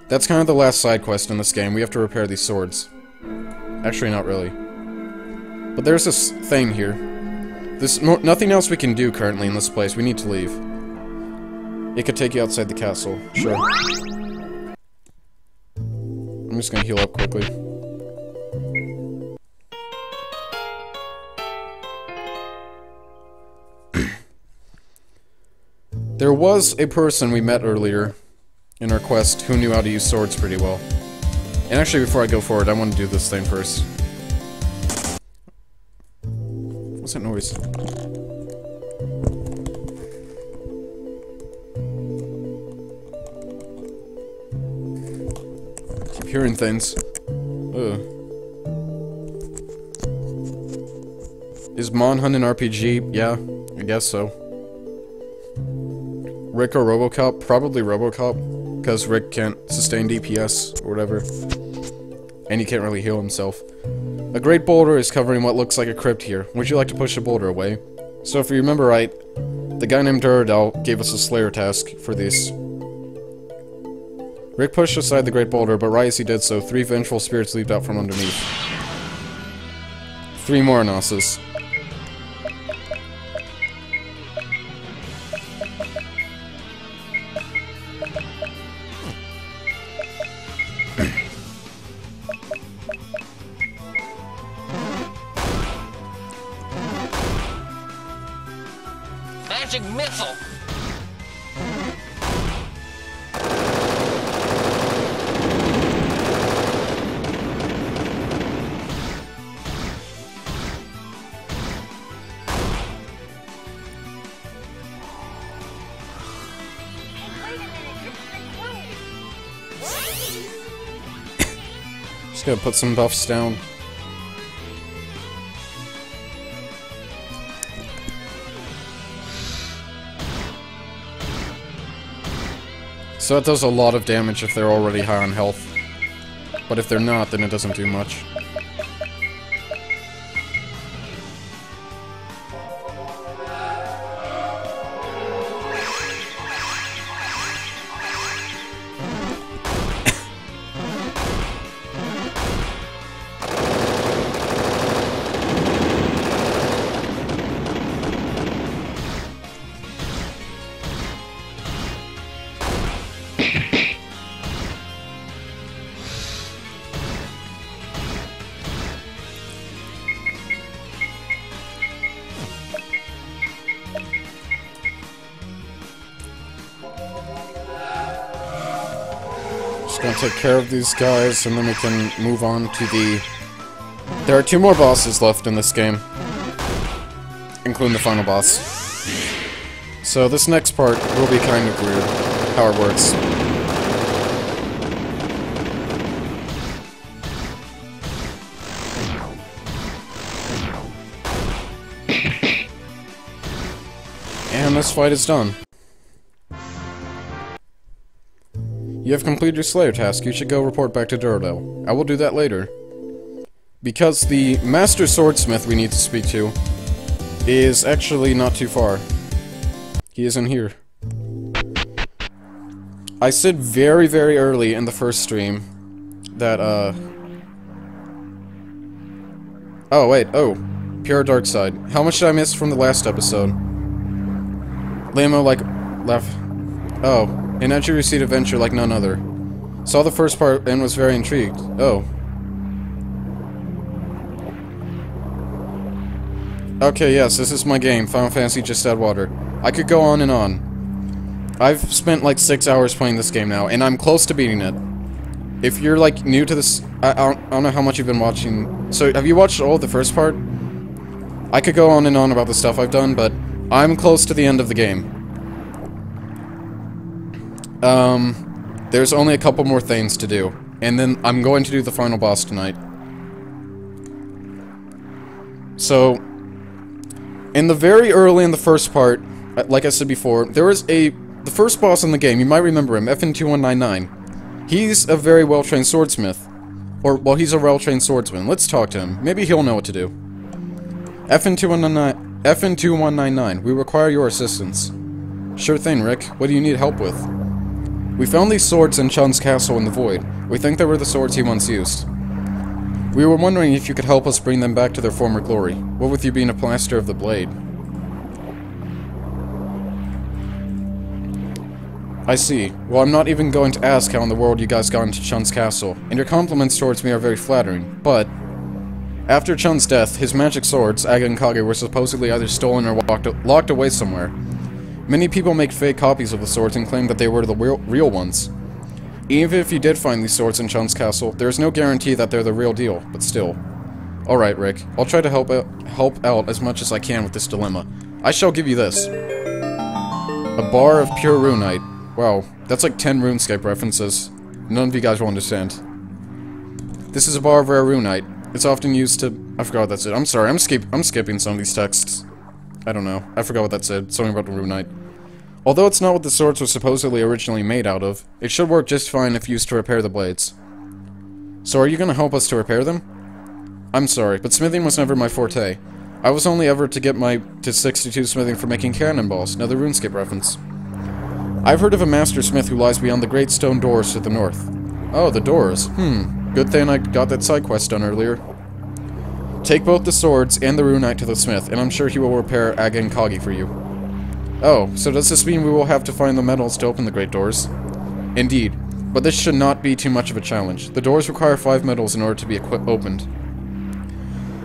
That's kind of the last side quest in this game. We have to repair these swords. Actually, not really. But there's this thing here. There's nothing else we can do currently in this place. We need to leave. It could take you outside the castle. Sure. I'm just gonna heal up quickly. There was a person we met earlier in our quest who knew how to use swords pretty well. And actually, before I go forward, I want to do this thing first. What's that noise? Keep hearing things. Ugh. Is Monhunt an RPG? Yeah, I guess so. Rick or RoboCop? Probably RoboCop, because Rick can't sustain DPS or whatever. And he can't really heal himself. A great boulder is covering what looks like a crypt here. Would you like to push the boulder away? So if you remember right, the guy named Duradel gave us a Slayer task for this. Rick pushed aside the great boulder, but right as he did so, 3 vengeful spirits leaped out from underneath. 3 more Anasis. Magic missile. Just gotta put some buffs down. So it does a lot of damage if they're already high on health. But if they're not, then it doesn't do much. gonna take care of these guys, and then we can move on to the... There are 2 more bosses left in this game, including the final boss. So this next part will be kind of weird, how it works. And this fight is done. You have completed your Slayer task. You should go report back to Duradel. I will do that later. Because the Master Swordsmith we need to speak to is actually not too far. He is in here. I said very, very early in the first stream that, Oh, wait, Pure Dark Side. How much did I miss from the last episode? Lamo, like, left... Oh, an entry receipt adventure like none other. Saw the first part and was very intrigued. Oh. Okay, yes, this is my game, Final Fantasy Just Add Water. I could go on and on. I've spent like 6 hours playing this game now, and I'm close to beating it. If you're like new to this, I don't know how much you've been watching. So, have you watched all of the first part? I could go on and on about the stuff I've done, but I'm close to the end of the game. There's only a couple more things to do, and then I'm going to do the final boss tonight. So, in the very early in the first part, like I said before, there was the first boss in the game, you might remember him, FN2199. He's a very well-trained swordsmith. Or, well, he's a well-trained swordsman. Let's talk to him. Maybe he'll know what to do. FN2199, we require your assistance. Sure thing, Rick. What do you need help with? We found these swords in Chun's castle in the Void. We think they were the swords he once used. We were wondering if you could help us bring them back to their former glory. What with you being a master of the blade? I see. Well, I'm not even going to ask how in the world you guys got into Chun's castle, and your compliments towards me are very flattering, but... After Chun's death, his magic swords, Aga and Kage, were supposedly either stolen or locked away somewhere. Many people make fake copies of the swords and claim that they were the real ones. Even if you did find these swords in Chun's castle, there is no guarantee that they're the real deal, but still. Alright, Rick. I'll try to help out as much as I can with this dilemma. I shall give you this. A bar of pure runite. Wow, that's like 10 RuneScape references. None of you guys will understand. This is a bar of rare runite. It's often used to... I forgot what that said. I'm sorry, I'm skipping some of these texts. I don't know. I forgot what that said. Something about the runite. Although it's not what the swords were supposedly originally made out of, it should work just fine if used to repair the blades. So are you gonna help us to repair them? I'm sorry, but smithing was never my forte. I was only ever to get to 62 smithing for making cannonballs, another RuneScape reference. I've heard of a master smith who lies beyond the great stone doors to the north. Oh, the doors. Good thing I got that side quest done earlier. Take both the swords and the runite to the smith, and I'm sure he will repair Aga and Kage for you. Oh, so does this mean we will have to find the metals to open the great doors? Indeed, but this should not be too much of a challenge. The doors require 5 metals in order to be opened.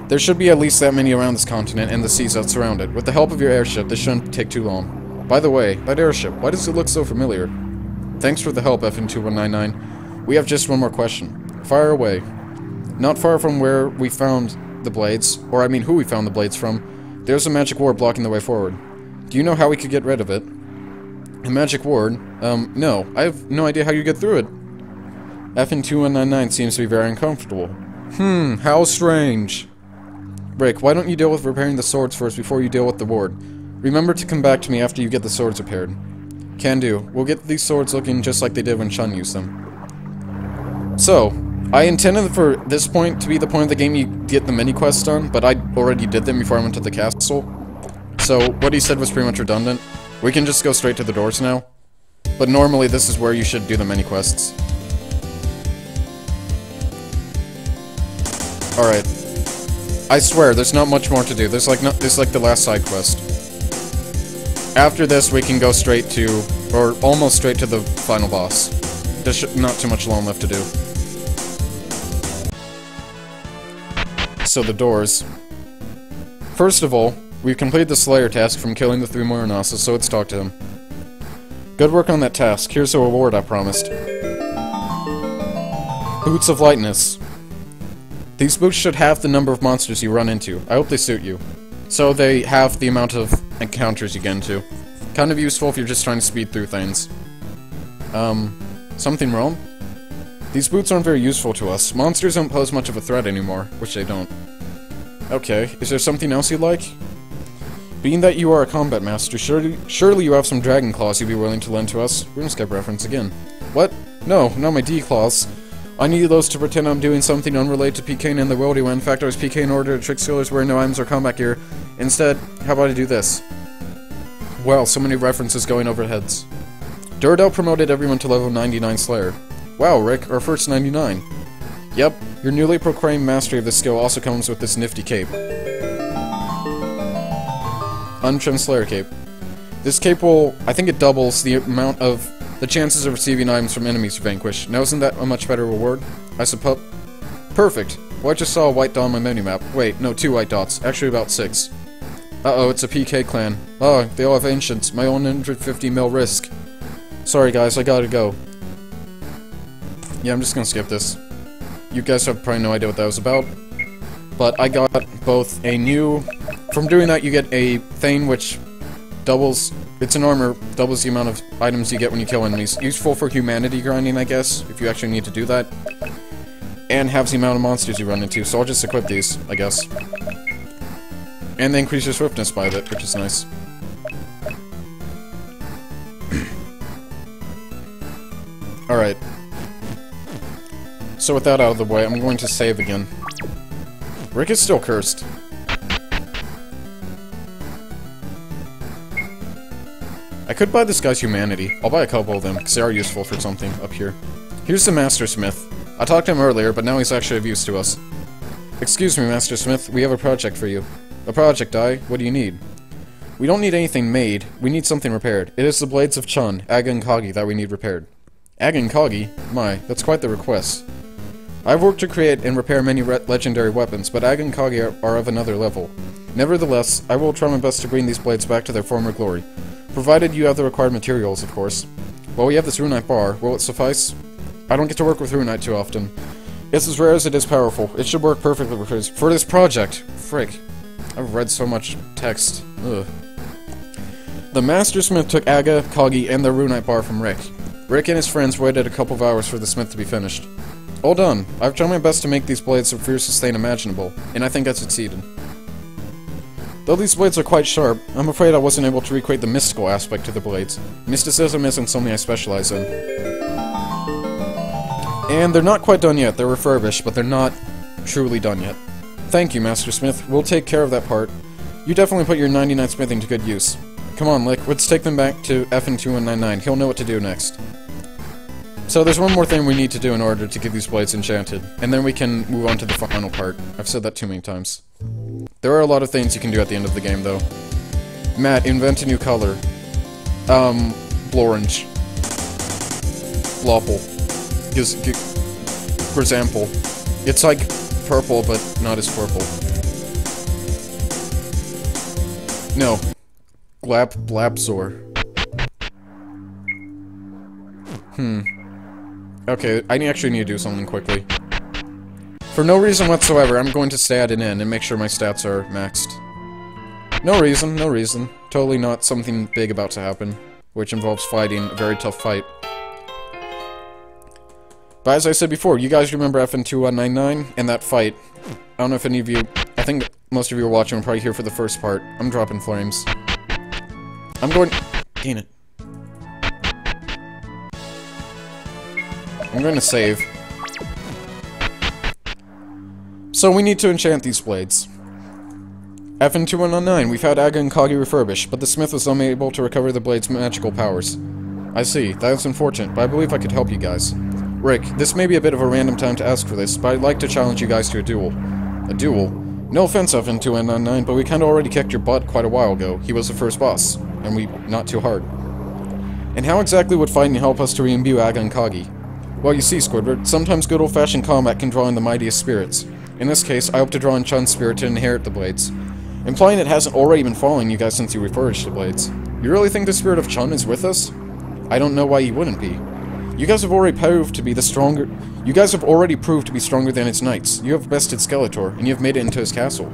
There should be at least that many around this continent and the seas that surround it. With the help of your airship, this shouldn't take too long. By the way, that airship, why does it look so familiar? Thanks for the help, FN2199. We have just one more question. Fire away. Not far from where we found the blades, or I mean who we found the blades from, there's a magic ward blocking the way forward. Do you know how we could get rid of it? A magic ward? No. I have no idea how you get through it. FN2199 seems to be very uncomfortable. How strange. Rick, why don't you deal with repairing the swords first before you deal with the ward? Remember to come back to me after you get the swords repaired. Can do. We'll get these swords looking just like they did when Chun used them. So, I intended for this point to be the point of the game you get the mini quests done, but I already did them before I went to the castle. So, what he said was pretty much redundant. We can just go straight to the doors now. But normally this is where you should do the mini quests. Alright. I swear, there's not much more to do. There's like the last side quest. After this, we can go straight to, or almost straight to the final boss. There's not too much long left to do. So the doors. First of all, we've completed the Slayer task from killing the 3 Muranasa, so let's talk to him. Good work on that task. Here's the reward I promised. Boots of Lightness. These boots should have the number of monsters you run into. I hope they suit you. So they have the amount of encounters you get into. Kind of useful if you're just trying to speed through things. Something wrong? These boots aren't very useful to us. Monsters don't pose much of a threat anymore, which they don't. Okay, is there something else you'd like? Being that you are a combat master, surely you have some dragon claws you'd be willing to lend to us. RuneScape reference again. What? No, not my D-claws. I needed those to pretend I'm doing something unrelated to PKing in the world when in fact I was PKing in order to trick skillers wearing no items or combat gear. Instead, how about I do this? Well, so many references going over heads. Duradel promoted everyone to level 99 Slayer. Wow, Rick, our first 99. Yep, your newly proclaimed mastery of this skill also comes with this nifty cape. Untrimmed Slayer Cape. This cape will, I think it doubles the amount of the chances of receiving items from enemies you vanquish. Now isn't that a much better reward? I suppose. Perfect. Well, I just saw a white dot on my mini-map. Wait, no, 2 white dots. Actually about 6. Uh-oh, it's a PK clan. Oh, they all have ancients. My own 150 mil risk. Sorry guys, I gotta go. Yeah, I'm just gonna skip this. You guys have probably no idea what that was about. But I got both a new... From doing that, you get a Thane, which doubles... It's an armor, doubles the amount of items you get when you kill enemies. Useful for humanity grinding, I guess, if you actually need to do that. And halves the amount of monsters you run into, so I'll just equip these, I guess. And they increase your swiftness by a bit, which is nice. Alright. So with that out of the way, I'm going to save again. Rick is still cursed. I could buy this guy's humanity. I'll buy a couple of them, because they are useful for something up here. Here's the Master Smith. I talked to him earlier, but now he's actually of use to us. Excuse me, Master Smith, we have a project for you. A project, what do you need? We don't need anything made, we need something repaired. It is the Blades of Chun, Aga and Kagi, that we need repaired. Aga and Kagi? My, that's quite the request. I've worked to create and repair many legendary weapons, but Aga and Kagi are of another level. Nevertheless, I will try my best to bring these blades back to their former glory. Provided you have the required materials, of course. Well, we have this Runite bar. Will it suffice? I don't get to work with Runite too often. It's as rare as it is powerful. It should work perfectly for this project. Frick. I've read so much text. Ugh. The Master Smith took Aga, Kagi, and the Runite bar from Rick. Rick and his friends waited a couple of hours for the smith to be finished. All done. I've tried my best to make these blades the fiercest thing imaginable, and I think I succeeded. Though these blades are quite sharp, I'm afraid I wasn't able to recreate the mystical aspect to the blades. Mysticism isn't something I specialize in. And they're not quite done yet. They're refurbished, but they're not truly done yet. Thank you, Master Smith. We'll take care of that part. You definitely put your 99 smithing to good use. Come on, Lick. Let's take them back to FN2199. He'll know what to do next. So there's one more thing we need to do in order to get these blades enchanted, and then we can move on to the final part. I've said that too many times. There are a lot of things you can do at the end of the game, though. Matt, invent a new color. Blorange. Flopple. For example. It's like purple, but not as purple. No. Blabzor. Okay, I actually need to do something quickly. For no reason whatsoever, I'm going to stay at an inn and make sure my stats are maxed. No reason, no reason. Totally not something big about to happen, which involves fighting a very tough fight. But as I said before, you guys remember FN2199 and that fight. I don't know if any of you... I think most of you are watching are probably here for the first part. I'm dropping flames. I'm going... Dang it. I'm going to save. So we need to enchant these blades. FN2199, we've had Aga and Kagi refurbished, but the smith was unable to recover the blade's magical powers. I see, that is unfortunate, but I believe I could help you guys. Rick, this may be a bit of a random time to ask for this, but I'd like to challenge you guys to a duel. A duel? No offense, FN2199, but we kinda already kicked your butt quite a while ago. He was the first boss, and we not too hard. And how exactly would fighting help us to re-imbue Aga and Kagi? Well, you see, Squidward, sometimes good old-fashioned combat can draw in the mightiest spirits. In this case, I hope to draw in Chun's spirit to inherit the blades. Implying it hasn't already been following you guys since you refurbished the blades. You really think the spirit of Chun is with us? I don't know why he wouldn't be. You guys have already proved to be the stronger... You guys have already proved to be stronger than its knights. You have bested Skeletor, and you have made it into his castle.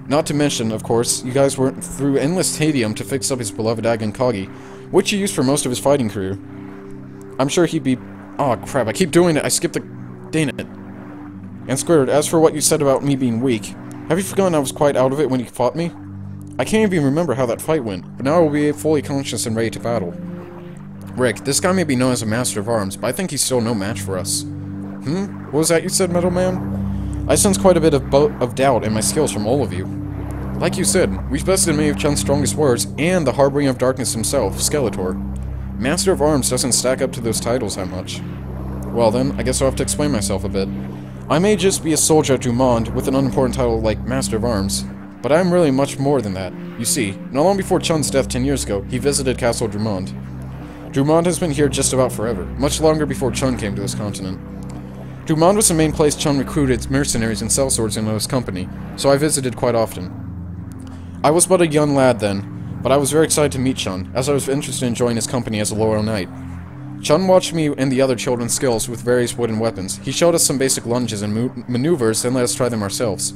Not to mention, of course, you guys went through endless tedium to fix up his beloved Agon Kagi, which he used for most of his fighting career. I'm sure he'd be... Oh crap, I keep doing it, I skipped the... Dang it. And Squidward, as for what you said about me being weak, have you forgotten I was quite out of it when you fought me? I can't even remember how that fight went, but now I will be fully conscious and ready to battle. Rick, this guy may be known as a master of arms, but I think he's still no match for us. What was that you said, Metal Man? I sense quite a bit of doubt in my skills from all of you. Like you said, we've bested many of Chun's strongest warriors and the Harbinger of Darkness himself, Skeletor. Master of Arms doesn't stack up to those titles that much. Well then, I guess I'll have to explain myself a bit. I may just be a soldier at Dumont with an unimportant title like Master of Arms, but I am really much more than that. You see, not long before Chun's death 10 years ago, he visited Castle Dumont. Dumont has been here just about forever, much longer before Chun came to this continent. Dumont was the main place Chun recruited mercenaries and sellswords into his company, so I visited quite often. I was but a young lad then, but I was very excited to meet Chun, as I was interested in joining his company as a loyal knight. Chun watched me and the other children's skills with various wooden weapons. He showed us some basic lunges and maneuvers and let us try them ourselves.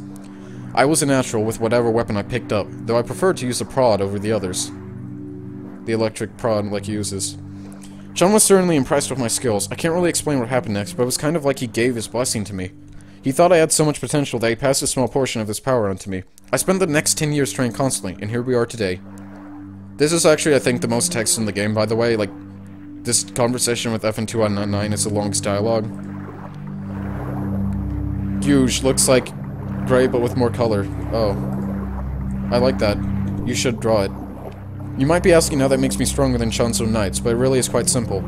I was a natural with whatever weapon I picked up, though I preferred to use the prod over the others. The electric prod like he uses. Chun was certainly impressed with my skills. I can't really explain what happened next, but it was kind of like he gave his blessing to me. He thought I had so much potential that he passed a small portion of his power onto me. I spent the next 10 years training constantly, and here we are today. This is actually, I think, the most text in the game, by the way. Like, this conversation with FN2199 is the longest dialogue. Huge, looks like gray, but with more color. Oh. I like that. You should draw it. You might be asking how that makes me stronger than Chun's own knights, but it really is quite simple.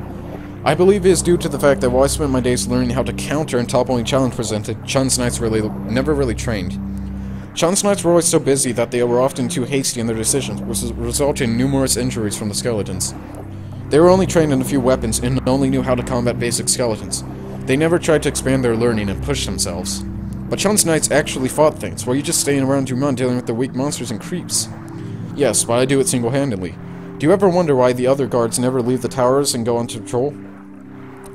I believe it is due to the fact that while I spent my days learning how to counter and top only challenge presented, Chun's knights never really trained. Chun's knights were always so busy that they were often too hasty in their decisions, which resulted in numerous injuries from the skeletons. They were only trained in a few weapons and only knew how to combat basic skeletons. They never tried to expand their learning and push themselves. But Chun's knights actually fought things, while you just staying around Dumont dealing with the weak monsters and creeps. Yes, but I do it single-handedly. Do you ever wonder why the other guards never leave the towers and go on to patrol?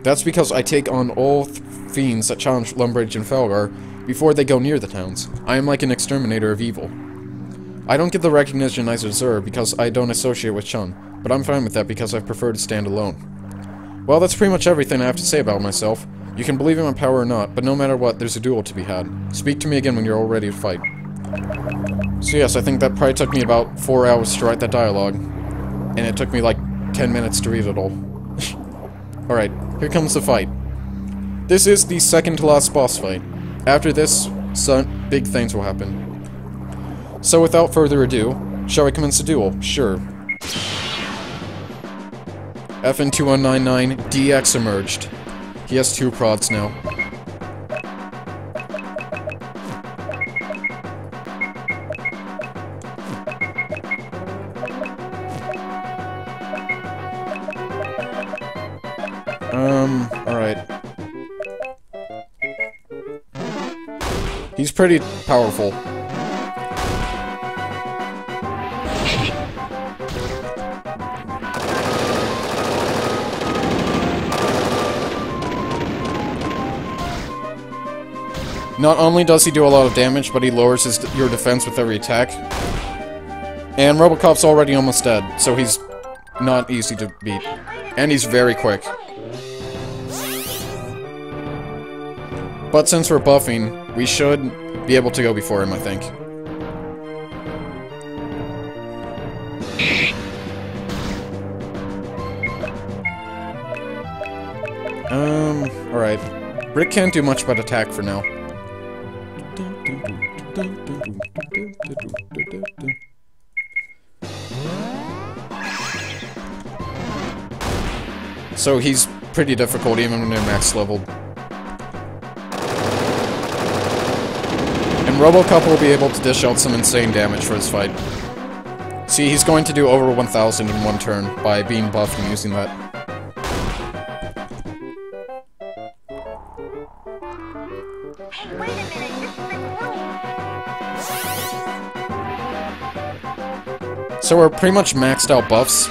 That's because I take on all fiends that challenge Lumbridge and Felgar before they go near the towns. I am like an exterminator of evil. I don't get the recognition I deserve because I don't associate with Chun, but I'm fine with that because I prefer to stand alone. Well, that's pretty much everything I have to say about myself. You can believe in my power or not, but no matter what, there's a duel to be had. Speak to me again when you're all ready to fight. So yes, I think that probably took me about 4 hours to write that dialogue, and it took me like 10 minutes to read it all. Alright, here comes the fight. This is the second to last boss fight. After this, big things will happen. So without further ado, shall we commence the duel? Sure. FN2199 DX emerged. He has 2 prods now. Alright. He's pretty powerful. Not only does he do a lot of damage, but he lowers your defense with every attack. And Robocop's already almost dead, so he's not easy to beat. And he's very quick. But since we're buffing, we should be able to go before him, I think. Alright. Rick can't do much but attack for now. So he's pretty difficult even when they're max leveled. And Robocop will be able to dish out some insane damage for this fight. See, he's going to do over 1,000 in one turn by being buffed and using that. Hey, wait a minute, this is the crew. So we're pretty much maxed out buffs.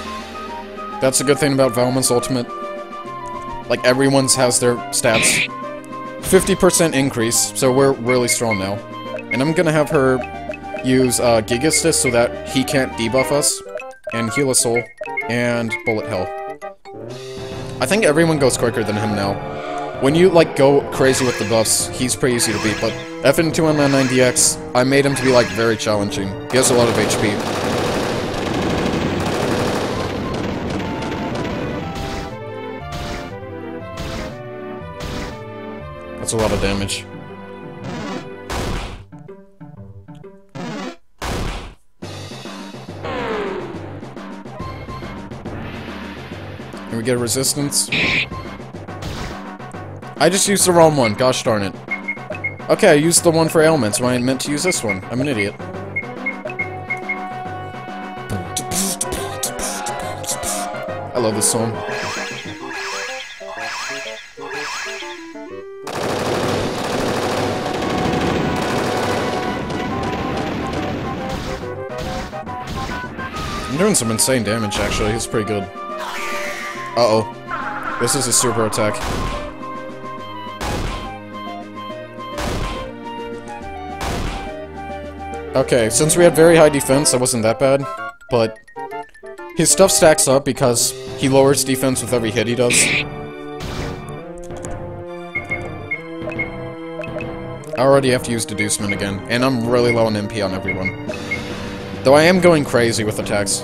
That's a good thing about Valman's ultimate. Like, everyone's has their stats 50% increase, so we're really strong now. And I'm gonna have her use Gigastus so that he can't debuff us, and heal a soul, and bullet hell. I think everyone goes quicker than him now. When you, like, go crazy with the buffs, he's pretty easy to beat, but FN2N9DX, I made him to be, like, very challenging. He has a lot of HP. That's a lot of damage. Can we get a resistance? I just used the wrong one, gosh darn it. Okay, I used the one for ailments when I meant to use this one. I'm an idiot. I love this song. I'm doing some insane damage, actually. It's pretty good. Uh-oh. This is a super attack. Okay, since we had very high defense, that wasn't that bad. But his stuff stacks up because he lowers defense with every hit he does. I already have to use Deducement again, and I'm really low on MP on everyone. Though I am going crazy with attacks.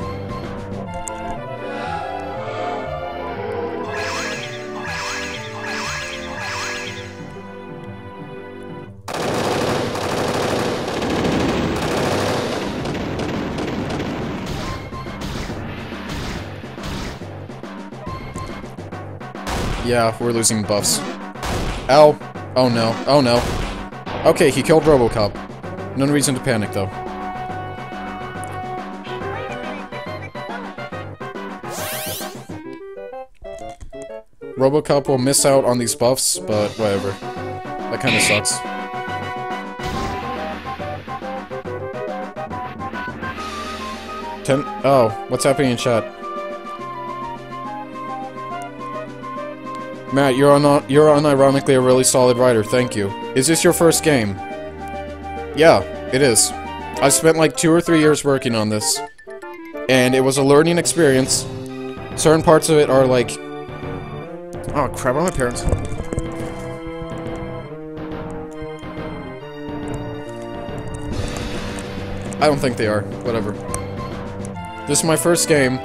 Yeah, we're losing buffs. Ow. Oh no. Oh no. Okay, he killed Robocop. No reason to panic, though. Robocop will miss out on these buffs, but whatever. That kinda sucks. Oh, what's happening in chat? Matt, you're unironically a really solid writer, thank you. Is this your first game? Yeah, it is. I spent like 2 or 3 years working on this. And it was a learning experience. Certain parts of it are like... Oh crap, are my parents? I don't think they are. Whatever. This is my first game.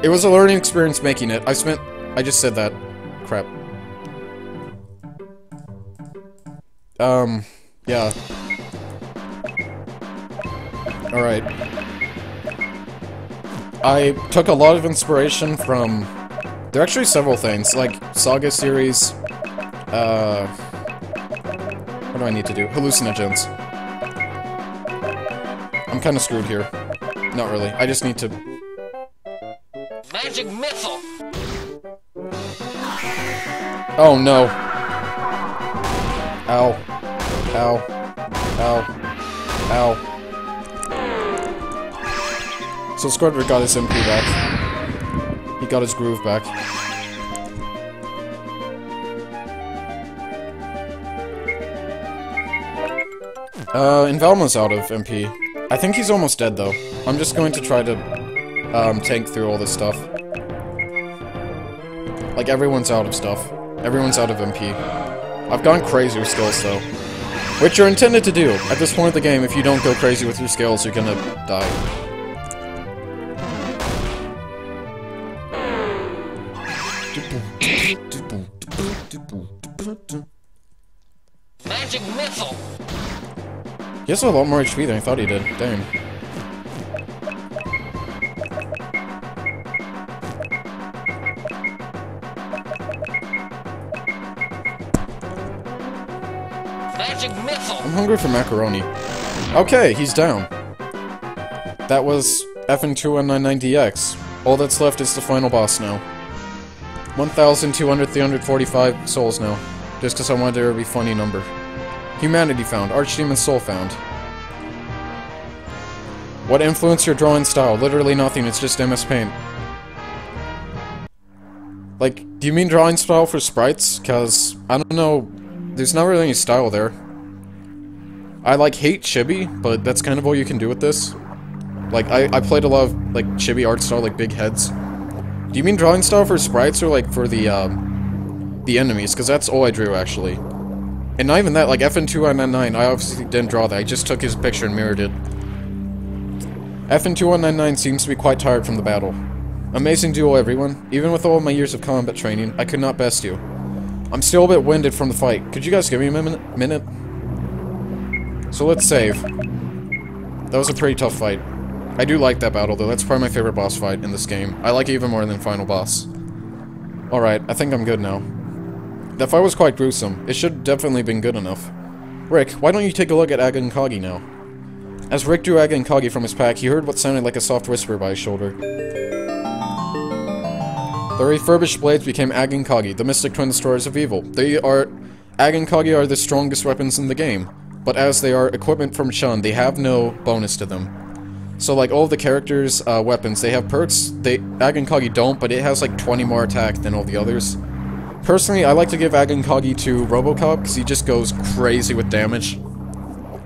It was a learning experience making it. I just said that. Crap. Yeah. Alright. I took a lot of inspiration from... There are actually several things, like Saga series, what do I need to do? Hallucinogens. I'm kinda screwed here. Not really, I just need to... Magic missile. Oh no. Ow. Ow. Ow. Ow. So Squidward got his MP back. He got his groove back. Invalma's out of MP. I think he's almost dead though. I'm just going to try to tank through all this stuff. Like everyone's out of stuff. Everyone's out of MP. I've gone crazy with skills though. Which you're intended to do. At this point of the game, if you don't go crazy with your skills, you're gonna die. Magic missile. He has a lot more HP than I thought he did. Damn. Magic missile. I'm hungry for macaroni. Okay, he's down. That was FN2N99DX. All that's left is the final boss now. 1,345 souls now. Just because I wanted there to be a funny number. Humanity found. Archdemon soul found. What influenced your drawing style? Literally nothing, it's just MS Paint. Like, do you mean drawing style for sprites? Cause, I don't know, there's not really any style there. I, like, hate chibi, but that's kind of all you can do with this. Like, I played a lot of, like, chibi art style, like, big heads. Do you mean drawing style for sprites or, like, for the enemies? Cause that's all I drew, actually. And not even that, like, FN2199, I obviously didn't draw that, I just took his picture and mirrored it. FN2199 seems to be quite tired from the battle. Amazing duel, everyone. Even with all my years of combat training, I could not best you. I'm still a bit winded from the fight. Could you guys give me a minute? So let's save. That was a pretty tough fight. I do like that battle, though. That's probably my favorite boss fight in this game. I like it even more than Final Boss. Alright, I think I'm good now. That fight was quite gruesome. It should definitely been good enough. Rick, why don't you take a look at Aga and Kagi now? As Rick drew Aga and Kagi from his pack, he heard what sounded like a soft whisper by his shoulder. The refurbished blades became Aga and Kagi, the mystic twin destroyers of evil. Aga and Kagi are the strongest weapons in the game, but as they are equipment from Chun, they have no bonus to them. So like all of the characters' weapons, they have perks, Aga and Kagi don't, but it has like 20 more attack than all the others. Personally, I like to give Aga and Kagi to Robocop, because he just goes crazy with damage.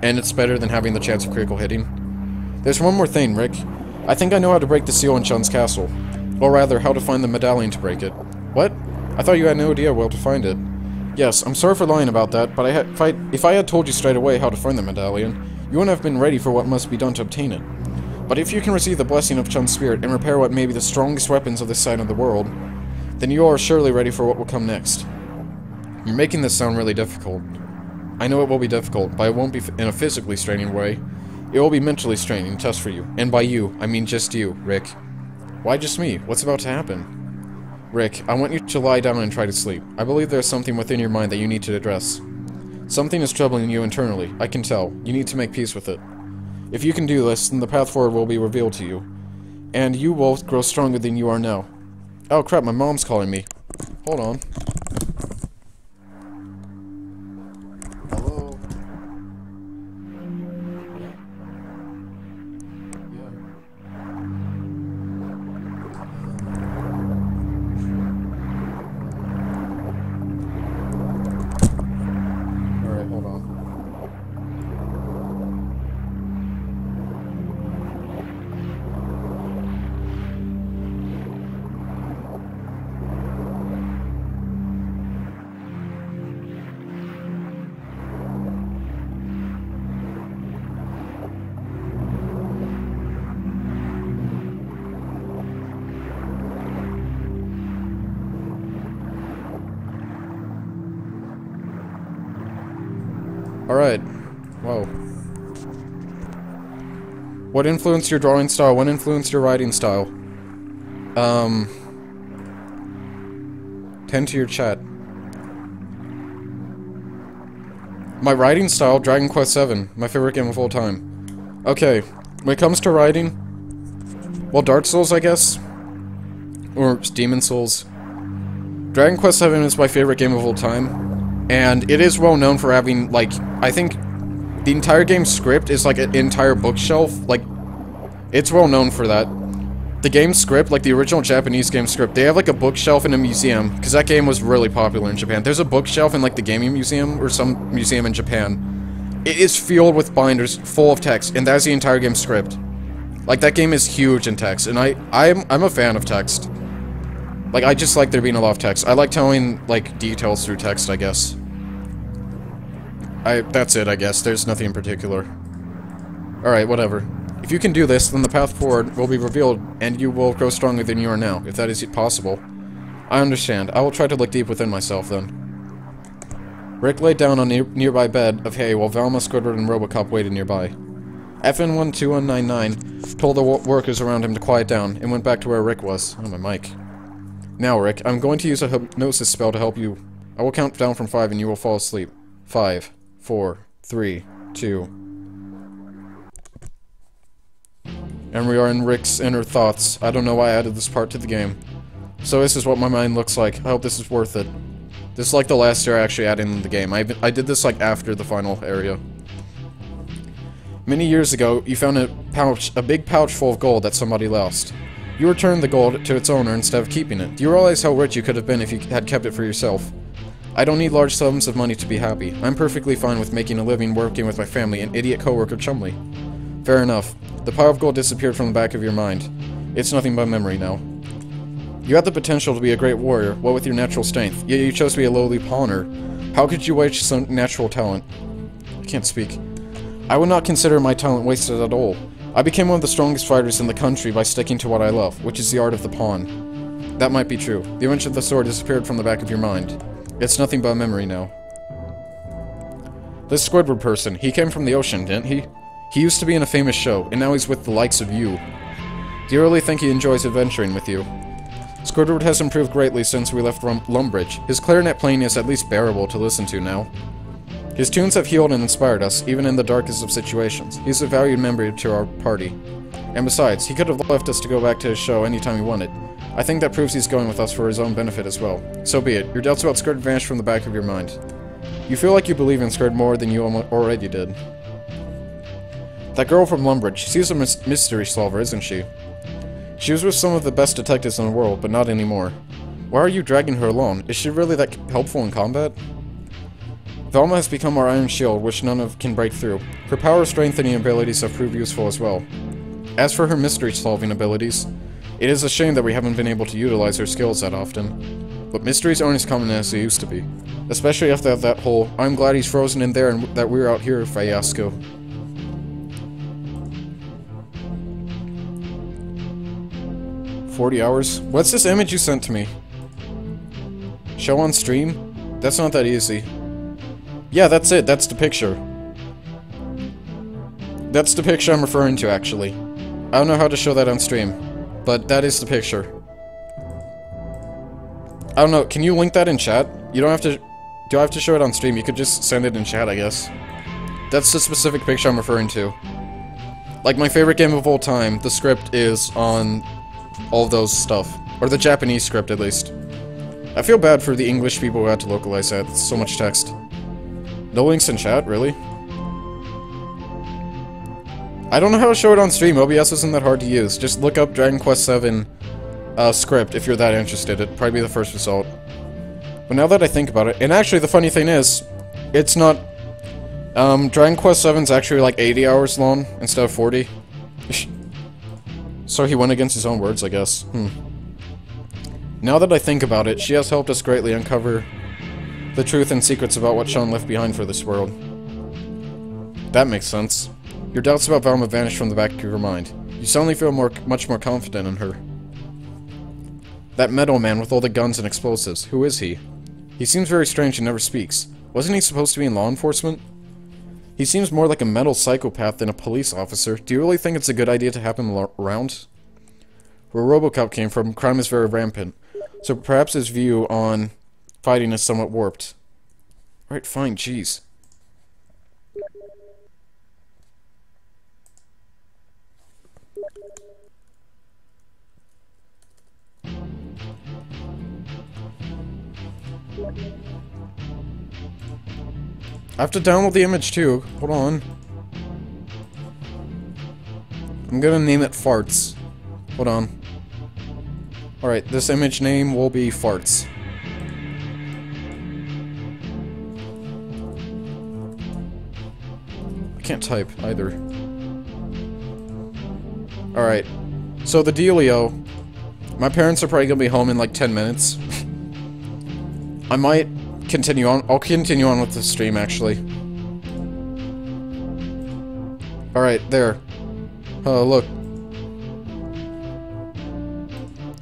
And it's better than having the chance of critical hitting. There's one more thing, Rick. I think I know how to break the seal in Chun's castle. Or rather, how to find the medallion to break it. What? I thought you had no idea where to find it. Yes, I'm sorry for lying about that, but if I had told you straight away how to find the medallion, you wouldn't have been ready for what must be done to obtain it. But if you can receive the blessing of Chun's spirit and repair what may be the strongest weapons of this side of the world, then you are surely ready for what will come next. You're making this sound really difficult. I know it will be difficult, but it won't be in a physically straining way. It will be mentally straining, test for you. And by you, I mean just you, Rick. Why just me? What's about to happen? Rick, I want you to lie down and try to sleep. I believe there's something within your mind that you need to address. Something is troubling you internally, I can tell. You need to make peace with it. If you can do this, then the path forward will be revealed to you. And you will grow stronger than you are now. Oh crap, my mom's calling me. Hold on. Hello? Alright, hold on. Alright. Whoa. What influenced your drawing style? What influenced your writing style? Tend to your chat. My writing style, Dragon Quest VII. My favorite game of all time. Okay. When it comes to writing... Well, Dark Souls, I guess? Or Demon Souls. Dragon Quest VII is my favorite game of all time. And it is well known for having, like, I think the entire game's script is like an entire bookshelf. Like, it's well known for that. The game script, like the original Japanese game script, they have like a bookshelf in a museum, because that game was really popular in Japan. There's a bookshelf in like the gaming museum, or some museum in Japan. It is filled with binders full of text, and that's the entire game script. Like, that game is huge in text, and I'm a fan of text. Like, I just like there being a lot of text. I like telling, like, details through text, I guess. That's it, I guess. There's nothing in particular. Alright, whatever. If you can do this, then the path forward will be revealed, and you will grow stronger than you are now, if that is possible. I understand. I will try to look deep within myself, then. Rick laid down on a nearby bed of hay while Velma, Squidward, and Robocop waited nearby. FN12199 told the workers around him to quiet down, and went back to where Rick was. Oh, my mic. Now, Rick, I'm going to use a hypnosis spell to help you. I will count down from 5 and you will fall asleep. 5, 4, 3, 2... And we are in Rick's inner thoughts. I don't know why I added this part to the game. So this is what my mind looks like. I hope this is worth it. This is like the last year I actually added in the game. I did this like after the final area. Many years ago, you found a big pouch full of gold that somebody lost. You returned the gold to its owner instead of keeping it. Do you realize how rich you could have been if you had kept it for yourself? I don't need large sums of money to be happy. I'm perfectly fine with making a living working with my family and idiot coworker Chumley. Fair enough. The pile of gold disappeared from the back of your mind. It's nothing but memory now. You had the potential to be a great warrior, what with your natural strength, yet you chose to be a lowly pawner. How could you waste some natural talent? I can't speak. I would not consider my talent wasted at all. I became one of the strongest fighters in the country by sticking to what I love, which is the art of the pawn. That might be true. The image of the sword disappeared from the back of your mind. It's nothing but memory now. This Squidward person, he came from the ocean, didn't he? He used to be in a famous show, and now he's with the likes of you. Do you really think he enjoys adventuring with you? Squidward has improved greatly since we left Lumbridge. His clarinet playing is at least bearable to listen to now. His tunes have healed and inspired us, even in the darkest of situations. He's a valued member to our party. And besides, he could have left us to go back to his show anytime he wanted. I think that proves he's going with us for his own benefit as well. So be it. Your doubts about Squidward vanished from the back of your mind. You feel like you believe in Squidward more than you already did. That girl from Lumbridge, she's a mystery solver, isn't she? She was with some of the best detectives in the world, but not anymore. Why are you dragging her along? Is she really that helpful in combat? Velma has become our iron shield, which none of can break through. Her power strengthening abilities have proved useful as well. As for her mystery-solving abilities, it is a shame that we haven't been able to utilize her skills that often. But mysteries aren't as common as they used to be. Especially after that whole, I'm glad he's frozen in there and that we're out here fiasco. "40 hours? What's this image you sent to me? Show on stream? That's not that easy. Yeah, that's it. That's the picture. That's the picture I'm referring to, actually. I don't know how to show that on stream, but that is the picture. I don't know. Can you link that in chat? You don't have to... Do I have to show it on stream? You could just send it in chat, I guess. That's the specific picture I'm referring to. Like, my favorite game of all time, the script is on all of those stuff. Or the Japanese script, at least. I feel bad for the English people who had to localize that. It's so much text. No links in chat, really? I don't know how to show it on stream. OBS isn't that hard to use. Just look up Dragon Quest VII script if you're that interested. It'd probably be the first result. But now that I think about it, and actually the funny thing is, it's not... Dragon Quest VII's actually like 80 hours long instead of 40. So he went against his own words, I guess. Now that I think about it, she has helped us greatly uncover the truth and secrets about what Sean left behind for this world. That makes sense. Your doubts about Velma vanished from the back of your mind. You suddenly feel much more confident in her. That metal man with all the guns and explosives, who is he? He seems very strange and never speaks. Wasn't he supposed to be in law enforcement? He seems more like a metal psychopath than a police officer. Do you really think it's a good idea to have him around? Where RoboCop came from, crime is very rampant. So perhaps his view on fighting is somewhat warped. Alright, fine, jeez. I have to download the image too. Hold on. I'm gonna name it Farts. Hold on. Alright, this image name will be Farts. I can't type either. Alright. So the dealio. My parents are probably gonna be home in like 10 minutes. I might continue on. I'll continue on with the stream, actually. Alright, there. Look.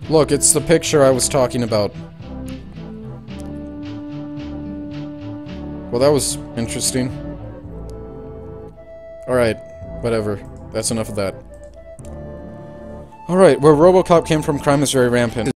Look, it's the picture I was talking about. Well, that was interesting. Alright, whatever. That's enough of that. Alright, where RoboCop came from, crime is very rampant.